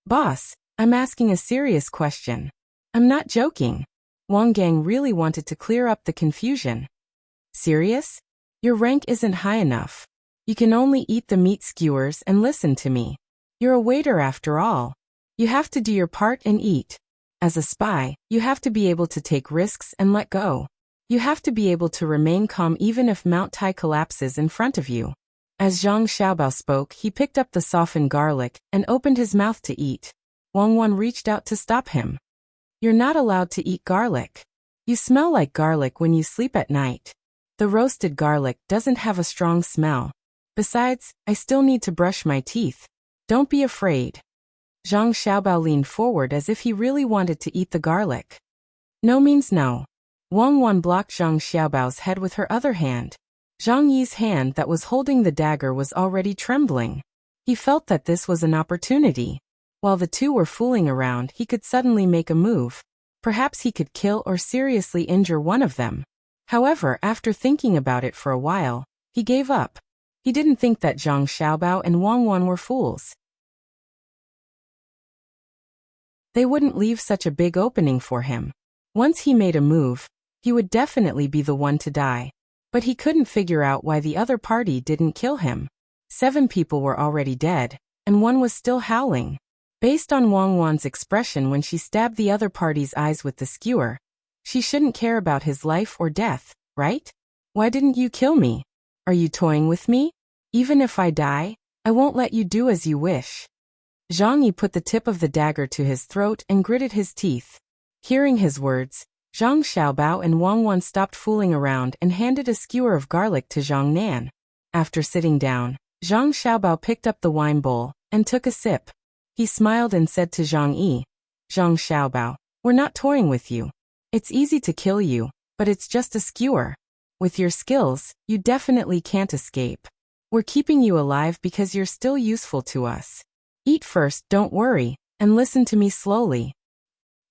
Boss, I'm asking a serious question. I'm not joking. Wang Gang really wanted to clear up the confusion. Serious? Your rank isn't high enough. You can only eat the meat skewers and listen to me. You're a waiter after all. You have to do your part and eat. As a spy, you have to be able to take risks and let go. You have to be able to remain calm even if Mount Tai collapses in front of you. As Zhang Xiaobao spoke, he picked up the softened garlic and opened his mouth to eat. Wang Wan reached out to stop him. You're not allowed to eat garlic. You smell like garlic when you sleep at night. The roasted garlic doesn't have a strong smell. Besides, I still need to brush my teeth. Don't be afraid. Zhang Xiaobao leaned forward as if he really wanted to eat the garlic. No means no. Wang Wan blocked Zhang Xiaobao's head with her other hand. Zhang Yi's hand that was holding the dagger was already trembling. He felt that this was an opportunity. While the two were fooling around, he could suddenly make a move. Perhaps he could kill or seriously injure one of them. However, after thinking about it for a while, he gave up. He didn't think that Zhang Xiaobao and Wang Wan were fools. They wouldn't leave such a big opening for him. Once he made a move, he would definitely be the one to die. But he couldn't figure out why the other party didn't kill him. 7 people were already dead, and one was still howling. Based on Wang Wan's expression when she stabbed the other party's eyes with the skewer, she shouldn't care about his life or death, right? Why didn't you kill me? Are you toying with me? Even if I die, I won't let you do as you wish. Zhang Yi put the tip of the dagger to his throat and gritted his teeth. Hearing his words, Zhang Xiaobao and Wang Wan stopped fooling around and handed a skewer of garlic to Zhang Nan. After sitting down, Zhang Xiaobao picked up the wine bowl and took a sip. He smiled and said to Zhang Yi, Zhang Xiaobao, we're not toying with you. It's easy to kill you, but it's just a skewer. With your skills, you definitely can't escape. We're keeping you alive because you're still useful to us. Eat first, don't worry, and listen to me slowly.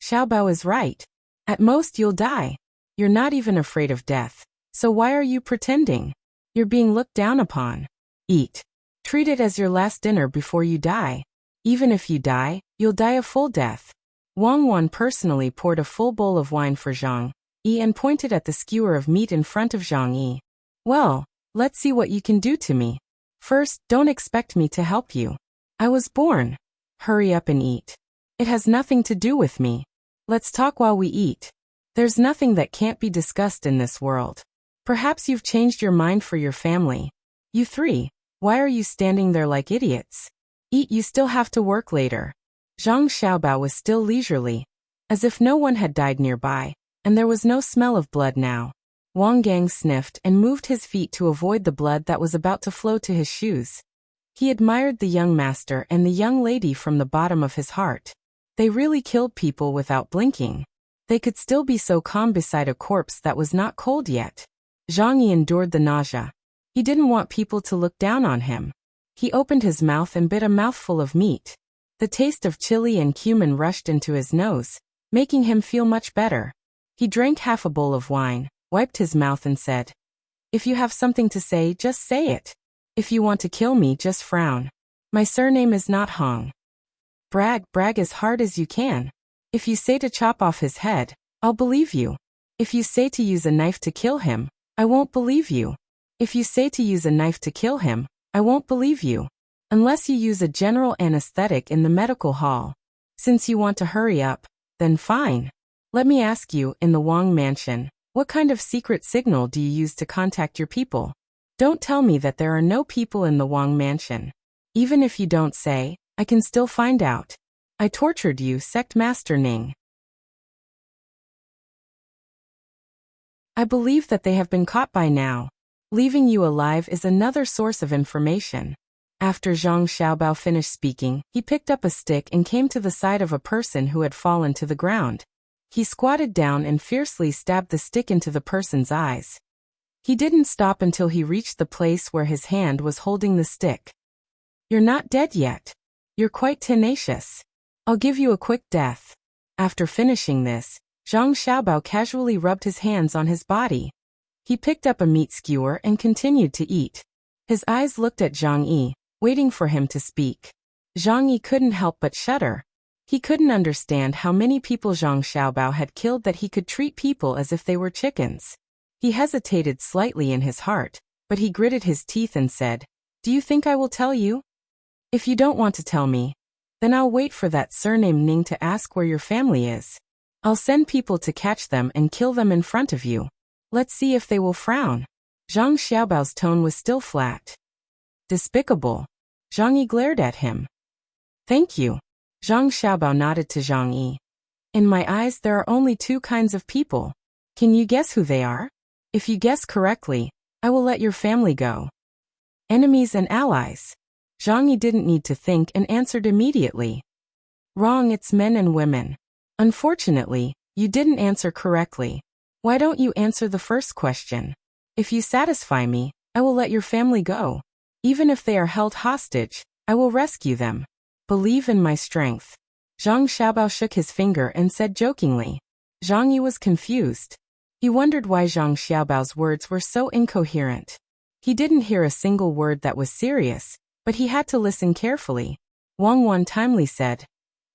Xiaobao is right. At most you'll die. You're not even afraid of death. So why are you pretending? You're being looked down upon. Eat. Treat it as your last dinner before you die. Even if you die, you'll die a full death. Wang Wan personally poured a full bowl of wine for Zhang Yi and pointed at the skewer of meat in front of Zhang Yi. Well, let's see what you can do to me. First, don't expect me to help you. I was born. Hurry up and eat. It has nothing to do with me. Let's talk while we eat. There's nothing that can't be discussed in this world. Perhaps you've changed your mind for your family. You 3, why are you standing there like idiots? Eat, you still have to work later. Zhang Xiaobao was still leisurely, as if no one had died nearby, and there was no smell of blood now. Wang Gang sniffed and moved his feet to avoid the blood that was about to flow to his shoes. He admired the young master and the young lady from the bottom of his heart. They really killed people without blinking. They could still be so calm beside a corpse that was not cold yet. Zhang Yi endured the nausea. He didn't want people to look down on him. He opened his mouth and bit a mouthful of meat. The taste of chili and cumin rushed into his nose, making him feel much better. He drank half a bowl of wine, wiped his mouth and said, If you have something to say, just say it. If you want to kill me, just frown. My surname is not Hong. Brag as hard as you can. If you say to chop off his head, I'll believe you. If you say to use a knife to kill him, I won't believe you. If you say to use a knife to kill him, I won't believe you. Unless you use a general anesthetic in the medical hall. Since you want to hurry up, then fine. Let me ask you, in the Wang mansion, what kind of secret signal do you use to contact your people? Don't tell me that there are no people in the Wang mansion. Even if you don't say, I can still find out. I tortured you, Sect Master Ning. I believe that they have been caught by now. Leaving you alive is another source of information. After Zhang Xiaobao finished speaking, he picked up a stick and came to the side of a person who had fallen to the ground. He squatted down and fiercely stabbed the stick into the person's eyes. He didn't stop until he reached the place where his hand was holding the stick. You're not dead yet. You're quite tenacious. I'll give you a quick death. After finishing this, Zhang Xiaobao casually rubbed his hands on his body. He picked up a meat skewer and continued to eat. His eyes looked at Zhang Yi, waiting for him to speak. Zhang Yi couldn't help but shudder. He couldn't understand how many people Zhang Xiaobao had killed that he could treat people as if they were chickens. He hesitated slightly in his heart, but he gritted his teeth and said, Do you think I will tell you? If you don't want to tell me, then I'll wait for that surname Ning to ask where your family is. I'll send people to catch them and kill them in front of you. Let's see if they will frown. Zhang Xiaobao's tone was still flat. Despicable. Zhang Yi glared at him. Thank you. Zhang Xiaobao nodded to Zhang Yi. In my eyes there are only two kinds of people. Can you guess who they are? If you guess correctly, I will let your family go. Enemies and allies. Zhang Yi didn't need to think and answered immediately. Wrong, it's men and women. Unfortunately, you didn't answer correctly. Why don't you answer the first question? If you satisfy me, I will let your family go. Even if they are held hostage, I will rescue them. Believe in my strength. Zhang Xiaobao shook his finger and said jokingly. Zhang Yi was confused. He wondered why Zhang Xiaobao's words were so incoherent. He didn't hear a single word that was serious, but he had to listen carefully. Wang Wan timely said,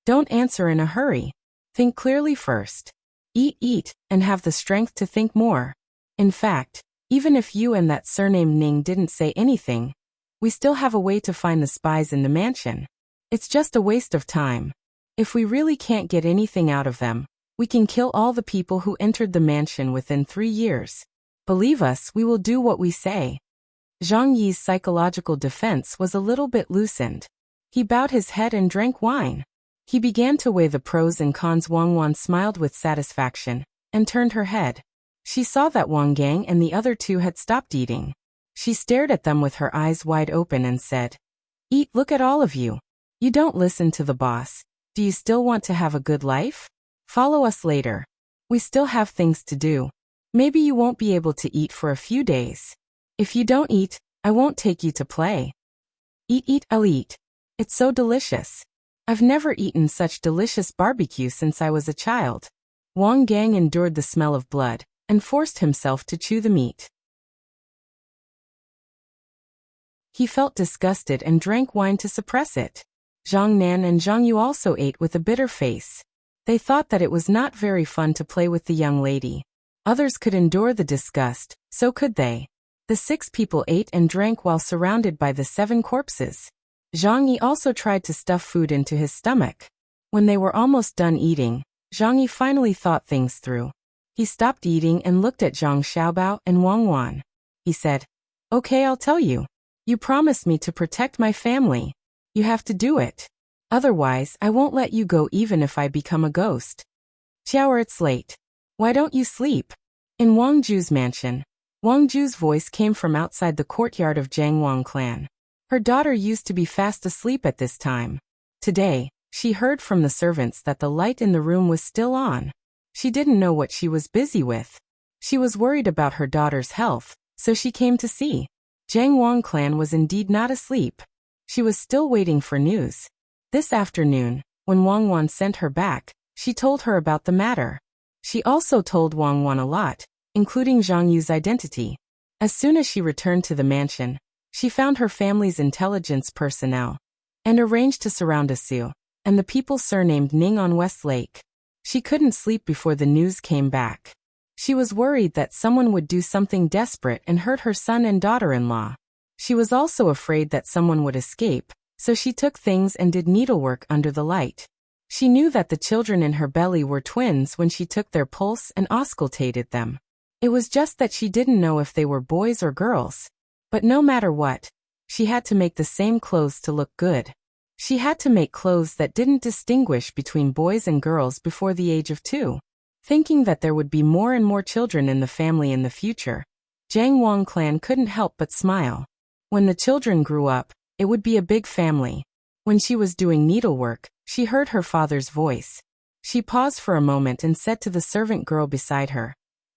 Don't answer in a hurry. Think clearly first. Eat, and have the strength to think more. In fact, even if you and that surname Ning didn't say anything, we still have a way to find the spies in the mansion. It's just a waste of time. If we really can't get anything out of them, we can kill all the people who entered the mansion within 3 years. Believe us, we will do what we say. Zhang Yi's psychological defense was a little bit loosened. He bowed his head and drank wine. He began to weigh the pros and cons. Wang Wan smiled with satisfaction and turned her head. She saw that Wang Gang and the other two had stopped eating. She stared at them with her eyes wide open and said, Eat, look at all of you. You don't listen to the boss. Do you still want to have a good life? Follow us later. We still have things to do. Maybe you won't be able to eat for a few days. If you don't eat, I won't take you to play. Eat, I'll eat. It's so delicious. I've never eaten such delicious barbecue since I was a child. Wang Gang endured the smell of blood and forced himself to chew the meat. He felt disgusted and drank wine to suppress it. Zhang Nan and Zhang Yu also ate with a bitter face. They thought that it was not very fun to play with the young lady. Others could endure the disgust, so could they. The 6 people ate and drank while surrounded by the 7 corpses. Zhang Yi also tried to stuff food into his stomach. When they were almost done eating, Zhang Yi finally thought things through. He stopped eating and looked at Zhang Xiaobao and Wang Wan. He said, Okay, I'll tell you. You promised me to protect my family. You have to do it. Otherwise, I won't let you go even if I become a ghost. Xiaoer, it's late. Why don't you sleep? In Wang Ju's mansion, Wang Ju's voice came from outside the courtyard of Jiang Wang clan. Her daughter used to be fast asleep at this time. Today, she heard from the servants that the light in the room was still on. She didn't know what she was busy with. She was worried about her daughter's health, so she came to see. Jiang Wang clan was indeed not asleep. She was still waiting for news. This afternoon, when Wang Wan sent her back, she told her about the matter. She also told Wang Wan a lot, including Zhang Yu's identity. As soon as she returned to the mansion, she found her family's intelligence personnel and arranged to surround Asu and the people surnamed Ning on West Lake. She couldn't sleep before the news came back. She was worried that someone would do something desperate and hurt her son and daughter-in-law. She was also afraid that someone would escape, so she took things and did needlework under the light. She knew that the children in her belly were twins when she took their pulse and auscultated them. It was just that she didn't know if they were boys or girls. But no matter what, she had to make the same clothes to look good. She had to make clothes that didn't distinguish between boys and girls before the age of 2. Thinking that there would be more and more children in the family in the future, Jiang Wang clan couldn't help but smile. When the children grew up, it would be a big family. When she was doing needlework, she heard her father's voice. She paused for a moment and said to the servant girl beside her,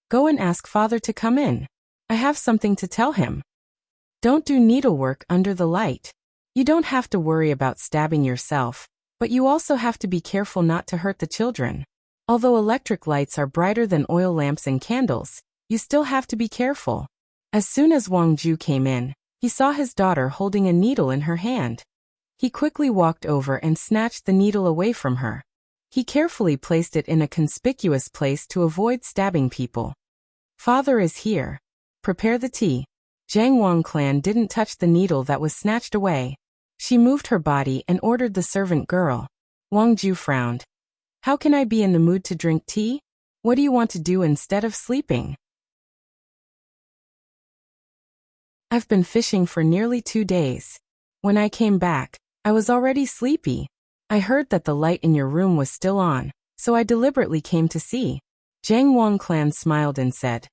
"Go and ask father to come in. I have something to tell him." Don't do needlework under the light. You don't have to worry about stabbing yourself, but you also have to be careful not to hurt the children. Although electric lights are brighter than oil lamps and candles, you still have to be careful. As soon as Wang Ju came in, he saw his daughter holding a needle in her hand. He quickly walked over and snatched the needle away from her. He carefully placed it in a conspicuous place to avoid stabbing people. "Father is here. Prepare the tea." Jiang Wang clan didn't touch the needle that was snatched away. She moved her body and ordered the servant girl. Wang Ju frowned. "How can I be in the mood to drink tea? What do you want to do instead of sleeping?" "I've been fishing for nearly 2 days. When I came back, I was already sleepy. I heard that the light in your room was still on, so I deliberately came to see." Jiang Wang clan smiled and said,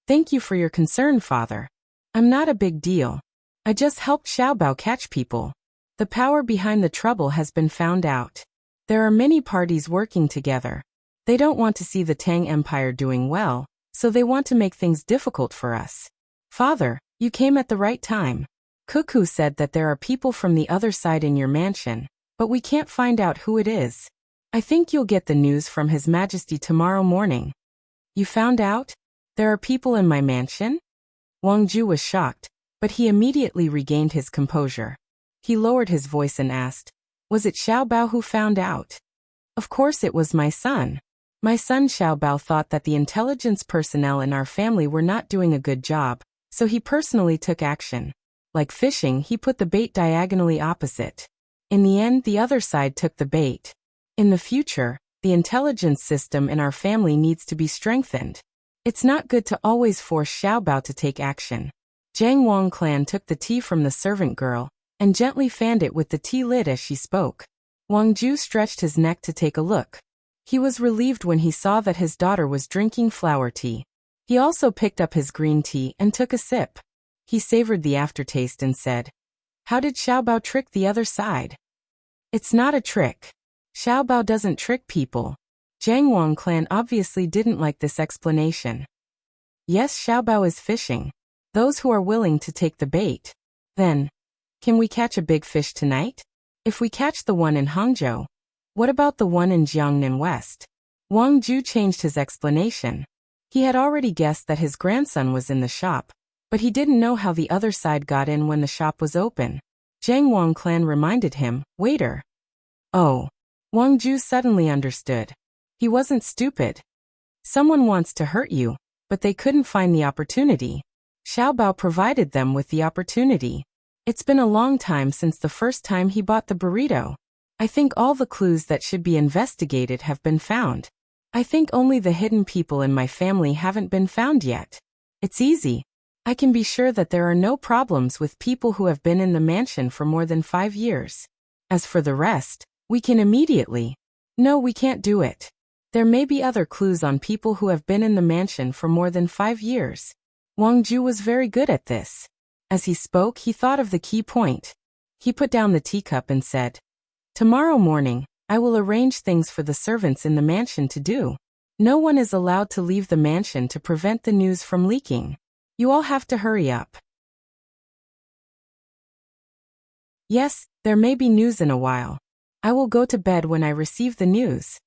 "Thank you for your concern, father. I'm not a big deal. I just helped Xiaobao catch people. The power behind the trouble has been found out. There are many parties working together. They don't want to see the Tang Empire doing well, so they want to make things difficult for us. Father, you came at the right time. Cuckoo said that there are people from the other side in your mansion, but we can't find out who it is. I think you'll get the news from His Majesty tomorrow morning." "You found out? There are people in my mansion?" Wang Ju was shocked, but he immediately regained his composure. He lowered his voice and asked, "Was it Xiaobao who found out?" "Of course it was my son. My son Xiaobao thought that the intelligence personnel in our family were not doing a good job, so he personally took action. Like fishing, he put the bait diagonally opposite. In the end, the other side took the bait. In the future, the intelligence system in our family needs to be strengthened. It's not good to always force Xiaobao to take action." Jiang Wang clan took the tea from the servant girl and gently fanned it with the tea lid as she spoke. Wang Ju stretched his neck to take a look. He was relieved when he saw that his daughter was drinking flower tea. He also picked up his green tea and took a sip. He savored the aftertaste and said, "How did Xiaobao trick the other side?" "It's not a trick. Xiaobao doesn't trick people." Jiang Wang clan obviously didn't like this explanation. "Yes, Xiaobao is fishing. Those who are willing to take the bait. Then, can we catch a big fish tonight? If we catch the one in Hangzhou, what about the one in Jiangnan West?" Wang Ju changed his explanation. He had already guessed that his grandson was in the shop, but he didn't know how the other side got in when the shop was open. Jiang Wang clan reminded him, "Waiter." Oh. Wang Ju suddenly understood. He wasn't stupid. Someone wants to hurt you, but they couldn't find the opportunity. Xiaobao provided them with the opportunity. It's been a long time since the first time he bought the burrito. I think all the clues that should be investigated have been found. I think only the hidden people in my family haven't been found yet. It's easy. I can be sure that there are no problems with people who have been in the mansion for more than 5 years. As for the rest, we can immediately. No, we can't do it. There may be other clues on people who have been in the mansion for more than 5 years. Wang Ju was very good at this. As he spoke, he thought of the key point. He put down the teacup and said, "Tomorrow morning, I will arrange things for the servants in the mansion to do. No one is allowed to leave the mansion to prevent the news from leaking. You all have to hurry up." "Yes, there may be news in a while. I will go to bed when I receive the news."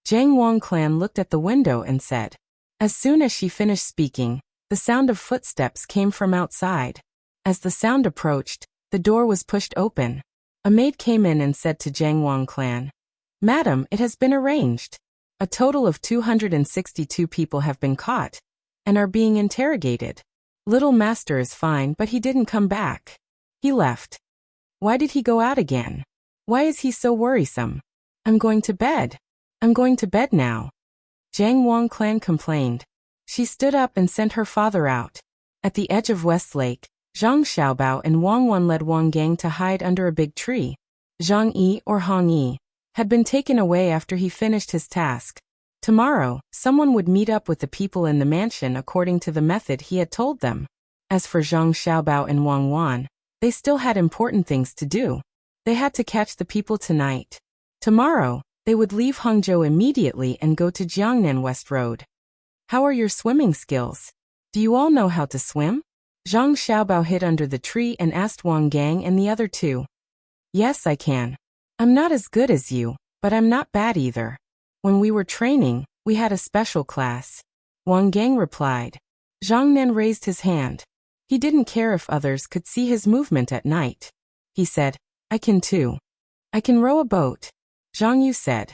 Jiang Wang clan looked at the window and said. As soon as she finished speaking, the sound of footsteps came from outside. As the sound approached, the door was pushed open. A maid came in and said to Jiang Wang clan, "Madam, it has been arranged. A total of 262 people have been caught and are being interrogated. Little Master is fine, but he didn't come back. He left. Why did he go out again? Why is he so worrisome? I'm going to bed. I'm going to bed now." Jiang Wang clan complained. She stood up and sent her father out. At the edge of West Lake, Zhang Xiaobao and Wang Wan led Wang Gang to hide under a big tree. Zhang Yi, or Hong Yi, had been taken away after he finished his task. Tomorrow, someone would meet up with the people in the mansion according to the method he had told them. As for Zhang Xiaobao and Wang Wan, they still had important things to do. They had to catch the people tonight. Tomorrow, they would leave Hangzhou immediately and go to Jiangnan West Road. How are your swimming skills? Do you all know how to swim? Zhang Xiaobao hid under the tree and asked Wang Gang and the other two. Yes, I can. I'm not as good as you, but I'm not bad either. When we were training, we had a special class. Wang Gang replied. Zhang Nan raised his hand. He didn't care if others could see his movement at night. He said, I can too. I can row a boat. Zhang Yu said.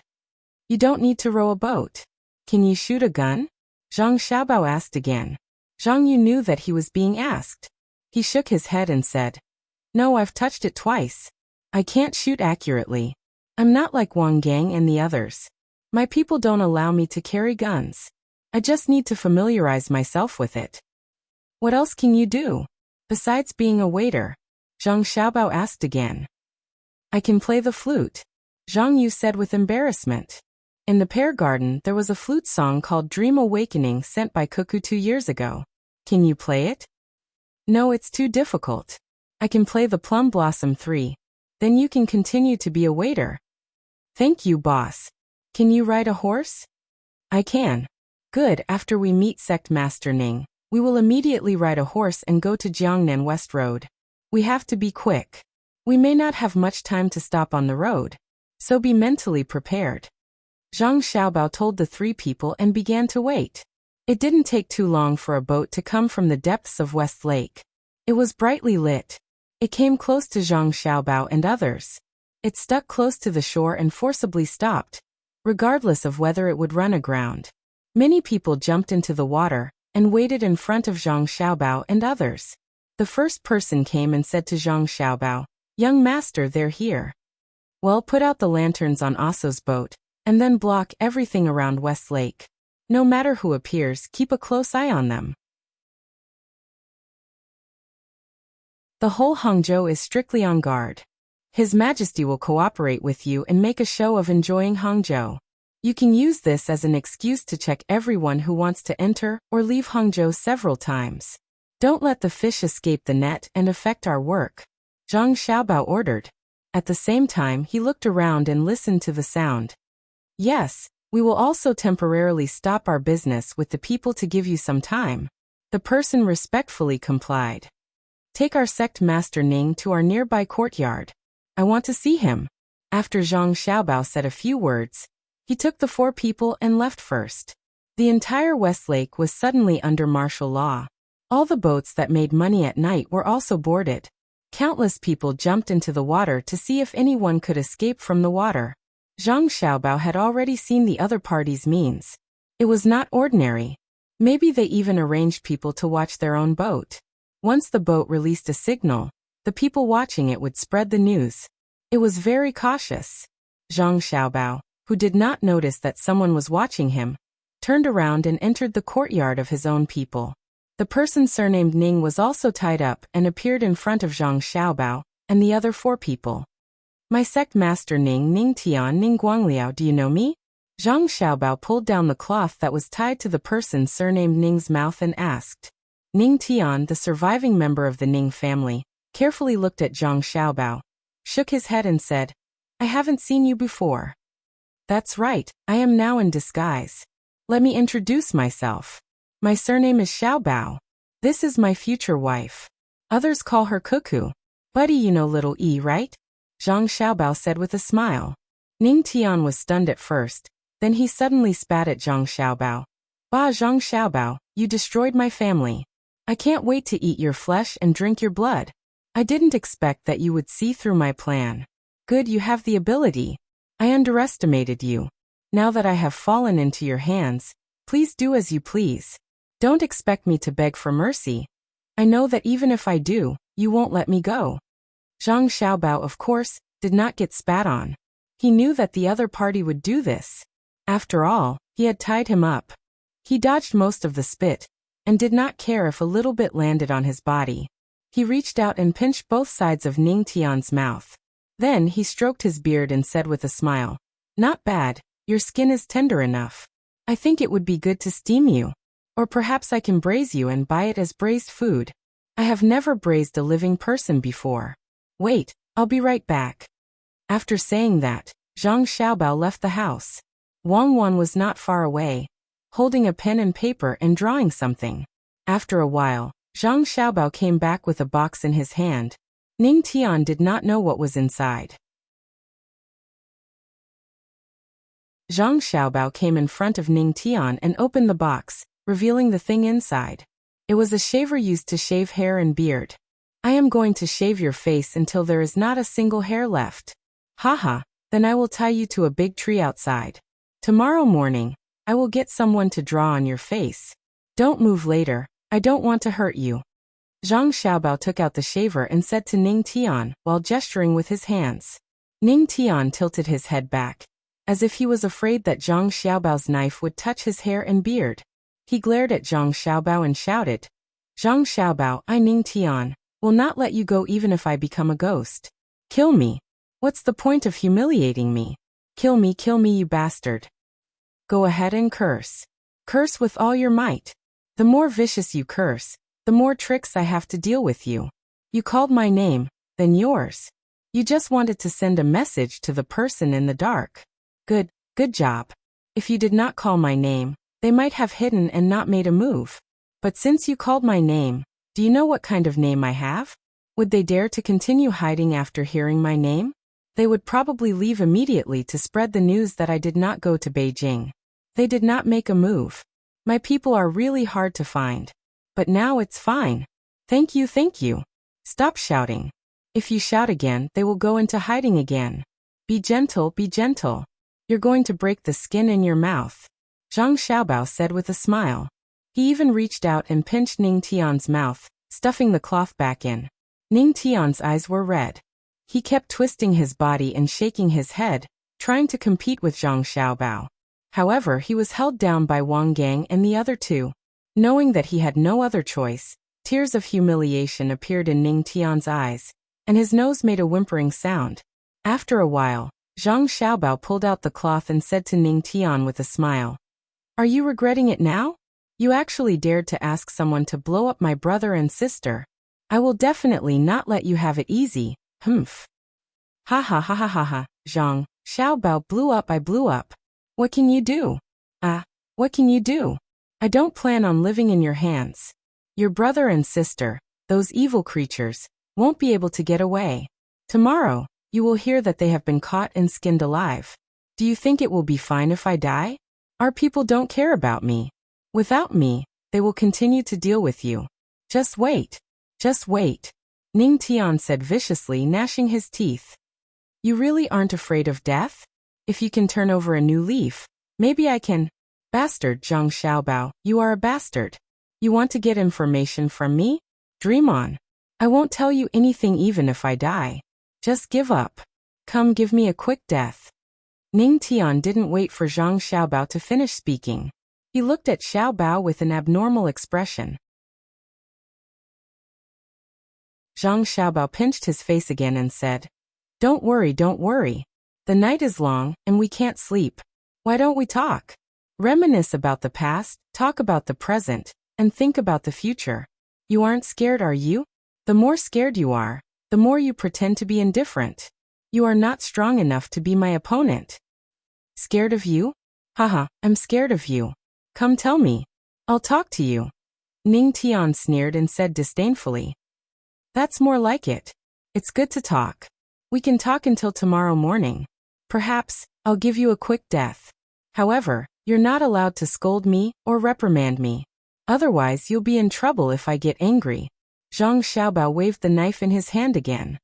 You don't need to row a boat. Can you shoot a gun? Zhang Xiaobao asked again. Zhang Yu knew that he was being asked. He shook his head and said, No, I've touched it twice. I can't shoot accurately. I'm not like Wang Gang and the others. My people don't allow me to carry guns. I just need to familiarize myself with it. What else can you do? Besides being a waiter? Zhang Xiaobao asked again. I can play the flute. Zhang Yu said with embarrassment. In the pear garden, there was a flute song called Dream Awakening sent by Cuckoo 2 years ago. Can you play it? No, it's too difficult. I can play the Plum Blossom 3. Then you can continue to be a waiter. Thank you, boss. Can you ride a horse? I can. Good. After we meet Sect Master Ning, we will immediately ride a horse and go to Jiangnan West Road. We have to be quick. We may not have much time to stop on the road, so be mentally prepared. Zhang Xiaobao told the three people and began to wait. It didn't take too long for a boat to come from the depths of West Lake. It was brightly lit. It came close to Zhang Xiaobao and others. It stuck close to the shore and forcibly stopped, regardless of whether it would run aground. Many people jumped into the water and waited in front of Zhang Xiaobao and others. The first person came and said to Zhang Xiaobao, Young master, they're here. Well, put out the lanterns on Aso's boat, and then block everything around West Lake. No matter who appears, keep a close eye on them. The whole Hangzhou is strictly on guard. His Majesty will cooperate with you and make a show of enjoying Hangzhou. You can use this as an excuse to check everyone who wants to enter or leave Hangzhou several times. Don't let the fish escape the net and affect our work, Zhang Xiaobao ordered. At the same time, he looked around and listened to the sound. Yes, we will also temporarily stop our business with the people to give you some time. The person respectfully complied. Take our sect master Ning to our nearby courtyard. I want to see him. After Zhang Xiaobao said a few words, he took the 4 people and left first. The entire West Lake was suddenly under martial law. All the boats that made money at night were also boarded. Countless people jumped into the water to see if anyone could escape from the water. Zhang Xiaobao had already seen the other party's means. It was not ordinary. Maybe they even arranged people to watch their own boat. Once the boat released a signal, the people watching it would spread the news. It was very cautious. Zhang Xiaobao, who did not notice that someone was watching him, turned around and entered the courtyard of his own people. The person surnamed Ning was also tied up and appeared in front of Zhang Xiaobao and the other 4 people. My sect master Ning Tian Ning Guangliao, do you know me? Zhang Xiaobao pulled down the cloth that was tied to the person surnamed Ning's mouth and asked. Ning Tian, the surviving member of the Ning family, carefully looked at Zhang Xiaobao, shook his head and said, I haven't seen you before. That's right, I am now in disguise. Let me introduce myself. My surname is Xiaobao. This is my future wife. Others call her Cuckoo. Buddy, you know little E, right? Zhang Xiaobao said with a smile. Ning Tian was stunned at first, then he suddenly spat at Zhang Xiaobao. Bah, Zhang Xiaobao, you destroyed my family. I can't wait to eat your flesh and drink your blood. I didn't expect that you would see through my plan. Good, you have the ability. I underestimated you. Now that I have fallen into your hands, please do as you please. Don't expect me to beg for mercy. I know that even if I do, you won't let me go. Zhang Xiaobao, of course, did not get spat on. He knew that the other party would do this. After all, he had tied him up. He dodged most of the spit, and did not care if a little bit landed on his body. He reached out and pinched both sides of Ning Tian's mouth. Then he stroked his beard and said with a smile, "Not bad, your skin is tender enough. I think it would be good to steam you. Or perhaps I can braise you and buy it as braised food. I have never braised a living person before. Wait, I'll be right back." After saying that, Zhang Xiaobao left the house. Wang Wan was not far away, holding a pen and paper and drawing something. After a while, Zhang Xiaobao came back with a box in his hand. Ning Tian did not know what was inside. Zhang Xiaobao came in front of Ning Tian and opened the box, revealing the thing inside. It was a shaver used to shave hair and beard. "I am going to shave your face until there is not a single hair left. Haha, then I will tie you to a big tree outside. Tomorrow morning, I will get someone to draw on your face. Don't move later, I don't want to hurt you." Zhang Xiaobao took out the shaver and said to Ning Tian while gesturing with his hands. Ning Tian tilted his head back, as if he was afraid that Zhang Xiaobao's knife would touch his hair and beard. He glared at Zhang Xiaobao and shouted, "Zhang Xiaobao, I Ning Tian will not let you go even if I become a ghost. Kill me. What's the point of humiliating me? Kill me, you bastard. Go ahead and curse. Curse with all your might. The more vicious you curse, the more tricks I have to deal with you. You called my name, then yours. You just wanted to send a message to the person in the dark. Good job. If you did not call my name, they might have hidden and not made a move. But since you called my name, do you know what kind of name I have? Would they dare to continue hiding after hearing my name? They would probably leave immediately to spread the news that I did not go to Beijing. They did not make a move. My people are really hard to find. But now it's fine. Thank you. Stop shouting. If you shout again, they will go into hiding again. Be gentle. You're going to break the skin in your mouth," Zhang Xiaobao said with a smile. He even reached out and pinched Ning Tian's mouth, stuffing the cloth back in. Ning Tian's eyes were red. He kept twisting his body and shaking his head, trying to compete with Zhang Xiaobao. However, he was held down by Wang Gang and the other two. Knowing that he had no other choice, tears of humiliation appeared in Ning Tian's eyes, and his nose made a whimpering sound. After a while, Zhang Xiaobao pulled out the cloth and said to Ning Tian with a smile, "Are you regretting it now? You actually dared to ask someone to blow up my brother and sister. I will definitely not let you have it easy, humph." Ha, Zhang Xiaobao blew up. I blew up. What can you do? What can you do? I don't plan on living in your hands. Your brother and sister, those evil creatures, won't be able to get away. Tomorrow, you will hear that they have been caught and skinned alive. Do you think it will be fine if I die? Our people don't care about me. Without me, they will continue to deal with you. Just wait. Ning Tian said viciously, gnashing his teeth. You really aren't afraid of death? If you can turn over a new leaf, maybe I can. Bastard Zhang Xiaobao, you are a bastard. You want to get information from me? Dream on. I won't tell you anything even if I die. Just give up. Come give me a quick death. Ning Tian didn't wait for Zhang Xiaobao to finish speaking. He looked at Xiaobao with an abnormal expression. Zhang Xiaobao pinched his face again and said, Don't worry. The night is long, and we can't sleep. Why don't we talk? Reminisce about the past, talk about the present, and think about the future. You aren't scared, are you? The more scared you are, the more you pretend to be indifferent. You are not strong enough to be my opponent. Scared of you? Haha, I'm scared of you. Come tell me. I'll talk to you. Ning Tian sneered and said disdainfully. That's more like it. It's good to talk. We can talk until tomorrow morning. Perhaps, I'll give you a quick death. However, you're not allowed to scold me or reprimand me. Otherwise, you'll be in trouble if I get angry. Zhang Xiaobao waved the knife in his hand again.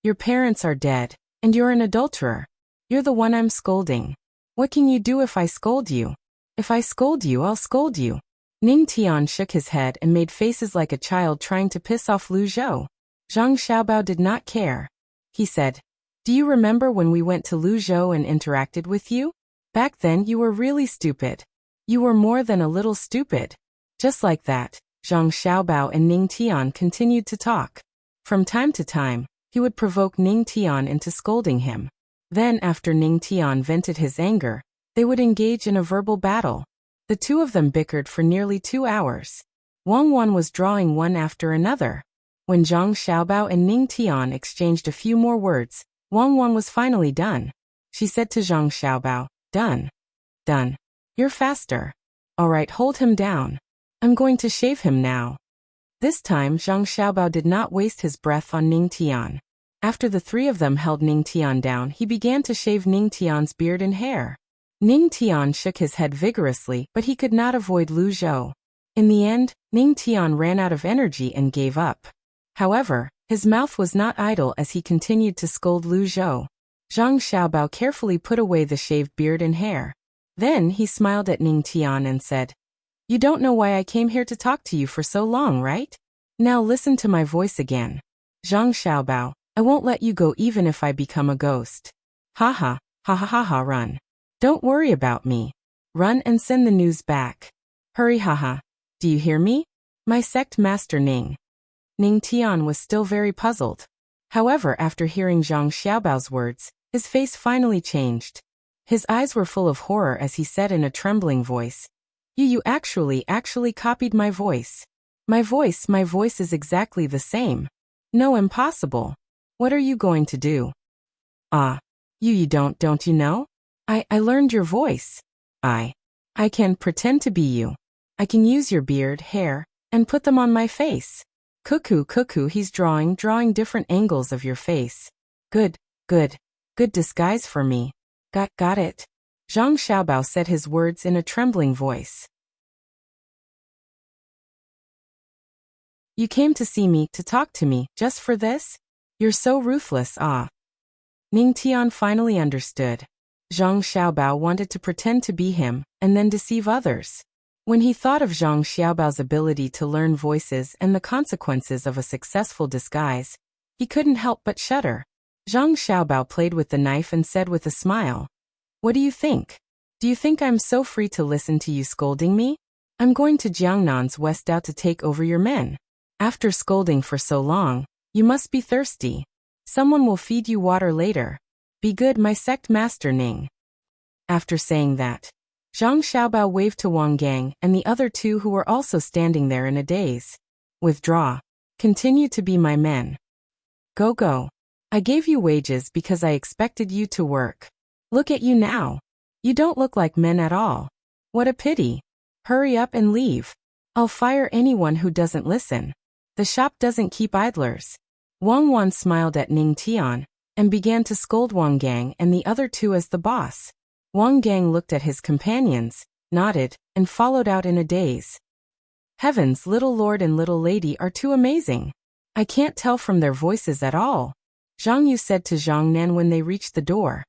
Your parents are dead, and you're an adulterer. You're the one I'm scolding. What can you do if I scold you? If I scold you, I'll scold you. Ning Tian shook his head and made faces like a child trying to piss off Lu Zhou. Zhang Xiaobao did not care. He said, Do you remember when we went to Lu Zhou and interacted with you? Back then you were really stupid. You were more than a little stupid. Just like that, Zhang Xiaobao and Ning Tian continued to talk. From time to time, he would provoke Ning Tian into scolding him. Then after Ning Tian vented his anger, they would engage in a verbal battle. The two of them bickered for nearly 2 hours. Wang Wan was drawing one after another. When Zhang Xiaobao and Ning Tian exchanged a few more words, Wang Wan was finally done. She said to Zhang Xiaobao, "Done. Done. You're faster. All right, hold him down. I'm going to shave him now." This time Zhang Xiaobao did not waste his breath on Ning Tian. After the three of them held Ning Tian down, he began to shave Ning Tian's beard and hair. Ning Tian shook his head vigorously, but he could not avoid Lu Zhou. In the end, Ning Tian ran out of energy and gave up. However, his mouth was not idle as he continued to scold Lu Zhou. Zhang Xiaobao carefully put away the shaved beard and hair. Then he smiled at Ning Tian and said, "You don't know why I came here to talk to you for so long, right? Now listen to my voice again. Zhang Xiaobao, I won't let you go even if I become a ghost. Ha ha, ha ha ha ha, run. Don't worry about me. Run and send the news back. Hurry, haha. Do you hear me? My sect master Ning." Ning Tian was still very puzzled. However, after hearing Zhang Xiaobao's words, his face finally changed. His eyes were full of horror as he said in a trembling voice, You actually copied my voice. My voice is exactly the same. No, impossible. What are you going to do? You don't you know? I learned your voice. I can pretend to be you. I can use your beard, hair, and put them on my face. Cuckoo, he's drawing different angles of your face. Good disguise for me. Got it. Zhang Xiaobao said his words in a trembling voice. You came to see me, to talk to me, just for this? You're so ruthless, Ning Tian finally understood. Zhang Xiaobao wanted to pretend to be him, and then deceive others. When he thought of Zhang Xiaobao's ability to learn voices and the consequences of a successful disguise, he couldn't help but shudder. Zhang Xiaobao played with the knife and said with a smile, What do you think? Do you think I'm so free to listen to you scolding me? I'm going to Jiangnan's West Dao to take over your men. After scolding for so long, you must be thirsty. Someone will feed you water later. Be good, my sect master Ning. After saying that, Zhang Xiaobao waved to Wang Gang and the other two who were also standing there in a daze. Withdraw. Continue to be my men. Go. I gave you wages because I expected you to work. Look at you now. You don't look like men at all. What a pity. Hurry up and leave. I'll fire anyone who doesn't listen. The shop doesn't keep idlers. Wang Wan smiled at Ning Tian and began to scold Wang Gang and the other two as the boss. Wang Gang looked at his companions, nodded, and followed out in a daze. Heavens, little lord and little lady are too amazing. I can't tell from their voices at all. Zhang Yu said to Zhang Nan when they reached the door.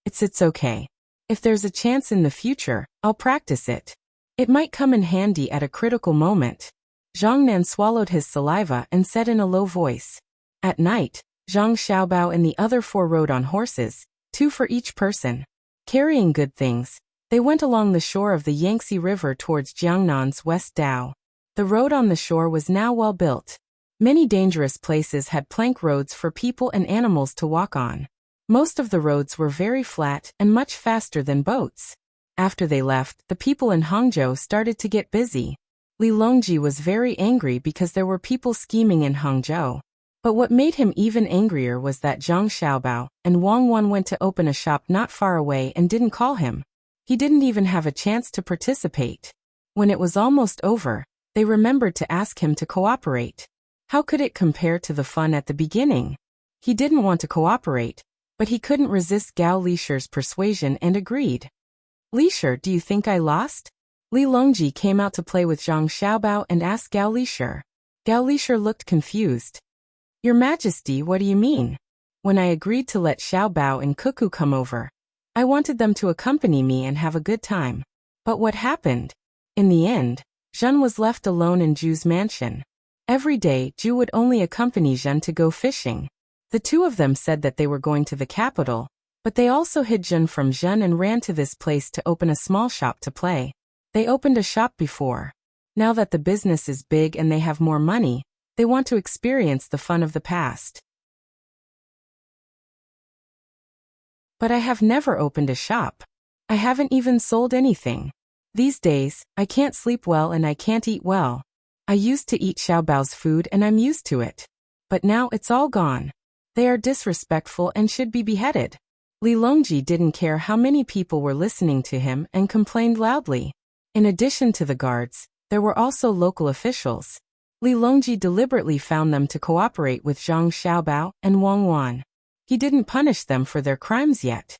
It's okay. If there's a chance in the future, I'll practice it. It might come in handy at a critical moment. Zhang Nan swallowed his saliva and said in a low voice. At night, Zhang Xiaobao and the other four rode on horses, 2 for each person. Carrying good things, they went along the shore of the Yangtze River towards Jiangnan's West Dao. The road on the shore was now well built. Many dangerous places had plank roads for people and animals to walk on. Most of the roads were very flat and much faster than boats. After they left, the people in Hangzhou started to get busy. Li Longji was very angry because there were people scheming in Hangzhou. But what made him even angrier was that Zhang Xiaobao and Wang Wan went to open a shop not far away and didn't call him. He didn't even have a chance to participate. When it was almost over, they remembered to ask him to cooperate. How could it compare to the fun at the beginning? He didn't want to cooperate, but he couldn't resist Gao Lisher's persuasion and agreed. Lisher, do you think I lost? Li Longji came out to play with Zhang Xiaobao and asked Gao Lisher. Gao Lisher looked confused. Your Majesty, what do you mean? When I agreed to let Xiaobao and Cuckoo come over, I wanted them to accompany me and have a good time. But what happened? In the end, Zhen was left alone in Zhu's mansion. Every day, Zhu would only accompany Zhen to go fishing. The two of them said that they were going to the capital, but they also hid Zhen from Zhen and ran to this place to open a small shop to play. They opened a shop before. Now that the business is big and they have more money, they want to experience the fun of the past. But I have never opened a shop. I haven't even sold anything. These days, I can't sleep well and I can't eat well. I used to eat Xiaobao's food and I'm used to it. But now it's all gone. They are disrespectful and should be beheaded. Li Longji didn't care how many people were listening to him and complained loudly. In addition to the guards, there were also local officials. Li Longji deliberately found them to cooperate with Zhang Xiaobao and Wang Wan. He didn't punish them for their crimes yet.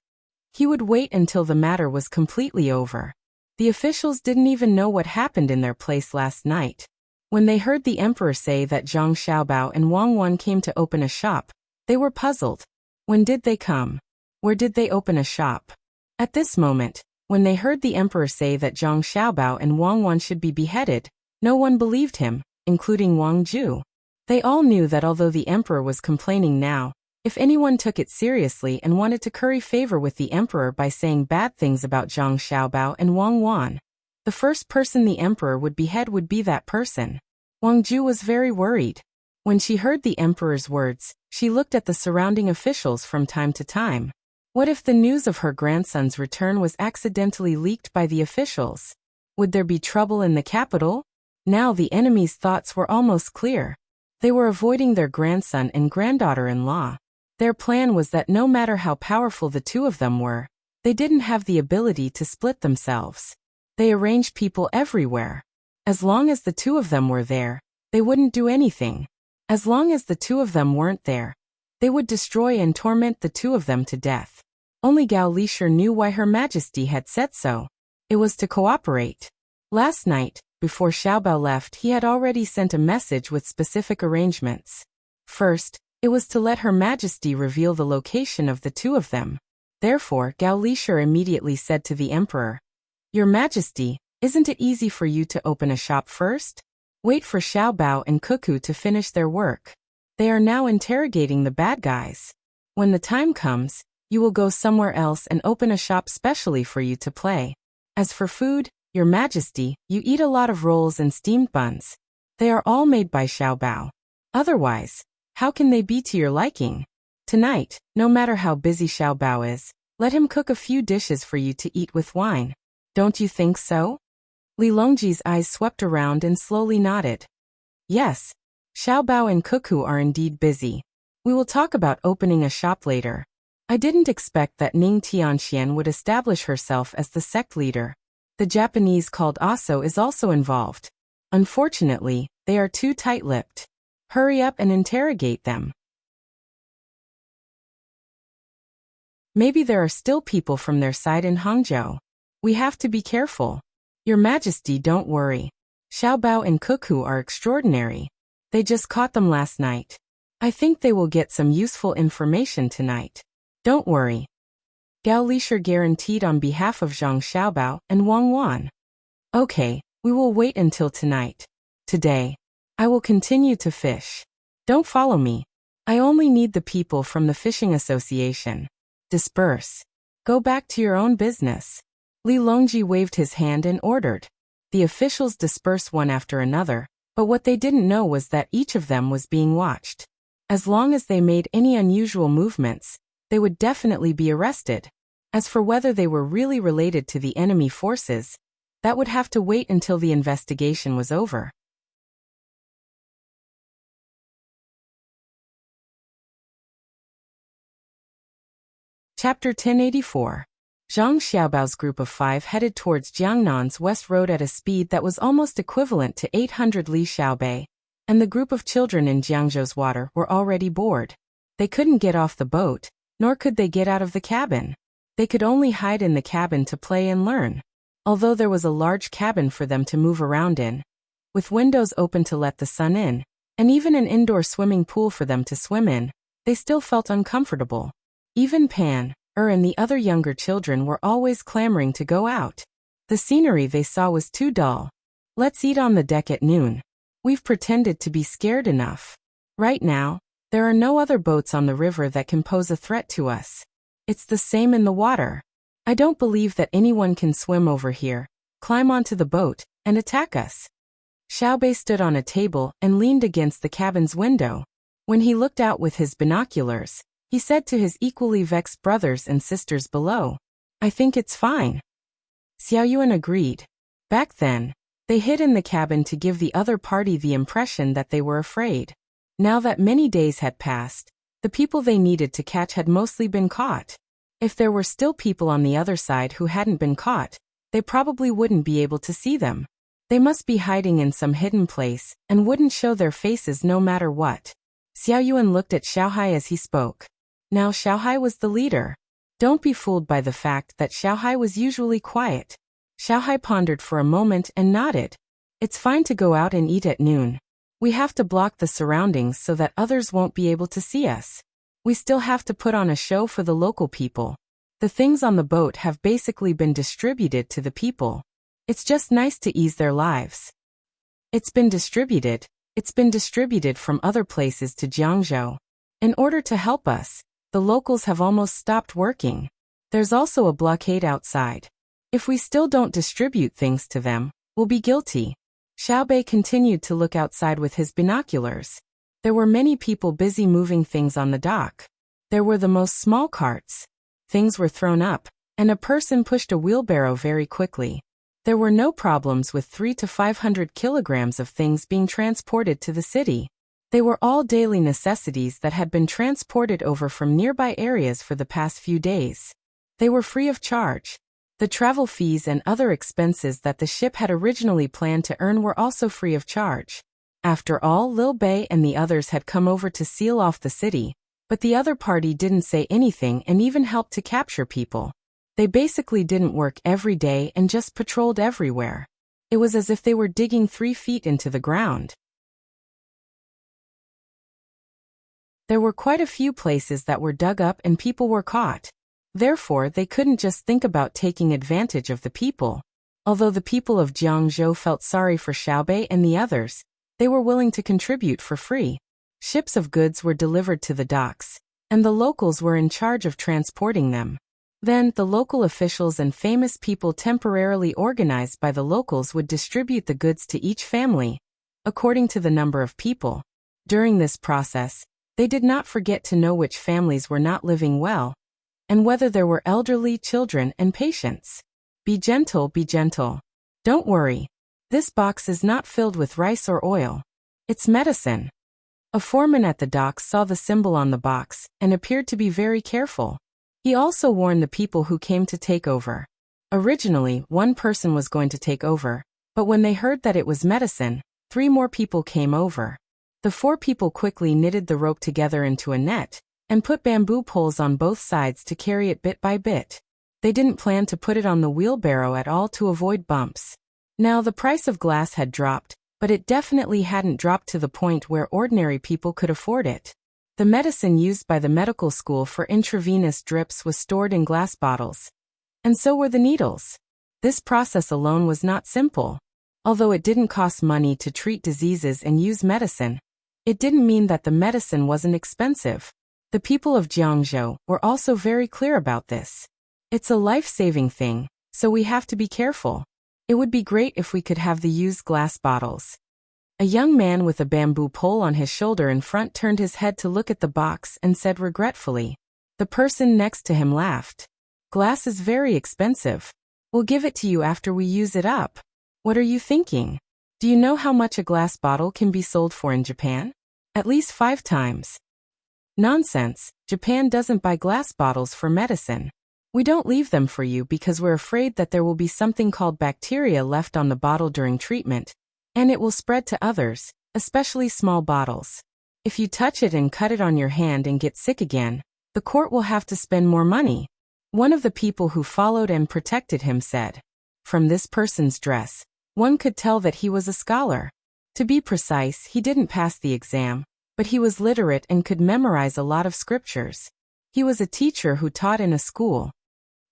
He would wait until the matter was completely over. The officials didn't even know what happened in their place last night. When they heard the emperor say that Zhang Xiaobao and Wang Wan came to open a shop, they were puzzled. When did they come? Where did they open a shop? At this moment, when they heard the emperor say that Zhang Xiaobao and Wang Wan should be beheaded, no one believed him, including Wang Ju. They all knew that although the emperor was complaining now, if anyone took it seriously and wanted to curry favor with the emperor by saying bad things about Zhang Xiaobao and Wang Wan, the first person the emperor would behead would be that person. Wang Ju was very worried. When she heard the emperor's words, she looked at the surrounding officials from time to time. What if the news of her grandson's return was accidentally leaked by the officials? Would there be trouble in the capital? Now the enemy's thoughts were almost clear. They were avoiding their grandson and granddaughter-in-law. Their plan was that no matter how powerful the two of them were, they didn't have the ability to split themselves. They arranged people everywhere. As long as the two of them were there, they wouldn't do anything. As long as the two of them weren't there, they would destroy and torment the two of them to death. Only Gao Lisher knew why Her Majesty had said so. It was to cooperate. Last night, before Xiaobao left, he had already sent a message with specific arrangements. First, it was to let Her Majesty reveal the location of the two of them. Therefore, Gao Lisher immediately said to the emperor, "Your Majesty, isn't it easy for you to open a shop first? Wait for Xiaobao and Cuckoo to finish their work. They are now interrogating the bad guys. When the time comes, you will go somewhere else and open a shop specially for you to play. As for food, Your Majesty, you eat a lot of rolls and steamed buns. They are all made by Xiaobao. Otherwise, how can they be to your liking? Tonight, no matter how busy Xiaobao is, let him cook a few dishes for you to eat with wine. Don't you think so?" Li Longji's eyes swept around and slowly nodded. "Yes, Xiaobao and Cuckoo are indeed busy. We will talk about opening a shop later. I didn't expect that Ning Tianxian would establish herself as the sect leader. The Japanese called Aso is also involved. Unfortunately, they are too tight-lipped. Hurry up and interrogate them. Maybe there are still people from their side in Hangzhou. We have to be careful. Your Majesty, don't worry. Xiaobao and Cuckoo are extraordinary. They just caught them last night. I think they will get some useful information tonight. Don't worry." Gao Lisher guaranteed on behalf of Zhang Xiaobao and Wang Wan. "Okay, we will wait until tonight. Today, I will continue to fish. Don't follow me. I only need the people from the fishing association. Disperse. Go back to your own business." Li Longji waved his hand and ordered. The officials dispersed one after another, but what they didn't know was that each of them was being watched. As long as they made any unusual movements, they would definitely be arrested. As for whether they were really related to the enemy forces, that would have to wait until the investigation was over. Chapter 1084. Zhang Xiaobao's group of 5 headed towards Jiangnan's west road at a speed that was almost equivalent to 800 li Xiaobei, and the group of children in Jiangzhou's water were already bored. They couldn't get off the boat, nor could they get out of the cabin. They could only hide in the cabin to play and learn. Although there was a large cabin for them to move around in, with windows open to let the sun in, and even an indoor swimming pool for them to swim in, they still felt uncomfortable. Even Pan, and the other younger children were always clamoring to go out. The scenery they saw was too dull. "Let's eat on the deck at noon. We've pretended to be scared enough. Right now, there are no other boats on the river that can pose a threat to us. It's the same in the water. I don't believe that anyone can swim over here, climb onto the boat, and attack us." Xiaobei stood on a table and leaned against the cabin's window. When he looked out with his binoculars, he said to his equally vexed brothers and sisters below, "I think it's fine." Xiaoyuan agreed. Back then, they hid in the cabin to give the other party the impression that they were afraid. Now that many days had passed, the people they needed to catch had mostly been caught. If there were still people on the other side who hadn't been caught, they probably wouldn't be able to see them. They must be hiding in some hidden place and wouldn't show their faces no matter what. Xiaoyuan looked at Xiaohai as he spoke. Now Xiaohai was the leader. Don't be fooled by the fact that Xiaohai was usually quiet. Xiaohai pondered for a moment and nodded. It's fine to go out and eat at noon. We have to block the surroundings so that others won't be able to see us. We still have to put on a show for the local people. The things on the boat have basically been distributed to the people. It's just nice to ease their lives. It's been distributed from other places to Jiangzhou. In order to help us, the locals have almost stopped working. There's also a blockade outside. If we still don't distribute things to them, we'll be guilty. Xiaobei continued to look outside with his binoculars. There were many people busy moving things on the dock. There were the most small carts. Things were thrown up, and a person pushed a wheelbarrow very quickly. There were no problems with 300 to 500 kilograms of things being transported to the city. They were all daily necessities that had been transported over from nearby areas for the past few days. They were free of charge. The travel fees and other expenses that the ship had originally planned to earn were also free of charge. After all, Lil Bei and the others had come over to seal off the city, but the other party didn't say anything and even helped to capture people. They basically didn't work every day and just patrolled everywhere. It was as if they were digging 3 feet into the ground. There were quite a few places that were dug up and people were caught. Therefore, they couldn't just think about taking advantage of the people. Although the people of Jiangzhou felt sorry for Xiaobei and the others, they were willing to contribute for free. Ships of goods were delivered to the docks, and the locals were in charge of transporting them. Then, the local officials and famous people temporarily organized by the locals would distribute the goods to each family, according to the number of people. During this process, they did not forget to know which families were not living well, and whether there were elderly, children, and patients. Be gentle, be gentle. Don't worry. This box is not filled with rice or oil. It's medicine. A foreman at the docks saw the symbol on the box and appeared to be very careful. He also warned the people who came to take over. Originally, 1 person was going to take over, but when they heard that it was medicine, 3 more people came over. The 4 people quickly knitted the rope together into a net and put bamboo poles on both sides to carry it bit by bit. They didn't plan to put it on the wheelbarrow at all to avoid bumps. Now the price of glass had dropped, but it definitely hadn't dropped to the point where ordinary people could afford it. The medicine used by the medical school for intravenous drips was stored in glass bottles. And so were the needles. This process alone was not simple. Although it didn't cost money to treat diseases and use medicine, it didn't mean that the medicine wasn't expensive. The people of Jiangzhou were also very clear about this. It's a life-saving thing, so we have to be careful. It would be great if we could have the used glass bottles. A young man with a bamboo pole on his shoulder in front turned his head to look at the box and said regretfully. The person next to him laughed. Glass is very expensive. We'll give it to you after we use it up. What are you thinking? Do you know how much a glass bottle can be sold for in Japan? At least 5 times. Nonsense, Japan doesn't buy glass bottles for medicine. We don't leave them for you because we're afraid that there will be something called bacteria left on the bottle during treatment, and it will spread to others, especially small bottles. If you touch it and cut it on your hand and get sick again, the court will have to spend more money. One of the people who followed and protected him said. From this person's dress, one could tell that he was a scholar. To be precise, he didn't pass the exam, but he was literate and could memorize a lot of scriptures. He was a teacher who taught in a school.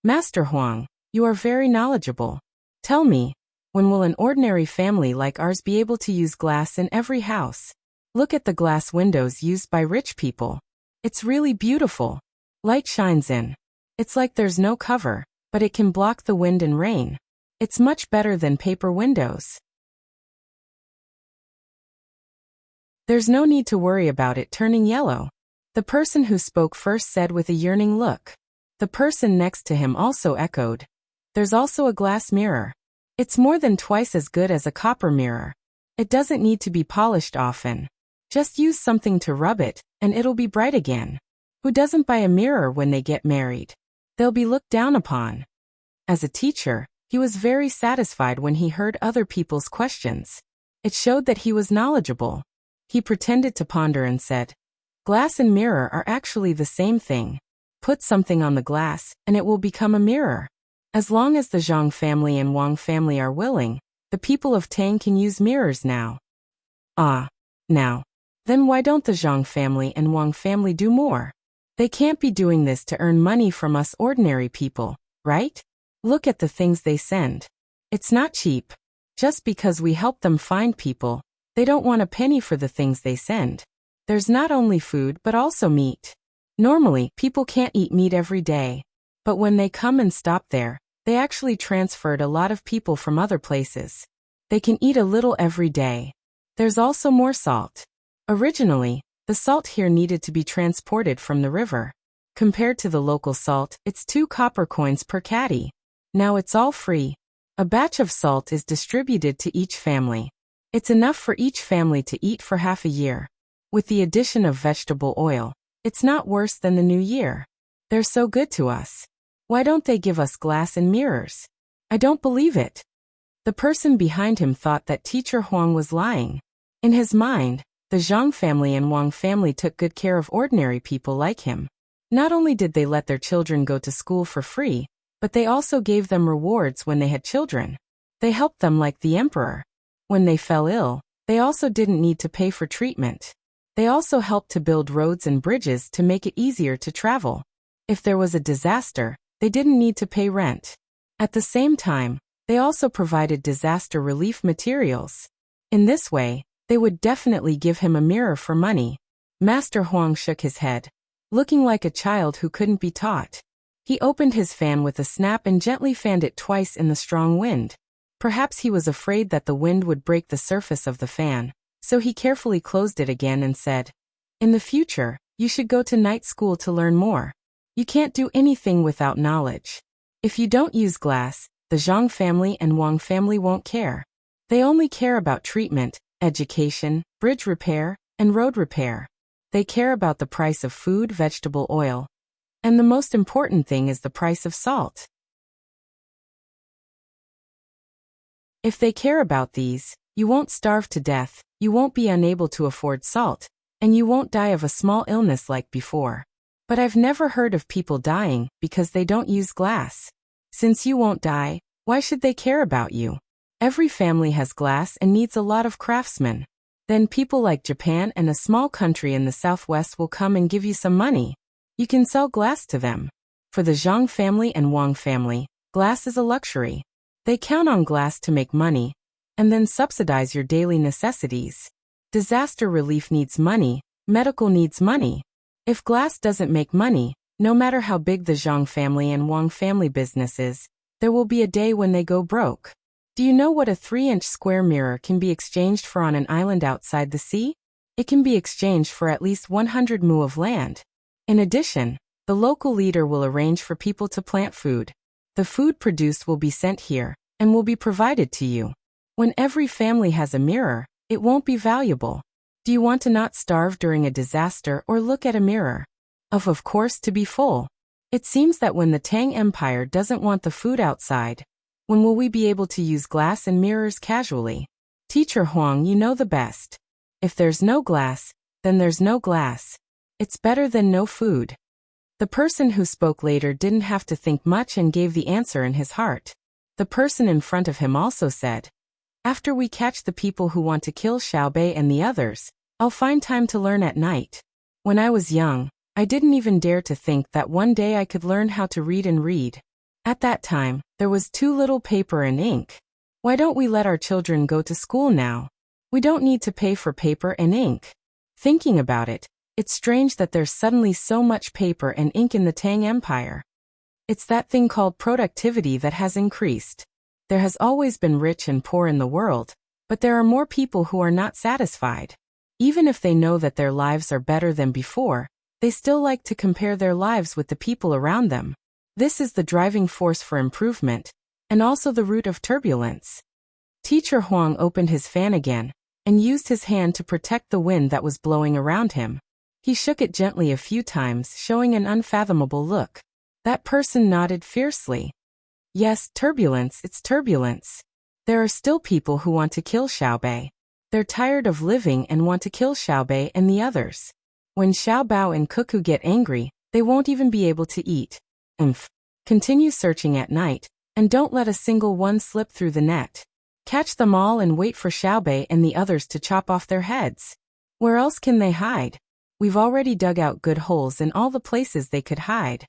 Master Huang, you are very knowledgeable. Tell me, when will an ordinary family like ours be able to use glass in every house? Look at the glass windows used by rich people. It's really beautiful. Light shines in. It's like there's no cover, but it can block the wind and rain. It's much better than paper windows. There's no need to worry about it turning yellow. The person who spoke first said with a yearning look. The person next to him also echoed. There's also a glass mirror. It's more than twice as good as a copper mirror. It doesn't need to be polished often. Just use something to rub it, and it'll be bright again. Who doesn't buy a mirror when they get married? They'll be looked down upon. As a teacher, he was very satisfied when he heard other people's questions. It showed that he was knowledgeable. He pretended to ponder and said, glass and mirror are actually the same thing. Put something on the glass, and it will become a mirror. As long as the Zhang family and Wang family are willing, the people of Tang can use mirrors now. Now. Then why don't the Zhang family and Wang family do more? They can't be doing this to earn money from us ordinary people, right? Look at the things they send. It's not cheap. Just because we help them find people, they don't want a penny for the things they send. There's not only food but also meat. Normally, people can't eat meat every day. But when they come and stop there, they actually transferred a lot of people from other places. They can eat a little every day. There's also more salt. Originally, the salt here needed to be transported from the river. Compared to the local salt, it's 2 copper coins per caddy. Now it's all free. A batch of salt is distributed to each family. It's enough for each family to eat for half a year. With the addition of vegetable oil, it's not worse than the new year. They're so good to us. Why don't they give us glass and mirrors? I don't believe it. The person behind him thought that Teacher Huang was lying. In his mind, the Zhang family and Wang family took good care of ordinary people like him. Not only did they let their children go to school for free, but they also gave them rewards when they had children. They helped them like the emperor. When they fell ill, they also didn't need to pay for treatment. They also helped to build roads and bridges to make it easier to travel. If there was a disaster, they didn't need to pay rent. At the same time, they also provided disaster relief materials. In this way, they would definitely give him a mirror for money. Master Huang shook his head, looking like a child who couldn't be taught. He opened his fan with a snap and gently fanned it twice in the strong wind. Perhaps he was afraid that the wind would break the surface of the fan, so he carefully closed it again and said, in the future, you should go to night school to learn more. You can't do anything without knowledge. If you don't use glass, the Zhang family and Wang family won't care. They only care about treatment, education, bridge repair, and road repair. They care about the price of food, vegetable oil. And the most important thing is the price of salt. If they care about these, you won't starve to death, you won't be unable to afford salt, and you won't die of a small illness like before. But I've never heard of people dying because they don't use glass. Since you won't die, why should they care about you? Every family has glass and needs a lot of craftsmen. Then people like Japan and a small country in the southwest will come and give you some money. You can sell glass to them. For the Zhang family and Wang family, glass is a luxury. They count on glass to make money, and then subsidize your daily necessities. Disaster relief needs money, medical needs money. If glass doesn't make money, no matter how big the Zhang family and Wang family business is, there will be a day when they go broke. Do you know what a 3-inch square mirror can be exchanged for on an island outside the sea? It can be exchanged for at least 100 mu of land. In addition, the local leader will arrange for people to plant food. The food produced will be sent here, and will be provided to you. When every family has a mirror, it won't be valuable. Do you want to not starve during a disaster or look at a mirror? Of course, to be full. It seems that when the Tang Empire doesn't want the food outside, when will we be able to use glass and mirrors casually? Teacher Huang, you know the best. If there's no glass, then there's no glass. It's better than no food. The person who spoke later didn't have to think much and gave the answer in his heart. The person in front of him also said, after we catch the people who want to kill Xiaobei and the others, I'll find time to learn at night. When I was young, I didn't even dare to think that one day I could learn how to read and read. At that time, there was too little paper and ink. Why don't we let our children go to school now? We don't need to pay for paper and ink. Thinking about it, it's strange that there's suddenly so much paper and ink in the Tang Empire. It's that thing called productivity that has increased. There has always been rich and poor in the world, but there are more people who are not satisfied. Even if they know that their lives are better than before, they still like to compare their lives with the people around them. This is the driving force for improvement, and also the root of turbulence. Teacher Huang opened his fan again, and used his hand to protect the wind that was blowing around him. He shook it gently a few times, showing an unfathomable look. That person nodded fiercely. Yes, turbulence, it's turbulence. There are still people who want to kill Xiaobei. They're tired of living and want to kill Xiaobei and the others. When Xiaobao and Cuckoo get angry, they won't even be able to eat. Continue searching at night, and don't let a single one slip through the net. Catch them all and wait for Xiaobei and the others to chop off their heads. Where else can they hide? We've already dug out good holes in all the places they could hide.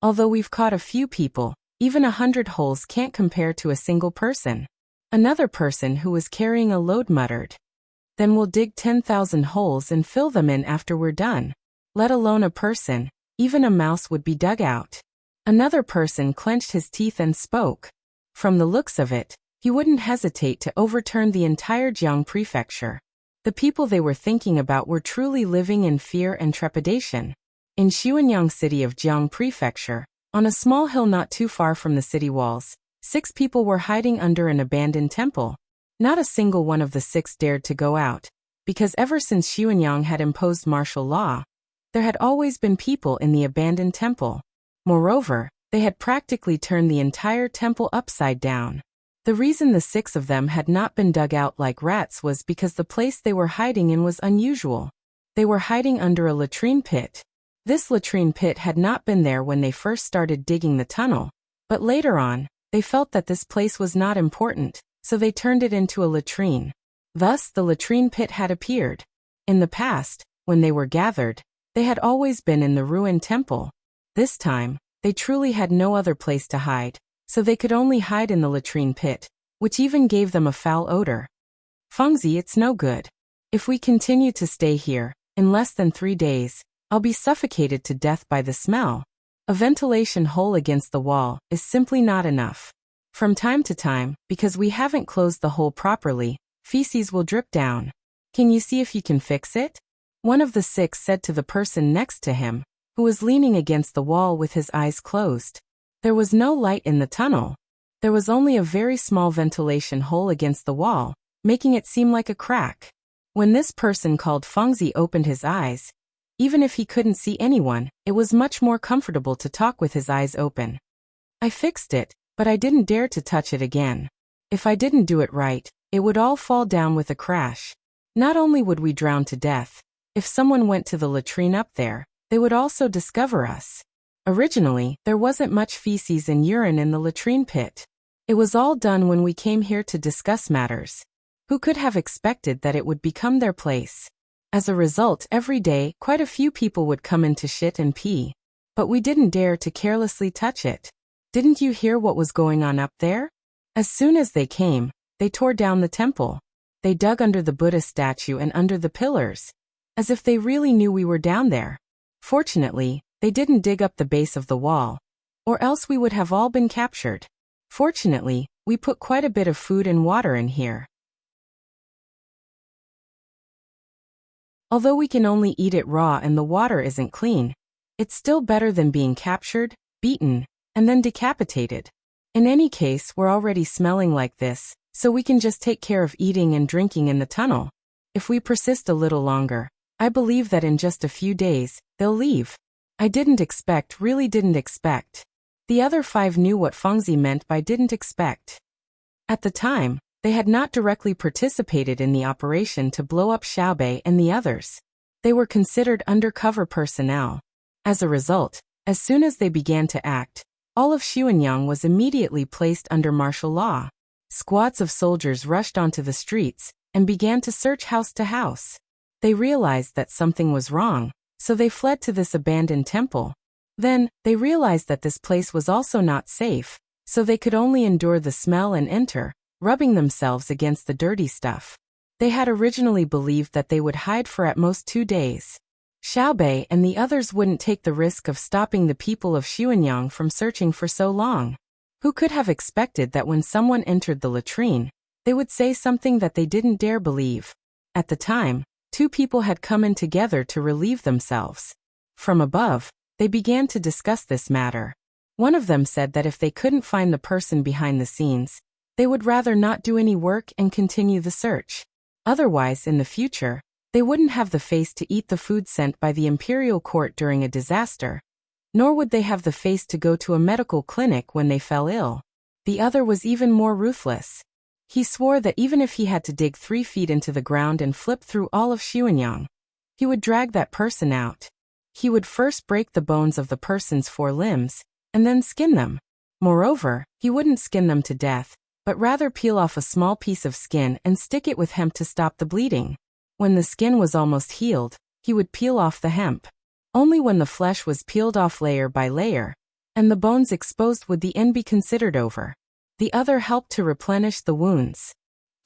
Although we've caught a few people, even 100 holes can't compare to a single person. Another person who was carrying a load muttered. Then we'll dig 10,000 holes and fill them in after we're done. Let alone a person, even a mouse would be dug out. Another person clenched his teeth and spoke. From the looks of it, he wouldn't hesitate to overturn the entire Jiang prefecture. The people they were thinking about were truly living in fear and trepidation. In Xuanyang city of Jiang prefecture, on a small hill not too far from the city walls, 6 people were hiding under an abandoned temple. Not a single one of the 6 dared to go out, because ever since Xuanyang had imposed martial law, there had always been people in the abandoned temple. Moreover, they had practically turned the entire temple upside down. The reason the 6 of them had not been dug out like rats was because the place they were hiding in was unusual. They were hiding under a latrine pit. This latrine pit had not been there when they first started digging the tunnel, but later on, they felt that this place was not important, so they turned it into a latrine. Thus, the latrine pit had appeared. In the past, when they were gathered, they had always been in the ruined temple. This time, they truly had no other place to hide, so they could only hide in the latrine pit, which even gave them a foul odor. Fengzi, it's no good. If we continue to stay here, in less than 3 days, I'll be suffocated to death by the smell. A ventilation hole against the wall is simply not enough. From time to time, because we haven't closed the hole properly, feces will drip down. Can you see if you can fix it? One of the 6 said to the person next to him, who was leaning against the wall with his eyes closed. There was no light in the tunnel. There was only a very small ventilation hole against the wall, making it seem like a crack. When this person called Fengzi opened his eyes, even if he couldn't see anyone, it was much more comfortable to talk with his eyes open. I fixed it, but I didn't dare to touch it again. If I didn't do it right, it would all fall down with a crash. Not only would we drown to death, if someone went to the latrine up there, they would also discover us. Originally, there wasn't much feces and urine in the latrine pit. It was all done when we came here to discuss matters. Who could have expected that it would become their place? As a result, every day, quite a few people would come in to shit and pee. But we didn't dare to carelessly touch it. Didn't you hear what was going on up there? As soon as they came, they tore down the temple. They dug under the Buddha statue and under the pillars, as if they really knew we were down there. Fortunately, they didn't dig up the base of the wall, or else we would have all been captured. Fortunately, we put quite a bit of food and water in here. Although we can only eat it raw and the water isn't clean, it's still better than being captured, beaten, and then decapitated. In any case, we're already smelling like this, so we can just take care of eating and drinking in the tunnel. If we persist a little longer, I believe that in just a few days, they'll leave. I really didn't expect. The other 5 knew what Fengzi meant by didn't expect. At the time, they had not directly participated in the operation to blow up Xiaobei and the others. They were considered undercover personnel. As a result, as soon as they began to act, all of Xuanyang was immediately placed under martial law. Squads of soldiers rushed onto the streets and began to search house to house. They realized that something was wrong, so they fled to this abandoned temple. Then, they realized that this place was also not safe, so they could only endure the smell and enter, rubbing themselves against the dirty stuff. They had originally believed that they would hide for at most 2 days. Xiaobei and the others wouldn't take the risk of stopping the people of Xuanyang from searching for so long. Who could have expected that when someone entered the latrine, they would say something that they didn't dare believe. At the time, two people had come in together to relieve themselves. From above, they began to discuss this matter. One of them said that if they couldn't find the person behind the scenes, they would rather not do any work and continue the search. Otherwise, in the future, they wouldn't have the face to eat the food sent by the imperial court during a disaster, nor would they have the face to go to a medical clinic when they fell ill. The other was even more ruthless. He swore that even if he had to dig 3 feet into the ground and flip through all of Xuanyang, he would drag that person out. He would first break the bones of the person's 4 limbs, and then skin them. Moreover, he wouldn't skin them to death, but rather peel off a small piece of skin and stick it with hemp to stop the bleeding. When the skin was almost healed, he would peel off the hemp. Only when the flesh was peeled off layer by layer, and the bones exposed would the end be considered over. The other helped to replenish the wounds.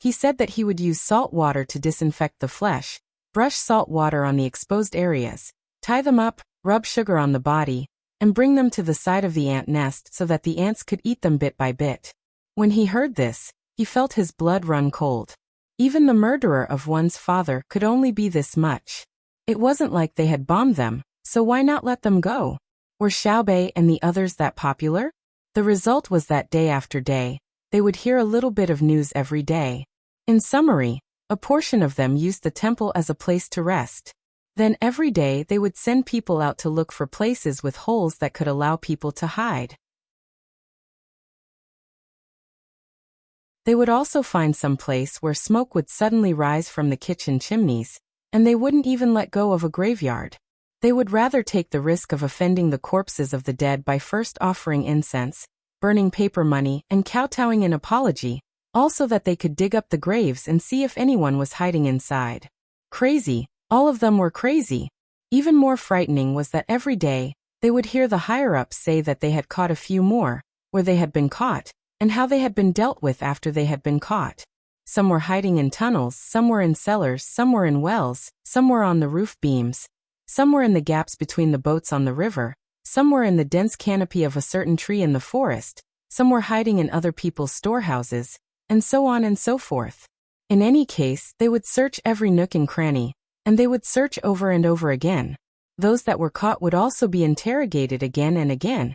He said that he would use salt water to disinfect the flesh, brush salt water on the exposed areas, tie them up, rub sugar on the body, and bring them to the side of the ant nest so that the ants could eat them bit by bit. When he heard this, he felt his blood run cold. Even the murderer of one's father could only be this much. It wasn't like they had bombed them, so why not let them go? Were Xiaobei and the others that popular? The result was that day after day, they would hear a little bit of news every day. In summary, a portion of them used the temple as a place to rest. Then every day they would send people out to look for places with holes that could allow people to hide. They would also find some place where smoke would suddenly rise from the kitchen chimneys, and they wouldn't even let go of a graveyard. They would rather take the risk of offending the corpses of the dead by first offering incense, burning paper money, and kowtowing in apology, also that they could dig up the graves and see if anyone was hiding inside. Crazy, all of them were crazy. Even more frightening was that every day, they would hear the higher-ups say that they had caught a few more, where they had been caught, and how they had been dealt with after they had been caught. Some were hiding in tunnels, some were in cellars, some were in wells, some were on the roof beams, some were in the gaps between the boats on the river, some were in the dense canopy of a certain tree in the forest, some were hiding in other people's storehouses, and so on and so forth. In any case, they would search every nook and cranny, and they would search over and over again. Those that were caught would also be interrogated again and again,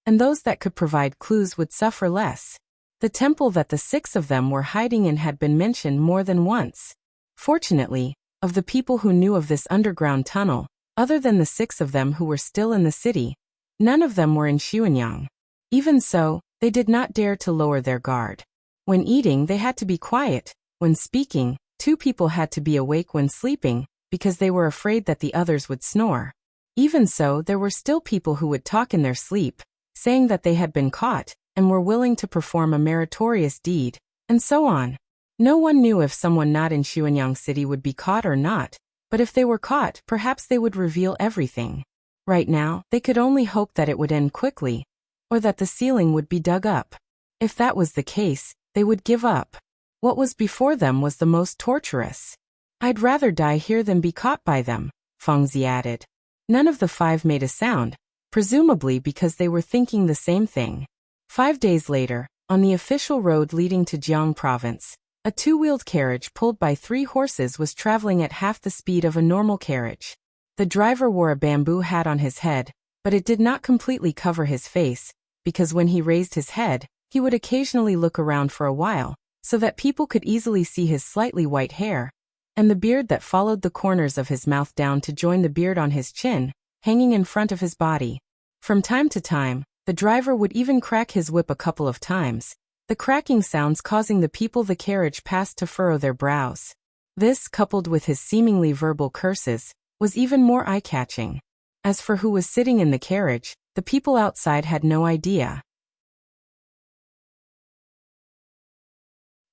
and those that could provide clues would suffer less. The temple that the 6 of them were hiding in had been mentioned more than once. Fortunately, of the people who knew of this underground tunnel, other than the 6 of them who were still in the city, none of them were in Xuanyang. Even so, they did not dare to lower their guard. When eating, they had to be quiet. When speaking, 2 people had to be awake when sleeping, because they were afraid that the others would snore. Even so, there were still people who would talk in their sleep, saying that they had been caught, and were willing to perform a meritorious deed, and so on. No one knew if someone not in Xuanyang City would be caught or not, but if they were caught, perhaps they would reveal everything. Right now, they could only hope that it would end quickly, or that the ceiling would be dug up. If that was the case, they would give up. What was before them was the most torturous. "I'd rather die here than be caught by them," Fengzi added. None of the 5 made a sound, presumably because they were thinking the same thing. 5 days later, on the official road leading to Jiang Province, a 2-wheeled carriage pulled by 3 horses was traveling at half the speed of a normal carriage. The driver wore a bamboo hat on his head, but it did not completely cover his face, because when he raised his head, he would occasionally look around for a while, so that people could easily see his slightly white hair, and the beard that followed the corners of his mouth down to join the beard on his chin, hanging in front of his body. From time to time, the driver would even crack his whip a couple of times, the cracking sounds causing the people the carriage passed to furrow their brows. This, coupled with his seemingly verbal curses, was even more eye-catching. As for who was sitting in the carriage, the people outside had no idea.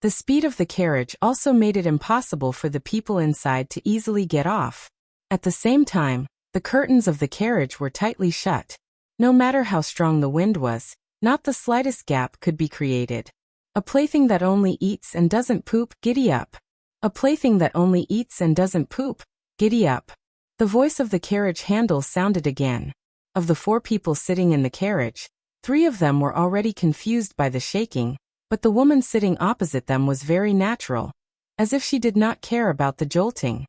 The speed of the carriage also made it impossible for the people inside to easily get off. At the same time, the curtains of the carriage were tightly shut. No matter how strong the wind was, not the slightest gap could be created. A plaything that only eats and doesn't poop, giddy up. A plaything that only eats and doesn't poop, giddy up. The voice of the carriage handle sounded again. Of the 4 people sitting in the carriage, 3 of them were already confused by the shaking, but the woman sitting opposite them was very natural, as if she did not care about the jolting.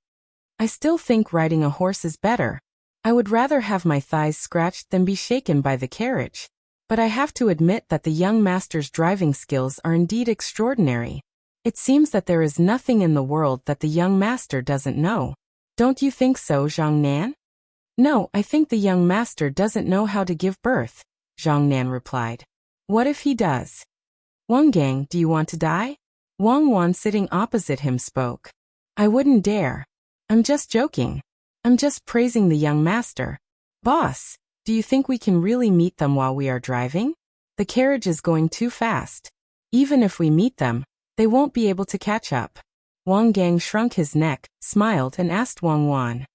I still think riding a horse is better. I would rather have my thighs scratched than be shaken by the carriage. But I have to admit that the young master's driving skills are indeed extraordinary. It seems that there is nothing in the world that the young master doesn't know. Don't you think so, Zhang Nan? No, I think the young master doesn't know how to give birth, Zhang Nan replied. What if he does? Wang Gang, do you want to die? Wang Wan sitting opposite him spoke. I wouldn't dare. I'm just joking. I'm just praising the young master. Boss, do you think we can really meet them while we are driving? The carriage is going too fast. Even if we meet them, they won't be able to catch up. Wang Gang shrunk his neck, smiled and asked Wang Wan.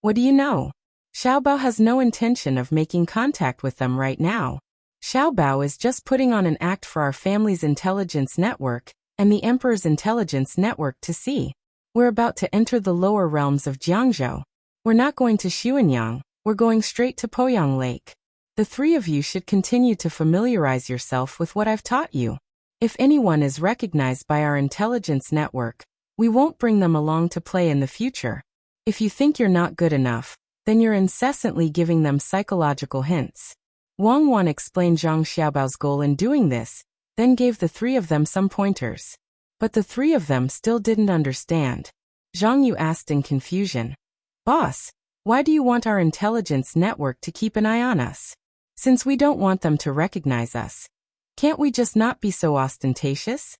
What do you know? Xiaobao has no intention of making contact with them right now. Xiaobao is just putting on an act for our family's intelligence network and the Emperor's intelligence network to see. We're about to enter the lower realms of Jiangzhou. We're not going to Xuanyang, we're going straight to Poyang Lake. The three of you should continue to familiarize yourself with what I've taught you. If anyone is recognized by our intelligence network, we won't bring them along to play in the future. If you think you're not good enough, then you're incessantly giving them psychological hints. Wang Wan explained Zhang Xiaobao's goal in doing this, then gave the three of them some pointers. But the three of them still didn't understand. Zhang Yu asked in confusion. Boss, why do you want our intelligence network to keep an eye on us? Since we don't want them to recognize us, can't we just not be so ostentatious?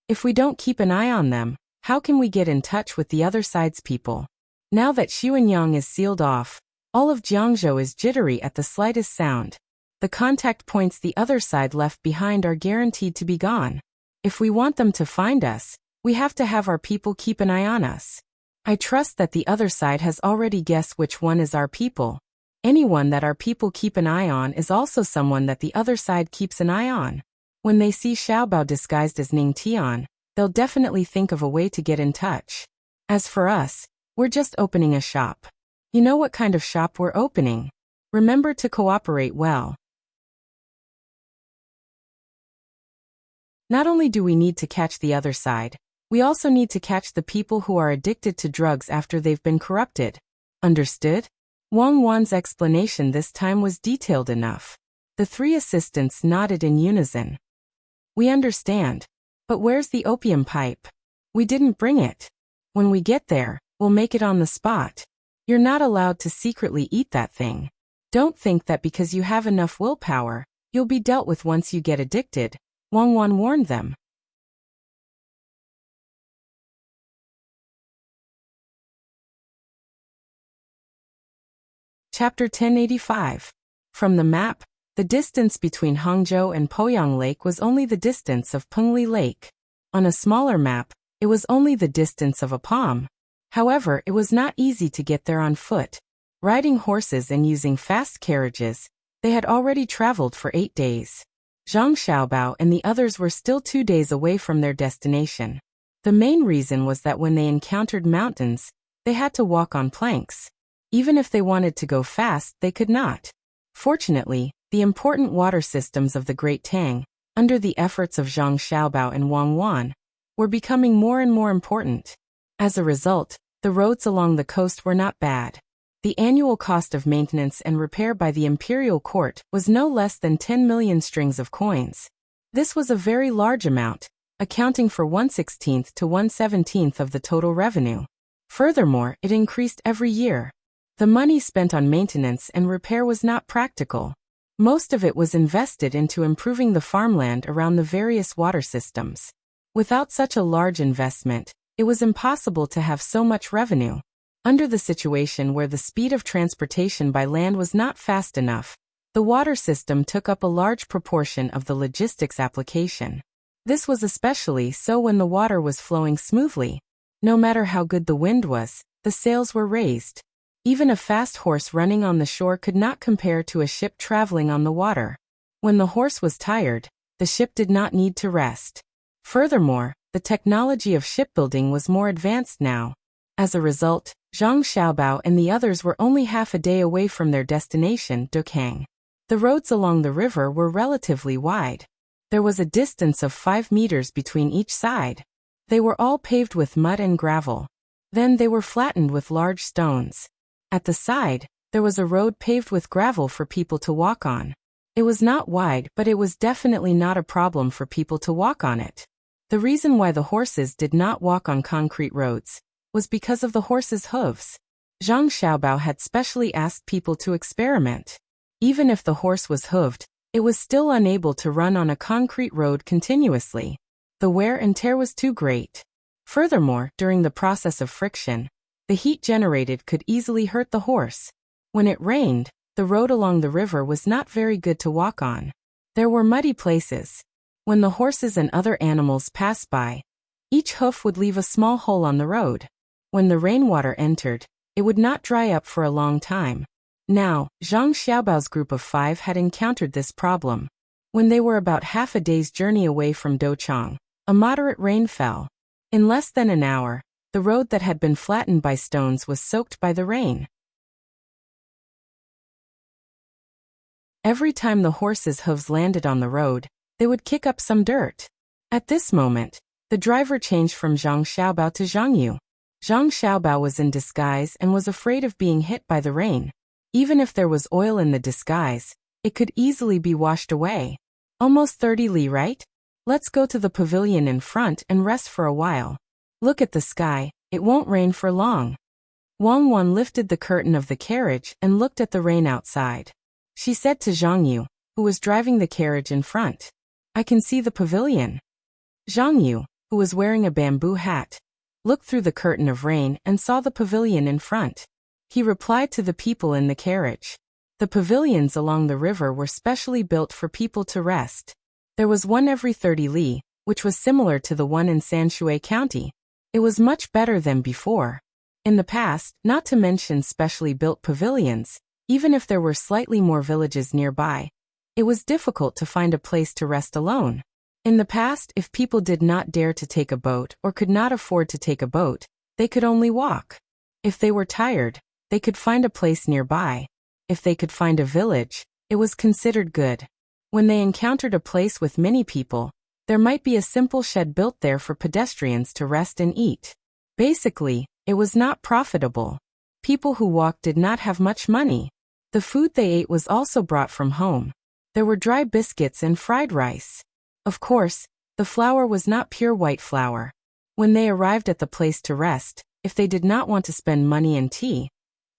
If we don't keep an eye on them, how can we get in touch with the other side's people? Now that Xuanyang is sealed off, all of Jiangzhou is jittery at the slightest sound. The contact points the other side left behind are guaranteed to be gone. If we want them to find us, we have to have our people keep an eye on us. I trust that the other side has already guessed which one is our people. Anyone that our people keep an eye on is also someone that the other side keeps an eye on. When they see Xiaobao disguised as Ning Tian, they'll definitely think of a way to get in touch. As for us, we're just opening a shop. You know what kind of shop we're opening. Remember to cooperate well. Not only do we need to catch the other side, we also need to catch the people who are addicted to drugs after they've been corrupted. Understood? Wang Wan's explanation this time was detailed enough. The three assistants nodded in unison. We understand. But where's the opium pipe? We didn't bring it. When we get there, we'll make it on the spot. You're not allowed to secretly eat that thing. Don't think that because you have enough willpower, you'll be dealt with once you get addicted, Wang Wan warned them. Chapter 1085. From the map, the distance between Hangzhou and Poyang Lake was only the distance of Pengli Lake. On a smaller map, it was only the distance of a palm. However, it was not easy to get there on foot. Riding horses and using fast carriages, they had already traveled for 8 days. Zhang Xiaobao and the others were still 2 days away from their destination. The main reason was that when they encountered mountains, they had to walk on planks. Even if they wanted to go fast, they could not. Fortunately, the important water systems of the Great Tang, under the efforts of Zhang Xiaobao and Wang Wan, were becoming more and more important. As a result, the roads along the coast were not bad. The annual cost of maintenance and repair by the imperial court was no less than 10 million strings of coins. This was a very large amount, accounting for 1/16 to 1/17 of the total revenue. Furthermore, it increased every year. The money spent on maintenance and repair was not practical. Most of it was invested into improving the farmland around the various water systems. Without such a large investment, it was impossible to have so much revenue. Under the situation where the speed of transportation by land was not fast enough, the water system took up a large proportion of the logistics application. This was especially so when the water was flowing smoothly. No matter how good the wind was, the sails were raised. Even a fast horse running on the shore could not compare to a ship traveling on the water. When the horse was tired, the ship did not need to rest. Furthermore, the technology of shipbuilding was more advanced now. As a result, Zhang Xiaobao and the others were only half a day away from their destination, Dokang. The roads along the river were relatively wide. There was a distance of 5 meters between each side. They were all paved with mud and gravel. Then they were flattened with large stones. At the side, there was a road paved with gravel for people to walk on. It was not wide, but it was definitely not a problem for people to walk on it. The reason why the horses did not walk on concrete roads was because of the horses' hooves. Zhang Xiaobao had specially asked people to experiment. Even if the horse was hooved, it was still unable to run on a concrete road continuously. The wear and tear was too great. Furthermore, during the process of friction, the heat generated could easily hurt the horse. When it rained, the road along the river was not very good to walk on. There were muddy places. When the horses and other animals passed by, each hoof would leave a small hole on the road. When the rainwater entered, it would not dry up for a long time. Now, Zhang Xiaobao's group of 5 had encountered this problem. When they were about half a day's journey away from Douchong, a moderate rain fell. In less than an hour, the road that had been flattened by stones was soaked by the rain. Every time the horses' hooves landed on the road, they would kick up some dirt. At this moment, the driver changed from Zhang Xiaobao to Zhang Yu. Zhang Xiaobao was in disguise and was afraid of being hit by the rain. Even if there was oil in the disguise, it could easily be washed away. Almost 30 li, right? Let's go to the pavilion in front and rest for a while. Look at the sky, it won't rain for long. Wang Wan lifted the curtain of the carriage and looked at the rain outside. She said to Zhang Yu, who was driving the carriage in front, "I can see the pavilion." Zhang Yu, who was wearing a bamboo hat, looked through the curtain of rain and saw the pavilion in front. He replied to the people in the carriage. The pavilions along the river were specially built for people to rest. There was one every 30 li, which was similar to the one in Sanshui County. It was much better than before. In the past, not to mention specially built pavilions, even if there were slightly more villages nearby, it was difficult to find a place to rest alone. In the past, if people did not dare to take a boat or could not afford to take a boat, they could only walk. If they were tired, they could find a place nearby. If they could find a village, it was considered good. When they encountered a place with many people, there might be a simple shed built there for pedestrians to rest and eat. Basically, it was not profitable. People who walked did not have much money. The food they ate was also brought from home. There were dry biscuits and fried rice. Of course, the flour was not pure white flour. When they arrived at the place to rest, if they did not want to spend money and tea,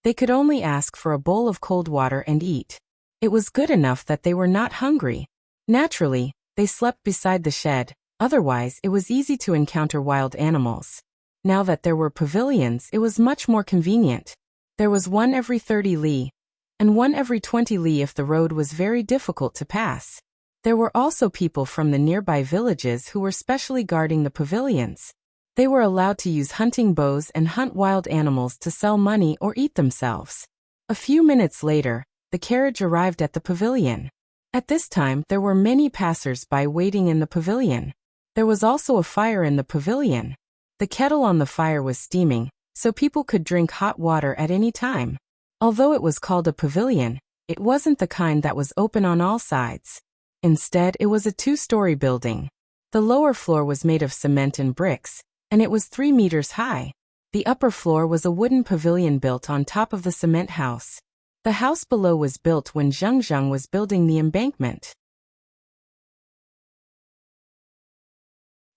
they could only ask for a bowl of cold water and eat. It was good enough that they were not hungry. Naturally, they slept beside the shed, otherwise it was easy to encounter wild animals. Now that there were pavilions, it was much more convenient. There was one every 30 li, and one every 20 li if the road was very difficult to pass. There were also people from the nearby villages who were specially guarding the pavilions. They were allowed to use hunting bows and hunt wild animals to sell money or eat themselves. A few minutes later, the carriage arrived at the pavilion. At this time, there were many passers-by waiting in the pavilion. There was also a fire in the pavilion. The kettle on the fire was steaming, so people could drink hot water at any time. Although it was called a pavilion, it wasn't the kind that was open on all sides. Instead, it was a 2-story building. The lower floor was made of cement and bricks, and it was 3 meters high. The upper floor was a wooden pavilion built on top of the cement house. The house below was built when Zheng was building the embankment.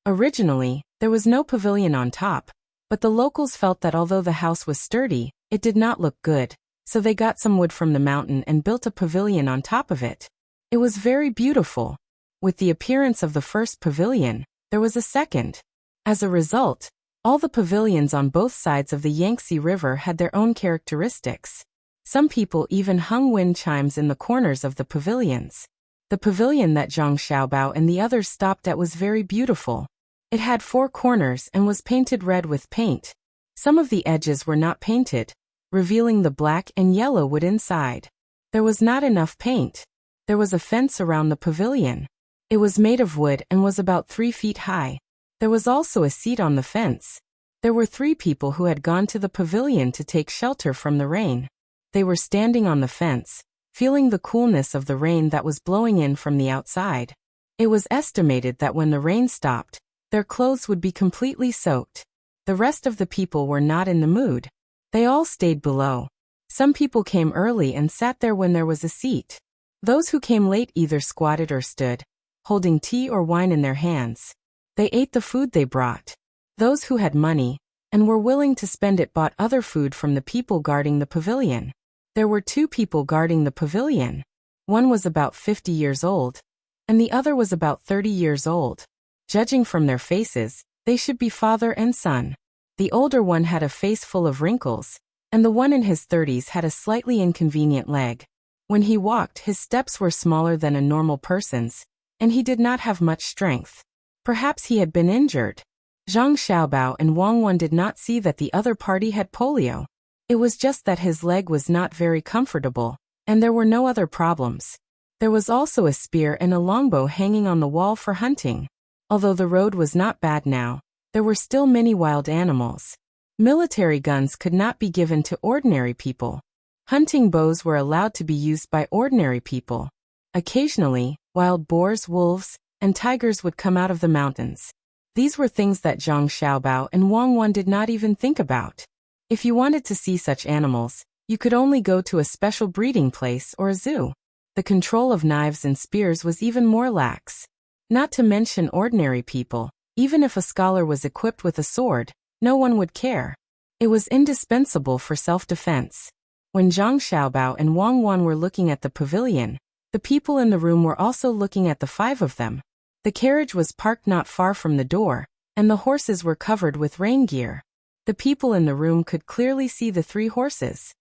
Originally, there was no pavilion on top, but the locals felt that although the house was sturdy, it did not look good, so they got some wood from the mountain and built a pavilion on top of it. It was very beautiful. With the appearance of the first pavilion, there was a second. As a result, all the pavilions on both sides of the Yangtze River had their own characteristics. Some people even hung wind chimes in the corners of the pavilions. The pavilion that Zhang Xiaobao and the others stopped at was very beautiful. It had 4 corners and was painted red with paint. Some of the edges were not painted, revealing the black and yellow wood inside. There was not enough paint. There was a fence around the pavilion. It was made of wood and was about 3 feet high. There was also a seat on the fence. There were 3 people who had gone to the pavilion to take shelter from the rain. They were standing on the fence, feeling the coolness of the rain that was blowing in from the outside. It was estimated that when the rain stopped, their clothes would be completely soaked. The rest of the people were not in the mood. They all stayed below. Some people came early and sat there when there was a seat. Those who came late either squatted or stood, holding tea or wine in their hands. They ate the food they brought. Those who had money and were willing to spend it bought other food from the people guarding the pavilion. There were 2 people guarding the pavilion. One was about 50 years old, and the other was about 30 years old. Judging from their faces, they should be father and son. The older one had a face full of wrinkles, and the one in his 30s had a slightly inconvenient leg. When he walked, his steps were smaller than a normal person's, and he did not have much strength. Perhaps he had been injured. Zhang Xiaobao and Wang Wan did not see that the other party had polio. It was just that his leg was not very comfortable, and there were no other problems. There was also a spear and a longbow hanging on the wall for hunting. Although the road was not bad now, there were still many wild animals. Military guns could not be given to ordinary people. Hunting bows were allowed to be used by ordinary people. Occasionally, wild boars, wolves, and tigers would come out of the mountains. These were things that Zhang Xiaobao and Wang Wan did not even think about. If you wanted to see such animals, you could only go to a special breeding place or a zoo. The control of knives and spears was even more lax. Not to mention ordinary people, even if a scholar was equipped with a sword, no one would care. It was indispensable for self-defense. When Zhang Xiaobao and Wang Wan were looking at the pavilion, the people in the room were also looking at the 5 of them. The carriage was parked not far from the door, and the horses were covered with rain gear. The people in the room could clearly see the 3 horses.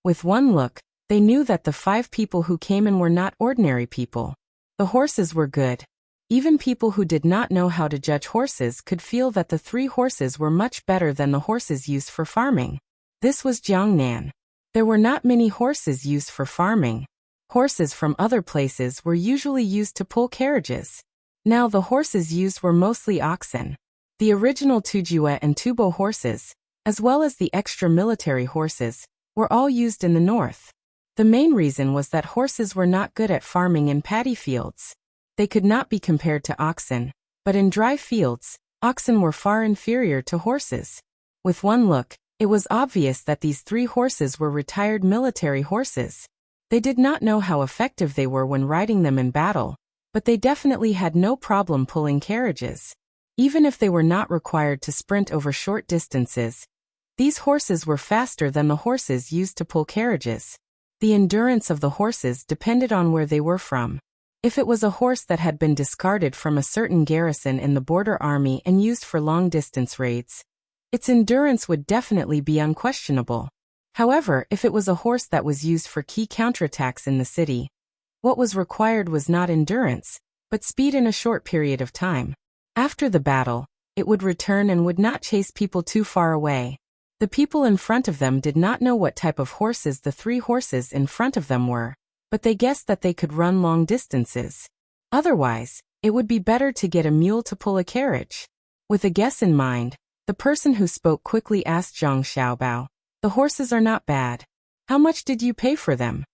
With one look, they knew that the 5 people who came in were not ordinary people. The horses were good. Even people who did not know how to judge horses could feel that the 3 horses were much better than the horses used for farming. This was Jiangnan. There were not many horses used for farming. Horses from other places were usually used to pull carriages. Now the horses used were mostly oxen. The original Tujue and Tubo horses, as well as the extra military horses, were all used in the north. The main reason was that horses were not good at farming in paddy fields. They could not be compared to oxen, but in dry fields, oxen were far inferior to horses. With one look, it was obvious that these 3 horses were retired military horses. They did not know how effective they were when riding them in battle, but they definitely had no problem pulling carriages. Even if they were not required to sprint over short distances, these horses were faster than the horses used to pull carriages. The endurance of the horses depended on where they were from. If it was a horse that had been discarded from a certain garrison in the border army and used for long-distance raids, its endurance would definitely be unquestionable. However, if it was a horse that was used for key counterattacks in the city, what was required was not endurance, but speed in a short period of time. After the battle, it would return and would not chase people too far away. The people in front of them did not know what type of horses the 3 horses in front of them were, but they guessed that they could run long distances. Otherwise, it would be better to get a mule to pull a carriage. With a guess in mind, the person who spoke quickly asked Zhang Xiaobao, "The horses are not bad. How much did you pay for them?"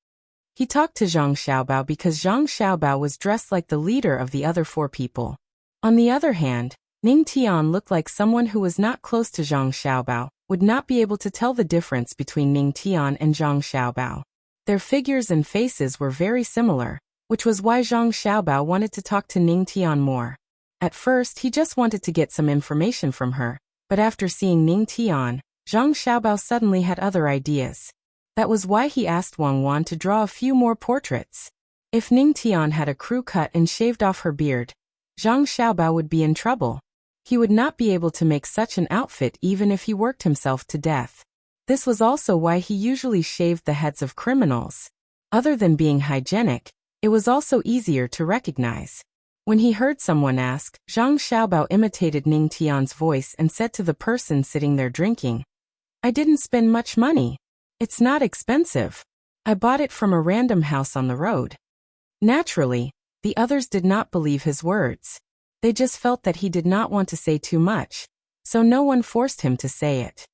He talked to Zhang Xiaobao because Zhang Xiaobao was dressed like the leader of the other 4 people. On the other hand, Ning Tian looked like someone who was not close to Zhang Xiaobao, would not be able to tell the difference between Ning Tian and Zhang Xiaobao. Their figures and faces were very similar, which was why Zhang Xiaobao wanted to talk to Ning Tian more. At first, he just wanted to get some information from her, but after seeing Ning Tian, Zhang Xiaobao suddenly had other ideas. That was why he asked Wang Wan to draw a few more portraits. If Ning Tian had a crew cut and shaved off her beard, Zhang Xiaobao would be in trouble. He would not be able to make such an outfit even if he worked himself to death. This was also why he usually shaved the heads of criminals. Other than being hygienic, it was also easier to recognize. When he heard someone ask, Zhang Xiaobao imitated Ning Tian's voice and said to the person sitting there drinking, "I didn't spend much money. It's not expensive. I bought it from a random house on the road." Naturally, the others did not believe his words. They just felt that he did not want to say too much, so no one forced him to say it.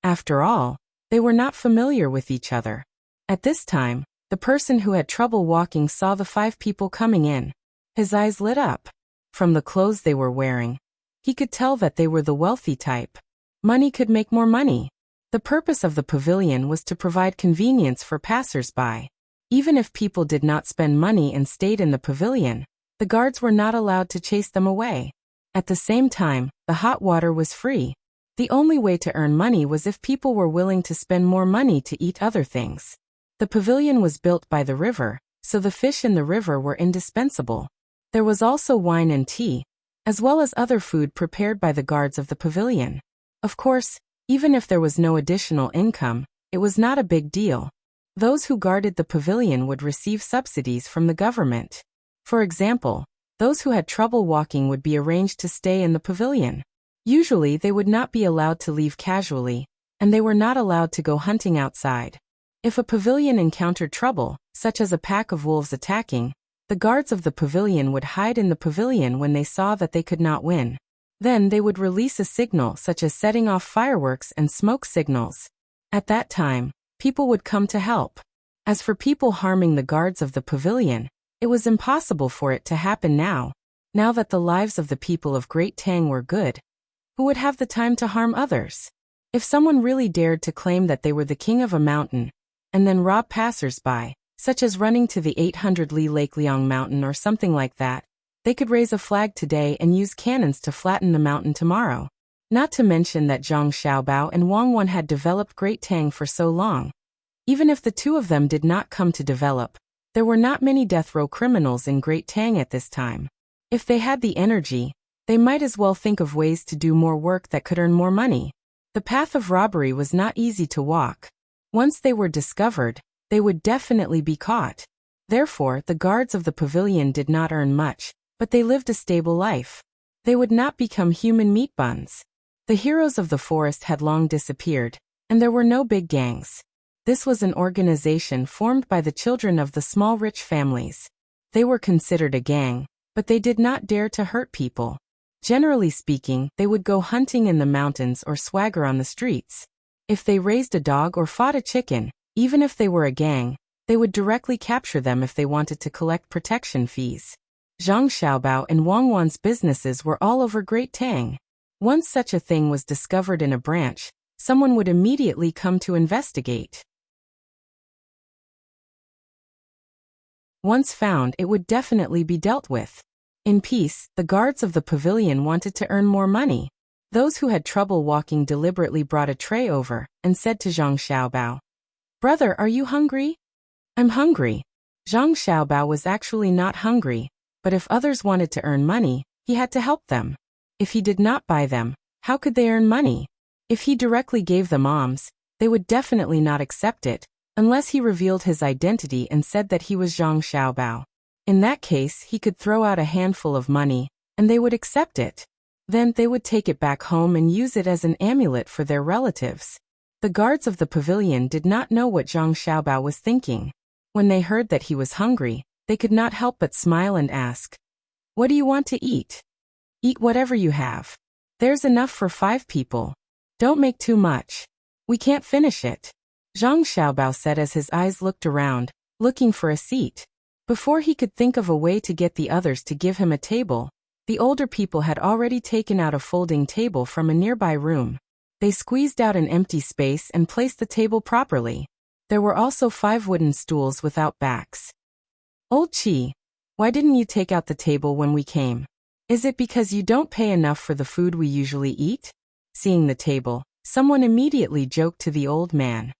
After all, They were not familiar with each other. At this time, the person who had trouble walking saw the 5 people coming in. His eyes lit up. From the clothes they were wearing, he could tell that they were the wealthy type. Money could make more money. The purpose of the pavilion was to provide convenience for passers-by. Even if people did not spend money and stayed in the pavilion, the guards were not allowed to chase them away. At the same time, the hot water was free. The only way to earn money was if people were willing to spend more money to eat other things. The pavilion was built by the river, so the fish in the river were indispensable. There was also wine and tea, as well as other food prepared by the guards of the pavilion. Of course, even if there was no additional income, it was not a big deal. Those who guarded the pavilion would receive subsidies from the government. For example, those who had trouble walking would be arranged to stay in the pavilion. Usually they would not be allowed to leave casually, and they were not allowed to go hunting outside. If a pavilion encountered trouble, such as a pack of wolves attacking, the guards of the pavilion would hide in the pavilion when they saw that they could not win. Then they would release a signal such as setting off fireworks and smoke signals. At that time, people would come to help. As for people harming the guards of the pavilion, it was impossible for it to happen now. Now that the lives of the people of Great Tang were good, who would have the time to harm others? If someone really dared to claim that they were the king of a mountain, and then rob passers-by, such as running to the 800-li Lake Liang mountain or something like that, they could raise a flag today and use cannons to flatten the mountain tomorrow. Not to mention that Zhang Xiaobao and Wang Wan had developed Great Tang for so long. Even if the two of them did not come to develop, there were not many death row criminals in Great Tang at this time. If they had the energy, they might as well think of ways to do more work that could earn more money. The path of robbery was not easy to walk. Once they were discovered, they would definitely be caught. Therefore, the guards of the pavilion did not earn much, but they lived a stable life. They would not become human meat buns. The heroes of the forest had long disappeared, and there were no big gangs. This was an organization formed by the children of the small rich families. They were considered a gang, but they did not dare to hurt people. Generally speaking, they would go hunting in the mountains or swagger on the streets. If they raised a dog or fought a chicken, even if they were a gang, they would directly capture them if they wanted to collect protection fees. Zhang Xiaobao and Wang Wan's businesses were all over Great Tang. Once such a thing was discovered in a branch, someone would immediately come to investigate. Once found, it would definitely be dealt with. In peace, the guards of the pavilion wanted to earn more money. Those who had trouble walking deliberately brought a tray over and said to Zhang Xiaobao, "Brother, are you hungry?" "I'm hungry." Zhang Xiaobao was actually not hungry, but if others wanted to earn money, he had to help them. If he did not buy them, how could they earn money? If he directly gave them alms, they would definitely not accept it, unless he revealed his identity and said that he was Zhang Xiaobao. In that case, he could throw out a handful of money, and they would accept it. Then they would take it back home and use it as an amulet for their relatives. The guards of the pavilion did not know what Zhang Xiaobao was thinking. When they heard that he was hungry, they could not help but smile and ask, "What do you want to eat?" "Eat whatever you have. There's enough for 5 people. Don't make too much. We can't finish it," Zhang Xiaobao said as his eyes looked around, looking for a seat. Before he could think of a way to get the others to give him a table, the older people had already taken out a folding table from a nearby room. They squeezed out an empty space and placed the table properly. There were also 5 wooden stools without backs. "Old Chi, why didn't you take out the table when we came? Is it because you don't pay enough for the food we usually eat?" Seeing the table, someone immediately joked to the old man.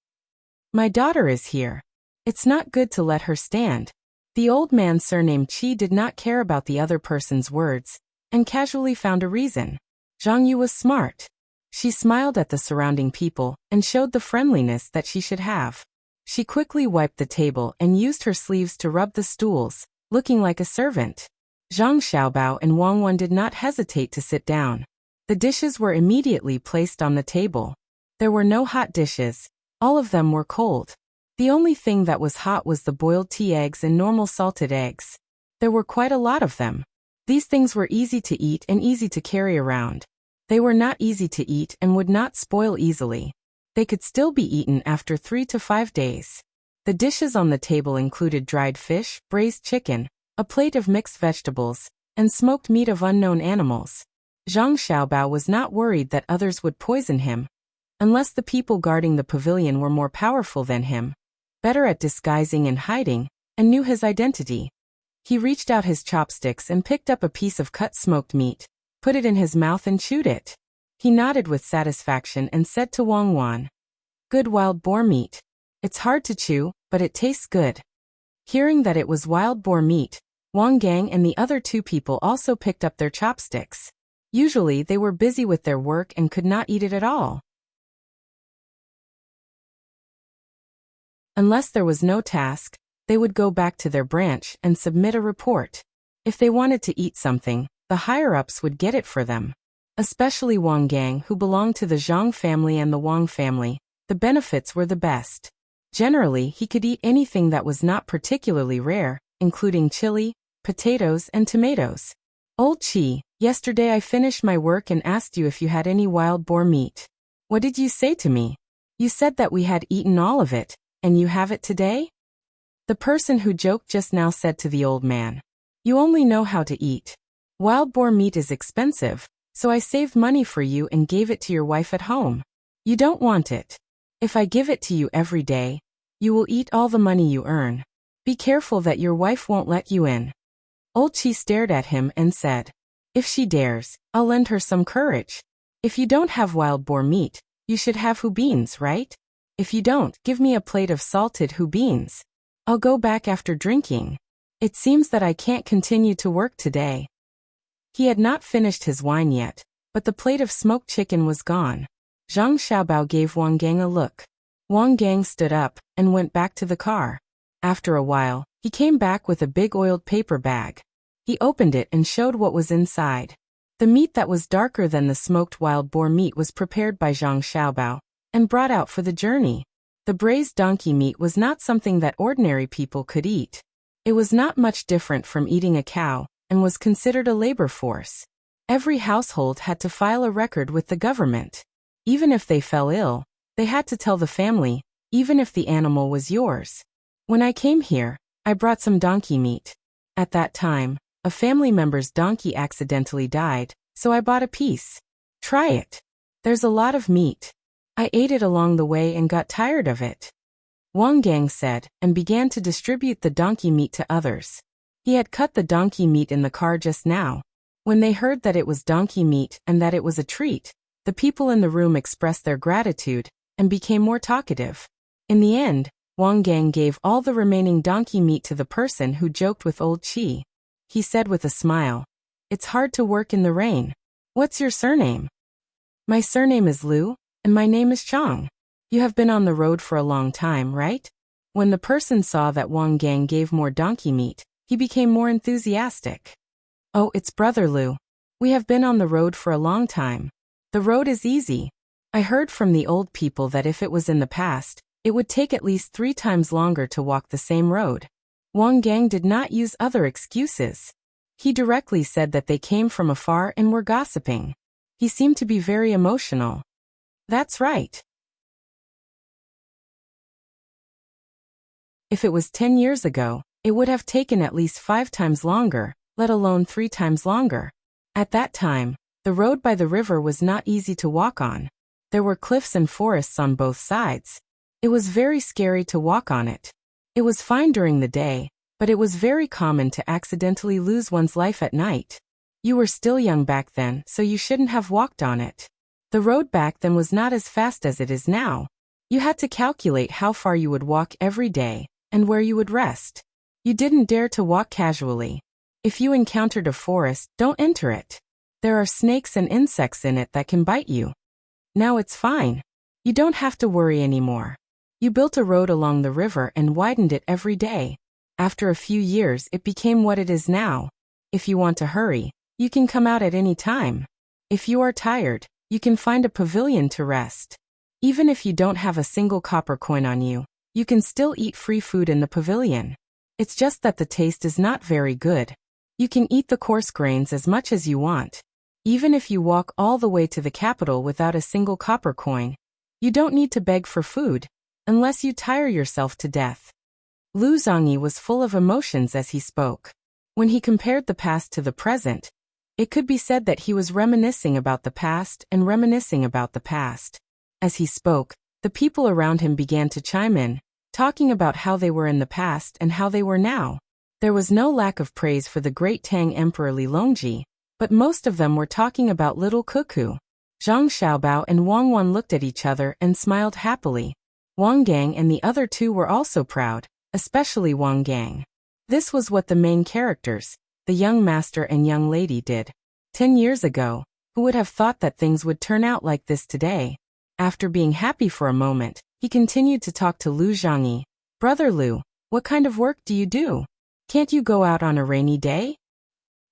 "My daughter is here. It's not good to let her stand." The old man surnamed Chi did not care about the other person's words, and casually found a reason. Zhang Yu was smart. She smiled at the surrounding people and showed the friendliness that she should have. She quickly wiped the table and used her sleeves to rub the stools, looking like a servant. Zhang Xiaobao and Wang Wan did not hesitate to sit down. The dishes were immediately placed on the table. There were no hot dishes. All of them were cold. The only thing that was hot was the boiled tea eggs and normal salted eggs. There were quite a lot of them. These things were easy to eat and easy to carry around. They were not easy to eat and would not spoil easily. They could still be eaten after 3 to 5 days. The dishes on the table included dried fish, braised chicken, a plate of mixed vegetables, and smoked meat of unknown animals. Zhang Xiaobao was not worried that others would poison him, unless the people guarding the pavilion were more powerful than him, better at disguising and hiding, and knew his identity. He reached out his chopsticks and picked up a piece of cut smoked meat, put it in his mouth and chewed it. He nodded with satisfaction and said to Wang Wan, "Good wild boar meat. It's hard to chew, but it tastes good." Hearing that it was wild boar meat, Wang Gang and the other 2 people also picked up their chopsticks. Usually they were busy with their work and could not eat it at all. Unless there was no task, they would go back to their branch and submit a report. If they wanted to eat something, the higher-ups would get it for them. Especially Wang Gang, who belonged to the Zhang family and the Wang family, the benefits were the best. Generally, he could eat anything that was not particularly rare, including chili, potatoes, and tomatoes. "Old Chi, yesterday I finished my work and asked you if you had any wild boar meat. What did you say to me? You said that we had eaten all of it, and you have it today?" The person who joked just now said to the old man, "You only know how to eat. Wild boar meat is expensive, so I saved money for you and gave it to your wife at home. You don't want it. If I give it to you every day, you will eat all the money you earn. Be careful that your wife won't let you in." Old Chi stared at him and said, "If she dares, I'll lend her some courage. If you don't have wild boar meat, you should have hu beans, right? If you don't, give me a plate of salted hu beans. I'll go back after drinking. It seems that I can't continue to work today." He had not finished his wine yet, but the plate of smoked chicken was gone. Zhang Xiaobao gave Wang Gang a look. Wang Gang stood up and went back to the car. After a while, he came back with a big oiled paper bag. He opened it and showed what was inside. The meat that was darker than the smoked wild boar meat was prepared by Zhang Xiaobao and brought out for the journey. The braised donkey meat was not something that ordinary people could eat. It was not much different from eating a cow and was considered a labor force. Every household had to file a record with the government. Even if they fell ill, they had to tell the family, even if the animal was yours. When I came here, I brought some donkey meat. At that time, a family member's donkey accidentally died, so I bought a piece. Try it. There's a lot of meat. I ate it along the way and got tired of it," Wang Gang said, and began to distribute the donkey meat to others. He had cut the donkey meat in the car just now. When they heard that it was donkey meat and that it was a treat, the people in the room expressed their gratitude and became more talkative. In the end, Wang Gang gave all the remaining donkey meat to the person who joked with Old Chi. He said with a smile, "It's hard to work in the rain. What's your surname?" "My surname is Liu, and my name is Chang. You have been on the road for a long time, right?" When the person saw that Wang Gang gave more donkey meat, he became more enthusiastic. "Oh, it's Brother Liu. We have been on the road for a long time. The road is easy. I heard from the old people that if it was in the past, it would take at least 3 times longer to walk the same road." Wang Gang did not use other excuses. He directly said that they came from afar and were gossiping. He seemed to be very emotional. "That's right. If it was 10 years ago, it would have taken at least 5 times longer, let alone 3 times longer. At that time, the road by the river was not easy to walk on. There were cliffs and forests on both sides. It was very scary to walk on it. It was fine during the day, but it was very common to accidentally lose one's life at night. You were still young back then, so you shouldn't have walked on it. The road back then was not as fast as it is now. You had to calculate how far you would walk every day, and where you would rest. You didn't dare to walk casually. If you encountered a forest, don't enter it. There are snakes and insects in it that can bite you. Now it's fine. You don't have to worry anymore. You built a road along the river and widened it every day. After a few years, it became what it is now. If you want to hurry, you can come out at any time. If you are tired, you can find a pavilion to rest. Even if you don't have a single copper coin on you, you can still eat free food in the pavilion. It's just that the taste is not very good. You can eat the coarse grains as much as you want. Even if you walk all the way to the capital without a single copper coin, You don't need to beg for food, unless you tire yourself to death. Lu Zhongyi was full of emotions as he spoke. When he compared the past to the present, it could be said that he was reminiscing about the past and reminiscing about the past. As he spoke, the people around him began to chime in, talking about how they were in the past and how they were now. There was no lack of praise for the great Tang Emperor Li Longji, but most of them were talking about little Cuckoo. Zhang Xiaobao and Wang Wan looked at each other and smiled happily. Wang Gang and the other two were also proud, especially Wang Gang. This was what the main characters, the young master and young lady, did. 10 years ago, who would have thought that things would turn out like this today? After being happy for a moment, he continued to talk to Lu Zhongyi. Brother Lu, what kind of work do you do? Can't you go out on a rainy day?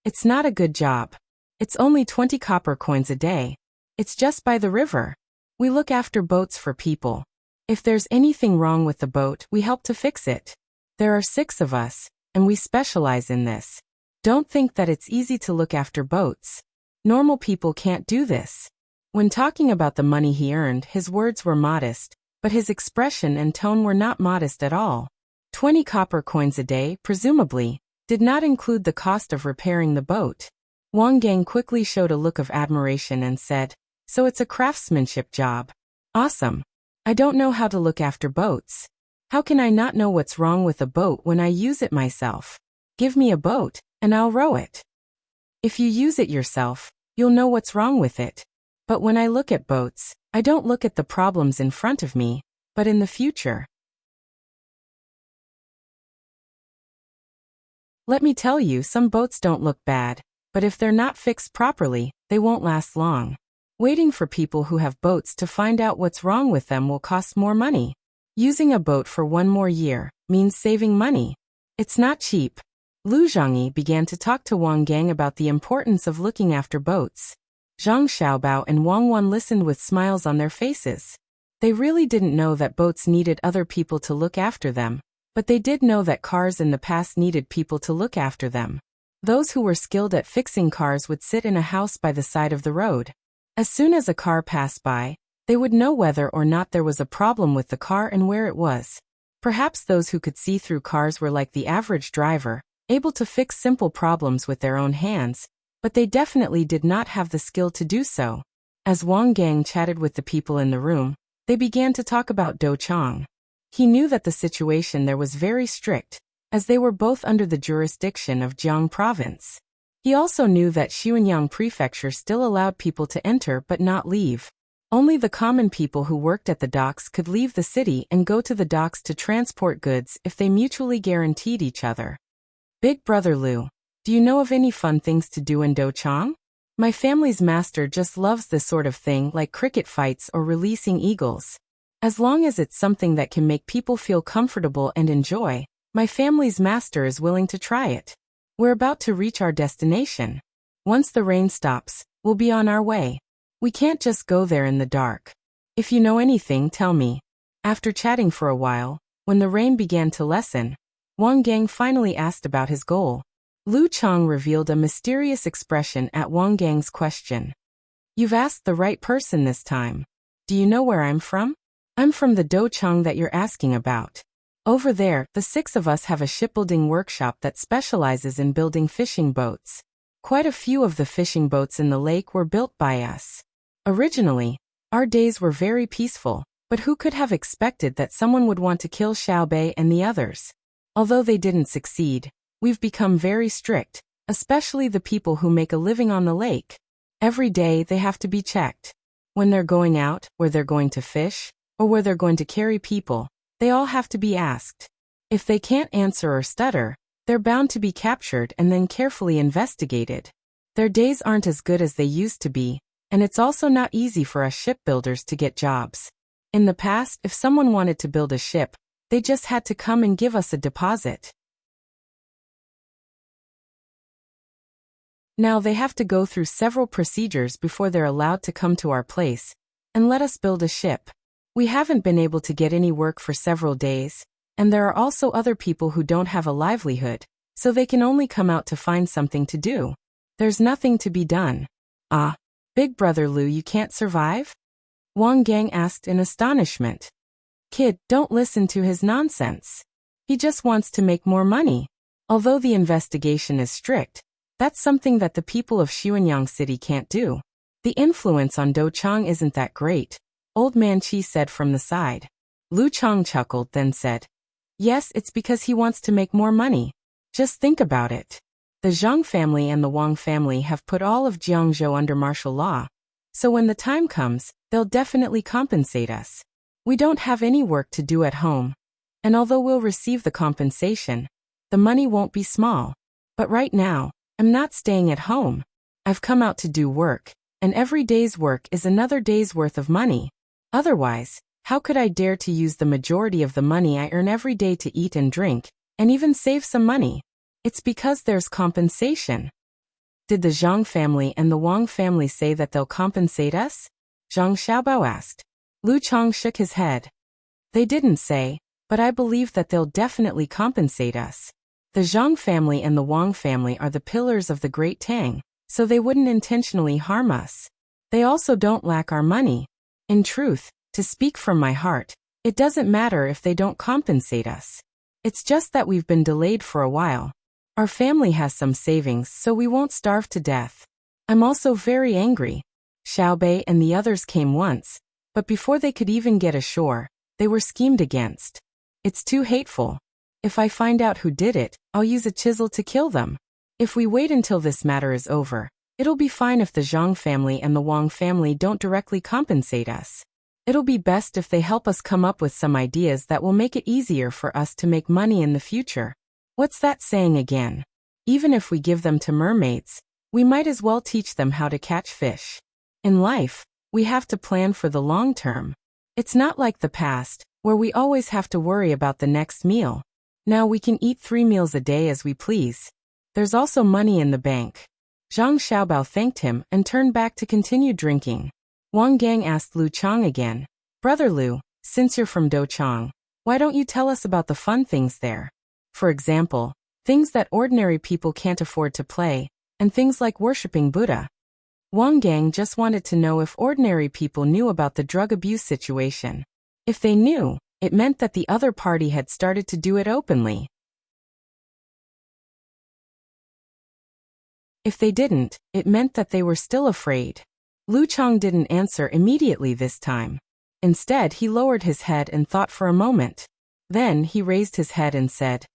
It's not a good job. It's only 20 copper coins a day. It's just by the river. We look after boats for people. If there's anything wrong with the boat, we help to fix it. There are 6 of us, and we specialize in this. Don't think that it's easy to look after boats. Normal people can't do this. When talking about the money he earned, his words were modest, but his expression and tone were not modest at all. 20 copper coins a day, presumably, did not include the cost of repairing the boat. Wang Gang quickly showed a look of admiration and said, "So it's a craftsmanship job. Awesome. I don't know how to look after boats. How can I not know what's wrong with a boat when I use it myself? Give me a boat, and I'll row it. If you use it yourself, you'll know what's wrong with it. But when I look at boats, I don't look at the problems in front of me, but in the future. Let me tell you, some boats don't look bad, but if they're not fixed properly, they won't last long. Waiting for people who have boats to find out what's wrong with them will cost more money. Using a boat for 1 more year means saving money. It's not cheap." Lu Zhongyi began to talk to Wang Gang about the importance of looking after boats. Zhang Xiaobao and Wang Wan listened with smiles on their faces. They really didn't know that boats needed other people to look after them, but they did know that cars in the past needed people to look after them. Those who were skilled at fixing cars would sit in a house by the side of the road. As soon as a car passed by, they would know whether or not there was a problem with the car and where it was. Perhaps those who could see through cars were like the average driver, able to fix simple problems with their own hands, but they definitely did not have the skill to do so. As Wang Gang chatted with the people in the room, they began to talk about Do Chang. He knew that the situation there was very strict, as they were both under the jurisdiction of Jiang Province. He also knew that Xuanyang Prefecture still allowed people to enter but not leave. Only the common people who worked at the docks could leave the city and go to the docks to transport goods if they mutually guaranteed each other. Big Brother Lu, do you know of any fun things to do in Dochang? My family's master just loves this sort of thing, like cricket fights or releasing eagles. As long as it's something that can make people feel comfortable and enjoy, my family's master is willing to try it. We're about to reach our destination. Once the rain stops, we'll be on our way. We can't just go there in the dark. If you know anything, tell me. After chatting for a while, when the rain began to lessen, Wang Gang finally asked about his goal. Lu Chang revealed a mysterious expression at Wang Gang's question. You've asked the right person this time. Do you know where I'm from? I'm from the Dochang that you're asking about. Over there, the 6 of us have a shipbuilding workshop that specializes in building fishing boats. Quite a few of the fishing boats in the lake were built by us. Originally, our days were very peaceful, but who could have expected that someone would want to kill Xiao Bei and the others? Although they didn't succeed, we've become very strict, especially the people who make a living on the lake. Every day they have to be checked. When they're going out, where they're going to fish, or where they're going to carry people, they all have to be asked. If they can't answer or stutter, they're bound to be captured and then carefully investigated. Their days aren't as good as they used to be, and it's also not easy for us shipbuilders to get jobs. In the past, if someone wanted to build a ship, they just had to come and give us a deposit. Now they have to go through several procedures before they're allowed to come to our place and let us build a ship. We haven't been able to get any work for several days, and there are also other people who don't have a livelihood, so they can only come out to find something to do. There's nothing to be done. Ah, Big Brother Lu, you can't survive? Wang Gang asked in astonishment. Kid, don't listen to his nonsense. He just wants to make more money. Although the investigation is strict, that's something that the people of Xuanyang City can't do. The influence on Do Chang isn't that great, Old Man Chi said from the side. Lu Chang chuckled, then said, yes, it's because he wants to make more money. Just think about it. The Zhang family and the Wang family have put all of Jiangzhou under martial law. So when the time comes, they'll definitely compensate us. We don't have any work to do at home. And although we'll receive the compensation, the money won't be small. But right now, I'm not staying at home. I've come out to do work, and every day's work is another day's worth of money. Otherwise, how could I dare to use the majority of the money I earn every day to eat and drink, and even save some money? It's because there's compensation. Did the Zhang family and the Wang family say that they'll compensate us? Zhang Xiaobao asked. Lu Chang shook his head. They didn't say, but I believe that they'll definitely compensate us. The Zhang family and the Wang family are the pillars of the great Tang, so they wouldn't intentionally harm us. They also don't lack our money. In truth, to speak from my heart, it doesn't matter if they don't compensate us. It's just that we've been delayed for a while. Our family has some savings, so we won't starve to death. I'm also very angry. Xiaobei and the others came once, but before they could even get ashore, they were schemed against. It's too hateful. If I find out who did it, I'll use a chisel to kill them. If we wait until this matter is over, it'll be fine if the Zhang family and the Wang family don't directly compensate us. It'll be best if they help us come up with some ideas that will make it easier for us to make money in the future. What's that saying again? Even if we give them to mermaids, we might as well teach them how to catch fish. In life, we have to plan for the long term. It's not like the past, where we always have to worry about the next meal. Now we can eat 3 meals a day as we please. There's also money in the bank. Zhang Xiaobao thanked him and turned back to continue drinking. Wang Gang asked Lu Chang again, Brother Lu, since you're from Douchang, why don't you tell us about the fun things there? For example, things that ordinary people can't afford to play, and things like worshipping Buddha. Wang Gang just wanted to know if ordinary people knew about the drug abuse situation. If they knew, it meant that the other party had started to do it openly. If they didn't, it meant that they were still afraid. Lu Chang didn't answer immediately this time. Instead, he lowered his head and thought for a moment. Then he raised his head and said,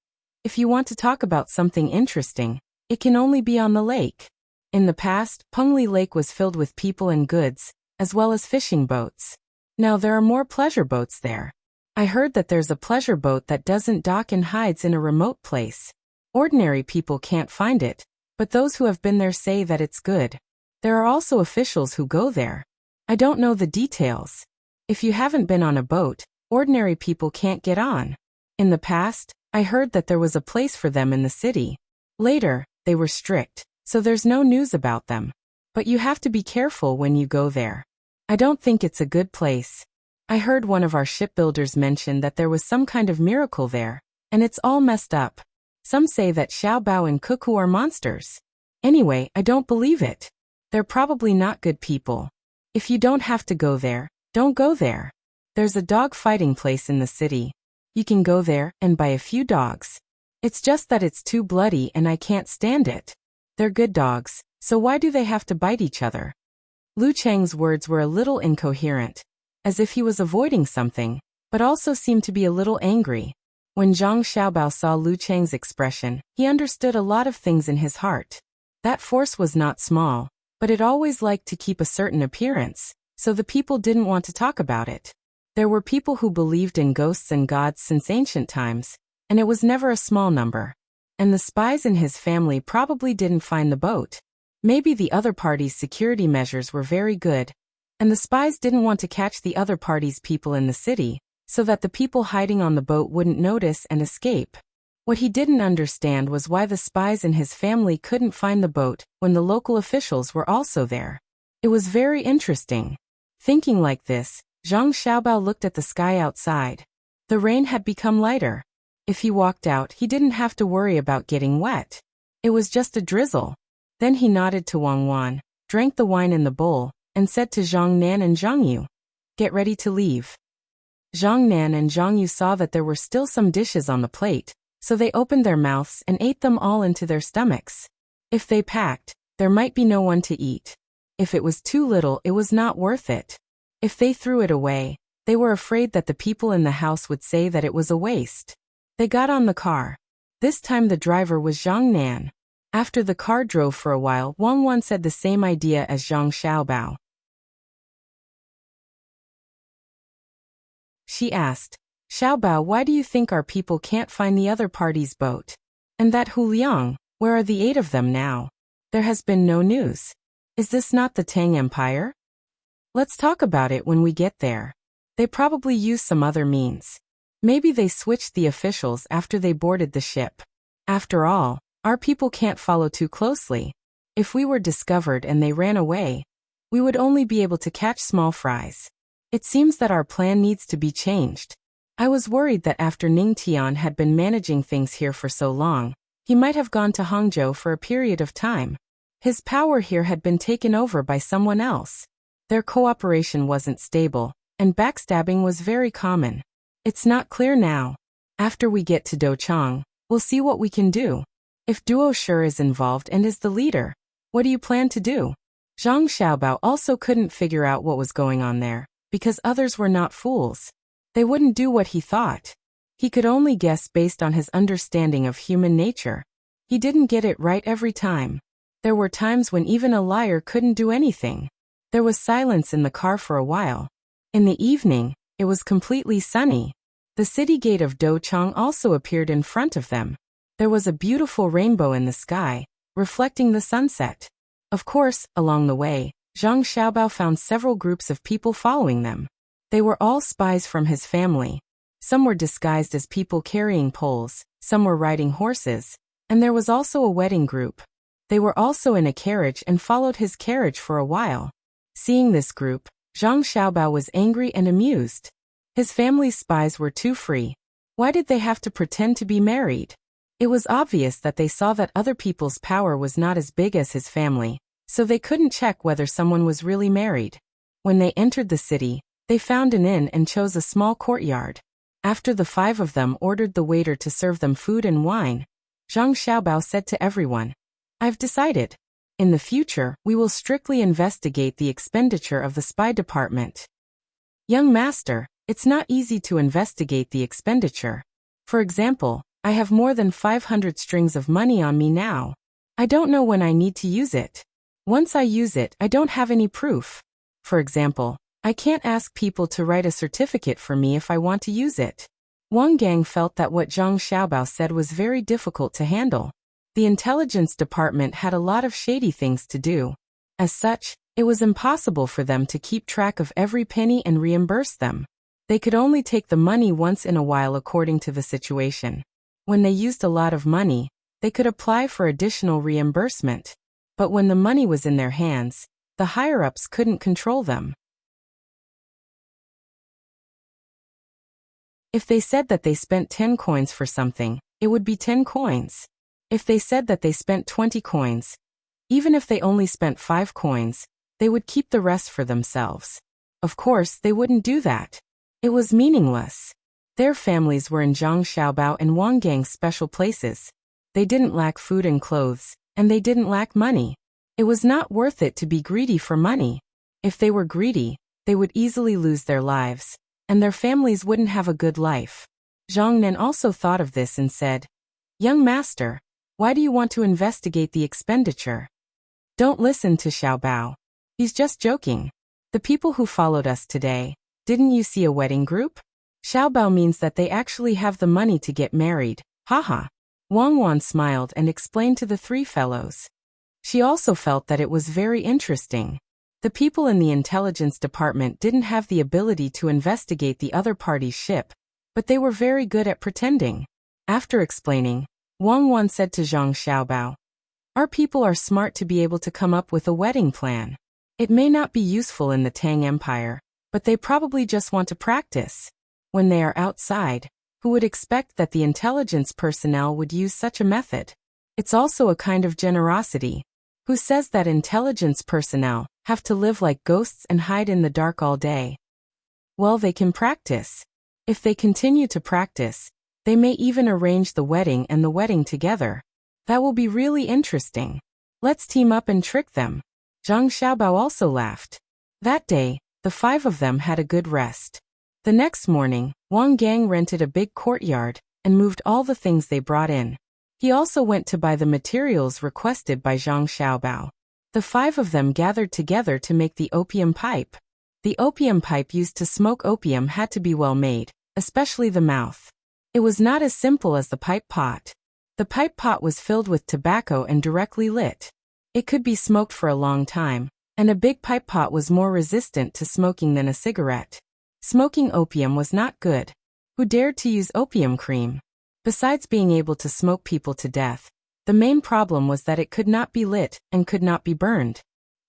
if you want to talk about something interesting, it can only be on the lake. In the past, Pengli Lake was filled with people and goods, as well as fishing boats. Now there are more pleasure boats there. I heard that there's a pleasure boat that doesn't dock and hides in a remote place. Ordinary people can't find it, but those who have been there say that it's good. There are also officials who go there. I don't know the details. If you haven't been on a boat, ordinary people can't get on. In the past, I heard that there was a place for them in the city. Later, they were strict, so there's no news about them. But you have to be careful when you go there. I don't think it's a good place. I heard one of our shipbuilders mention that there was some kind of miracle there, and it's all messed up. Some say that Xiao Bao and Cuckoo are monsters. Anyway, I don't believe it. They're probably not good people. If you don't have to go there, don't go there. There's a dog fighting place in the city. You can go there and buy a few dogs. It's just that it's too bloody and I can't stand it. They're good dogs, so why do they have to bite each other? Lu Chang's words were a little incoherent, as if he was avoiding something, but also seemed to be a little angry. When Zhang Xiaobao saw Lu Chang's expression, he understood a lot of things in his heart. That force was not small, but it always liked to keep a certain appearance, so the people didn't want to talk about it. There were people who believed in ghosts and gods since ancient times, and it was never a small number. And the spies in his family probably didn't find the boat. Maybe the other party's security measures were very good, and the spies didn't want to catch the other party's people in the city, so that the people hiding on the boat wouldn't notice and escape. What he didn't understand was why the spies in his family couldn't find the boat when the local officials were also there. It was very interesting. Thinking like this, Zhang Xiaobao looked at the sky outside. The rain had become lighter. If he walked out, he didn't have to worry about getting wet. It was just a drizzle. Then he nodded to Wang Wan, drank the wine in the bowl, and said to Zhang Nan and Zhang Yu, get ready to leave. Zhang Nan and Zhang Yu saw that there were still some dishes on the plate, so they opened their mouths and ate them all into their stomachs. If they packed, there might be no one to eat. If it was too little, it was not worth it. If they threw it away, they were afraid that the people in the house would say that it was a waste. They got on the car. This time the driver was Zhang Nan. After the car drove for a while, Wang Wan said the same idea as Zhang Xiaobao. She asked, Xiaobao, why do you think our people can't find the other party's boat? And that Hu Liang, where are the 8 of them now? There has been no news. Is this not the Tang Empire? Let's talk about it when we get there. They probably used some other means. Maybe they switched the officials after they boarded the ship. After all, our people can't follow too closely. If we were discovered and they ran away, we would only be able to catch small fries. It seems that our plan needs to be changed. I was worried that after Ning Tian had been managing things here for so long, he might have gone to Hangzhou for a period of time. His power here had been taken over by someone else. Their cooperation wasn't stable, and backstabbing was very common. It's not clear now. After we get to Douchang, we'll see what we can do. If Duo Shi is involved and is the leader, what do you plan to do? Zhang Xiaobao also couldn't figure out what was going on there, because others were not fools. They wouldn't do what he thought. He could only guess based on his understanding of human nature. He didn't get it right every time. There were times when even a liar couldn't do anything. There was silence in the car for a while. In the evening, it was completely sunny. The city gate of Douchang also appeared in front of them. There was a beautiful rainbow in the sky, reflecting the sunset. Of course, along the way, Zhang Xiaobao found several groups of people following them. They were all spies from his family. Some were disguised as people carrying poles, some were riding horses, and there was also a wedding group. They were also in a carriage and followed his carriage for a while. Seeing this group, Zhang Xiaobao was angry and amused. His family's spies were too free. Why did they have to pretend to be married? It was obvious that they saw that other people's power was not as big as his family, so they couldn't check whether someone was really married. When they entered the city, they found an inn and chose a small courtyard. After the 5 of them ordered the waiter to serve them food and wine, Zhang Xiaobao said to everyone, I've decided. In the future, we will strictly investigate the expenditure of the spy department. Young master, it's not easy to investigate the expenditure. For example, I have more than 500 strings of money on me now. I don't know when I need to use it. Once I use it, I don't have any proof. For example, I can't ask people to write a certificate for me if I want to use it. Wang Gang felt that what Zhang Xiaobao said was very difficult to handle. The intelligence department had a lot of shady things to do. As such, it was impossible for them to keep track of every penny and reimburse them. They could only take the money once in a while according to the situation. When they used a lot of money, they could apply for additional reimbursement. But when the money was in their hands, the higher-ups couldn't control them. If they said that they spent 10 coins for something, it would be 10 coins. If they said that they spent 20 coins, even if they only spent 5 coins, they would keep the rest for themselves. Of course, they wouldn't do that. It was meaningless. Their families were in Zhang Xiaobao and Wang Gang's special places. They didn't lack food and clothes, and they didn't lack money. It was not worth it to be greedy for money. If they were greedy, they would easily lose their lives, and their families wouldn't have a good life. Zhang Nan also thought of this and said, Young master, why do you want to investigate the expenditure? Don't listen to Xiaobao. He's just joking. The people who followed us today, didn't you see a wedding group? Xiaobao means that they actually have the money to get married, haha. Wang Wan smiled and explained to the 3 fellows. She also felt that it was very interesting. The people in the intelligence department didn't have the ability to investigate the other party's ship, but they were very good at pretending. After explaining, Wang Wan said to Zhang Xiaobao, Our people are smart to be able to come up with a wedding plan. It may not be useful in the Tang Empire, but they probably just want to practice. When they are outside, who would expect that the intelligence personnel would use such a method? It's also a kind of generosity. Who says that intelligence personnel have to live like ghosts and hide in the dark all day? Well, they can practice. If they continue to practice, they may even arrange the wedding and the wedding together. That will be really interesting. Let's team up and trick them. Zhang Xiaobao also laughed. That day, the 5 of them had a good rest. The next morning, Wang Gang rented a big courtyard and moved all the things they brought in. He also went to buy the materials requested by Zhang Xiaobao. The 5 of them gathered together to make the opium pipe. The opium pipe used to smoke opium had to be well made, especially the mouth. It was not as simple as the pipe pot. The pipe pot was filled with tobacco and directly lit. It could be smoked for a long time, and a big pipe pot was more resistant to smoking than a cigarette. Smoking opium was not good. Who dared to use opium cream? Besides being able to smoke people to death, the main problem was that it could not be lit and could not be burned.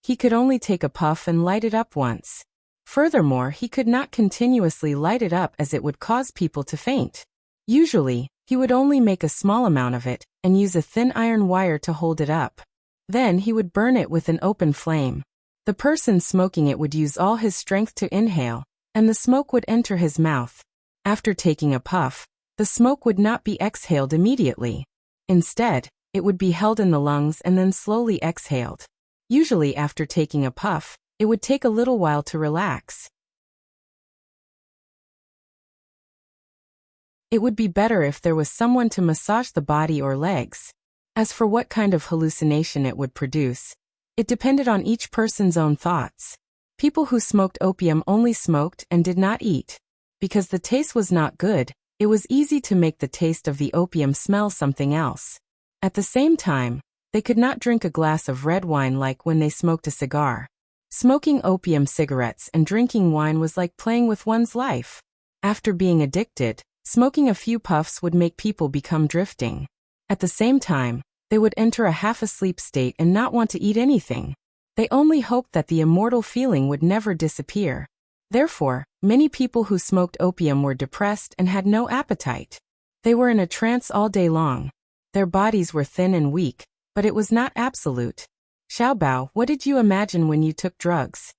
He could only take a puff and light it up once. Furthermore, he could not continuously light it up as it would cause people to faint. Usually, he would only make a small amount of it and use a thin iron wire to hold it up. Then he would burn it with an open flame. The person smoking it would use all his strength to inhale, and the smoke would enter his mouth. After taking a puff, the smoke would not be exhaled immediately. Instead, it would be held in the lungs and then slowly exhaled. Usually after taking a puff, it would take a little while to relax. It would be better if there was someone to massage the body or legs. As for what kind of hallucination it would produce, it depended on each person's own thoughts. People who smoked opium only smoked and did not eat. Because the taste was not good, it was easy to make the taste of the opium smell something else. At the same time, they could not drink a glass of red wine like when they smoked a cigar. Smoking opium cigarettes and drinking wine was like playing with one's life. After being addicted, smoking a few puffs would make people become drifting. At the same time, they would enter a half-asleep state and not want to eat anything. They only hoped that the immortal feeling would never disappear. Therefore, many people who smoked opium were depressed and had no appetite. They were in a trance all day long. Their bodies were thin and weak, but it was not absolute. Xiaobao, what did you imagine when you took drugs?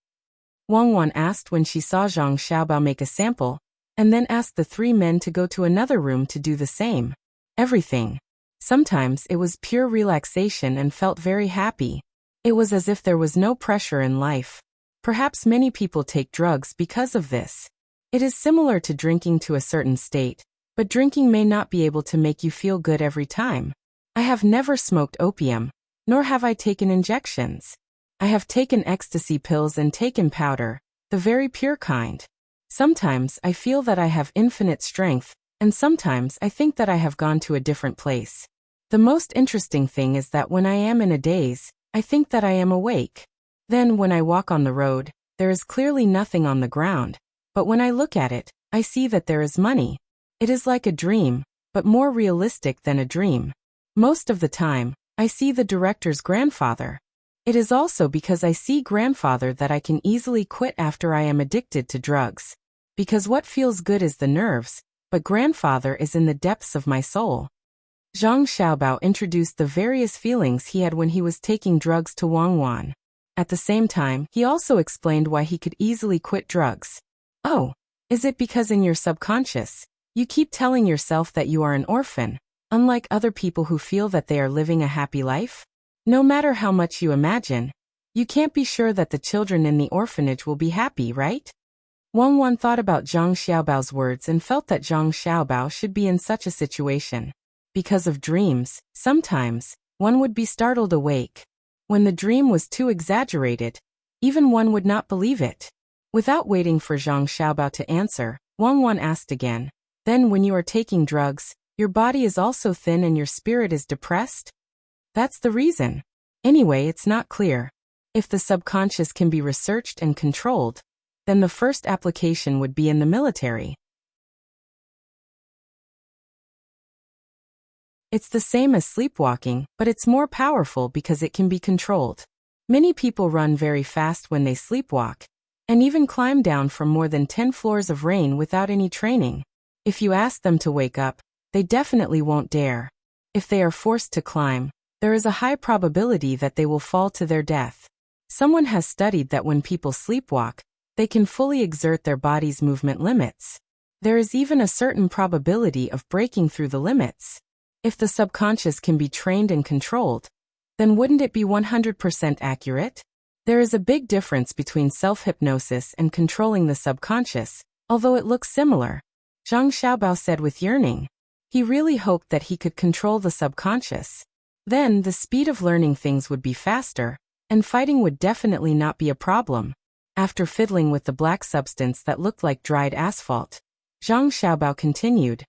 Wang Wan asked when she saw Zhang Xiaobao make a sample, and then asked the 3 men to go to another room to do the same. Everything. Sometimes it was pure relaxation and felt very happy. It was as if there was no pressure in life. Perhaps many people take drugs because of this. It is similar to drinking to a certain state, but drinking may not be able to make you feel good every time. I have never smoked opium, nor have I taken injections. I have taken ecstasy pills and taken powder, the very pure kind. Sometimes I feel that I have infinite strength, and sometimes I think that I have gone to a different place. The most interesting thing is that when I am in a daze, I think that I am awake. Then when I walk on the road, there is clearly nothing on the ground, but when I look at it, I see that there is money. It is like a dream, but more realistic than a dream. Most of the time, I see the director's grandfather. It is also because I see grandfather that I can easily quit after I am addicted to drugs. Because what feels good is the nerves, but grandfather is in the depths of my soul. Zhang Xiaobao introduced the various feelings he had when he was taking drugs to Wang Wan. At the same time, he also explained why he could easily quit drugs. Oh, is it because in your subconscious, you keep telling yourself that you are an orphan, unlike other people who feel that they are living a happy life? No matter how much you imagine, you can't be sure that the children in the orphanage will be happy, right? Wang Wan thought about Zhang Xiaobao's words and felt that Zhang Xiaobao should be in such a situation. Because of dreams, sometimes, one would be startled awake. When the dream was too exaggerated, even one would not believe it. Without waiting for Zhang Xiaobao to answer, Wang Wan asked again, then when you are taking drugs, your body is also thin and your spirit is depressed? That's the reason. Anyway, it's not clear. If the subconscious can be researched and controlled, then the first application would be in the military. It's the same as sleepwalking, but it's more powerful because it can be controlled. Many people run very fast when they sleepwalk, and even climb down from more than 10 floors of rain without any training. If you ask them to wake up, they definitely won't dare. If they are forced to climb, there is a high probability that they will fall to their death. Someone has studied that when people sleepwalk, they can fully exert their body's movement limits. There is even a certain probability of breaking through the limits. If the subconscious can be trained and controlled, then wouldn't it be 100% accurate? There is a big difference between self-hypnosis and controlling the subconscious, although it looks similar. Zhang Xiaobao said with yearning. He really hoped that he could control the subconscious. Then the speed of learning things would be faster, and fighting would definitely not be a problem. After fiddling with the black substance that looked like dried asphalt, Zhang Xiaobao continued.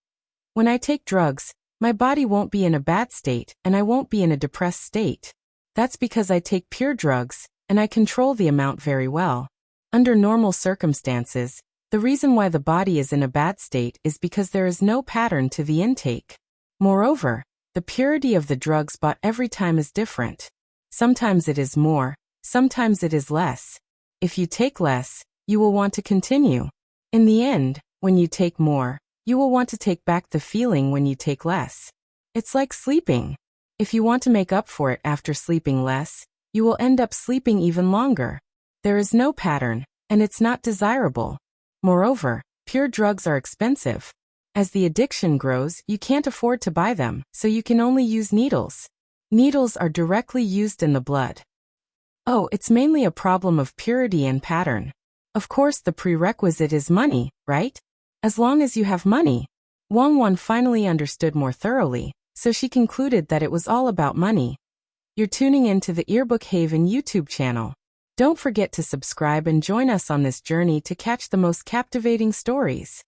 When I take drugs, my body won't be in a bad state and I won't be in a depressed state. That's because I take pure drugs, and I control the amount very well. Under normal circumstances, the reason why the body is in a bad state is because there is no pattern to the intake. Moreover, the purity of the drugs bought every time is different. Sometimes it is more, sometimes it is less. If you take less, you will want to continue. In the end, when you take more, you will want to take back the feeling when you take less. It's like sleeping. If you want to make up for it after sleeping less, you will end up sleeping even longer. There is no pattern, and it's not desirable. Moreover, pure drugs are expensive. As the addiction grows, you can't afford to buy them, so you can only use needles. Needles are directly used in the blood. Oh, it's mainly a problem of purity and pattern. Of course, the prerequisite is money, right? As long as you have money. Wang Wan finally understood more thoroughly, so she concluded that it was all about money. You're tuning in to the Earbook Haven YouTube channel. Don't forget to subscribe and join us on this journey to catch the most captivating stories.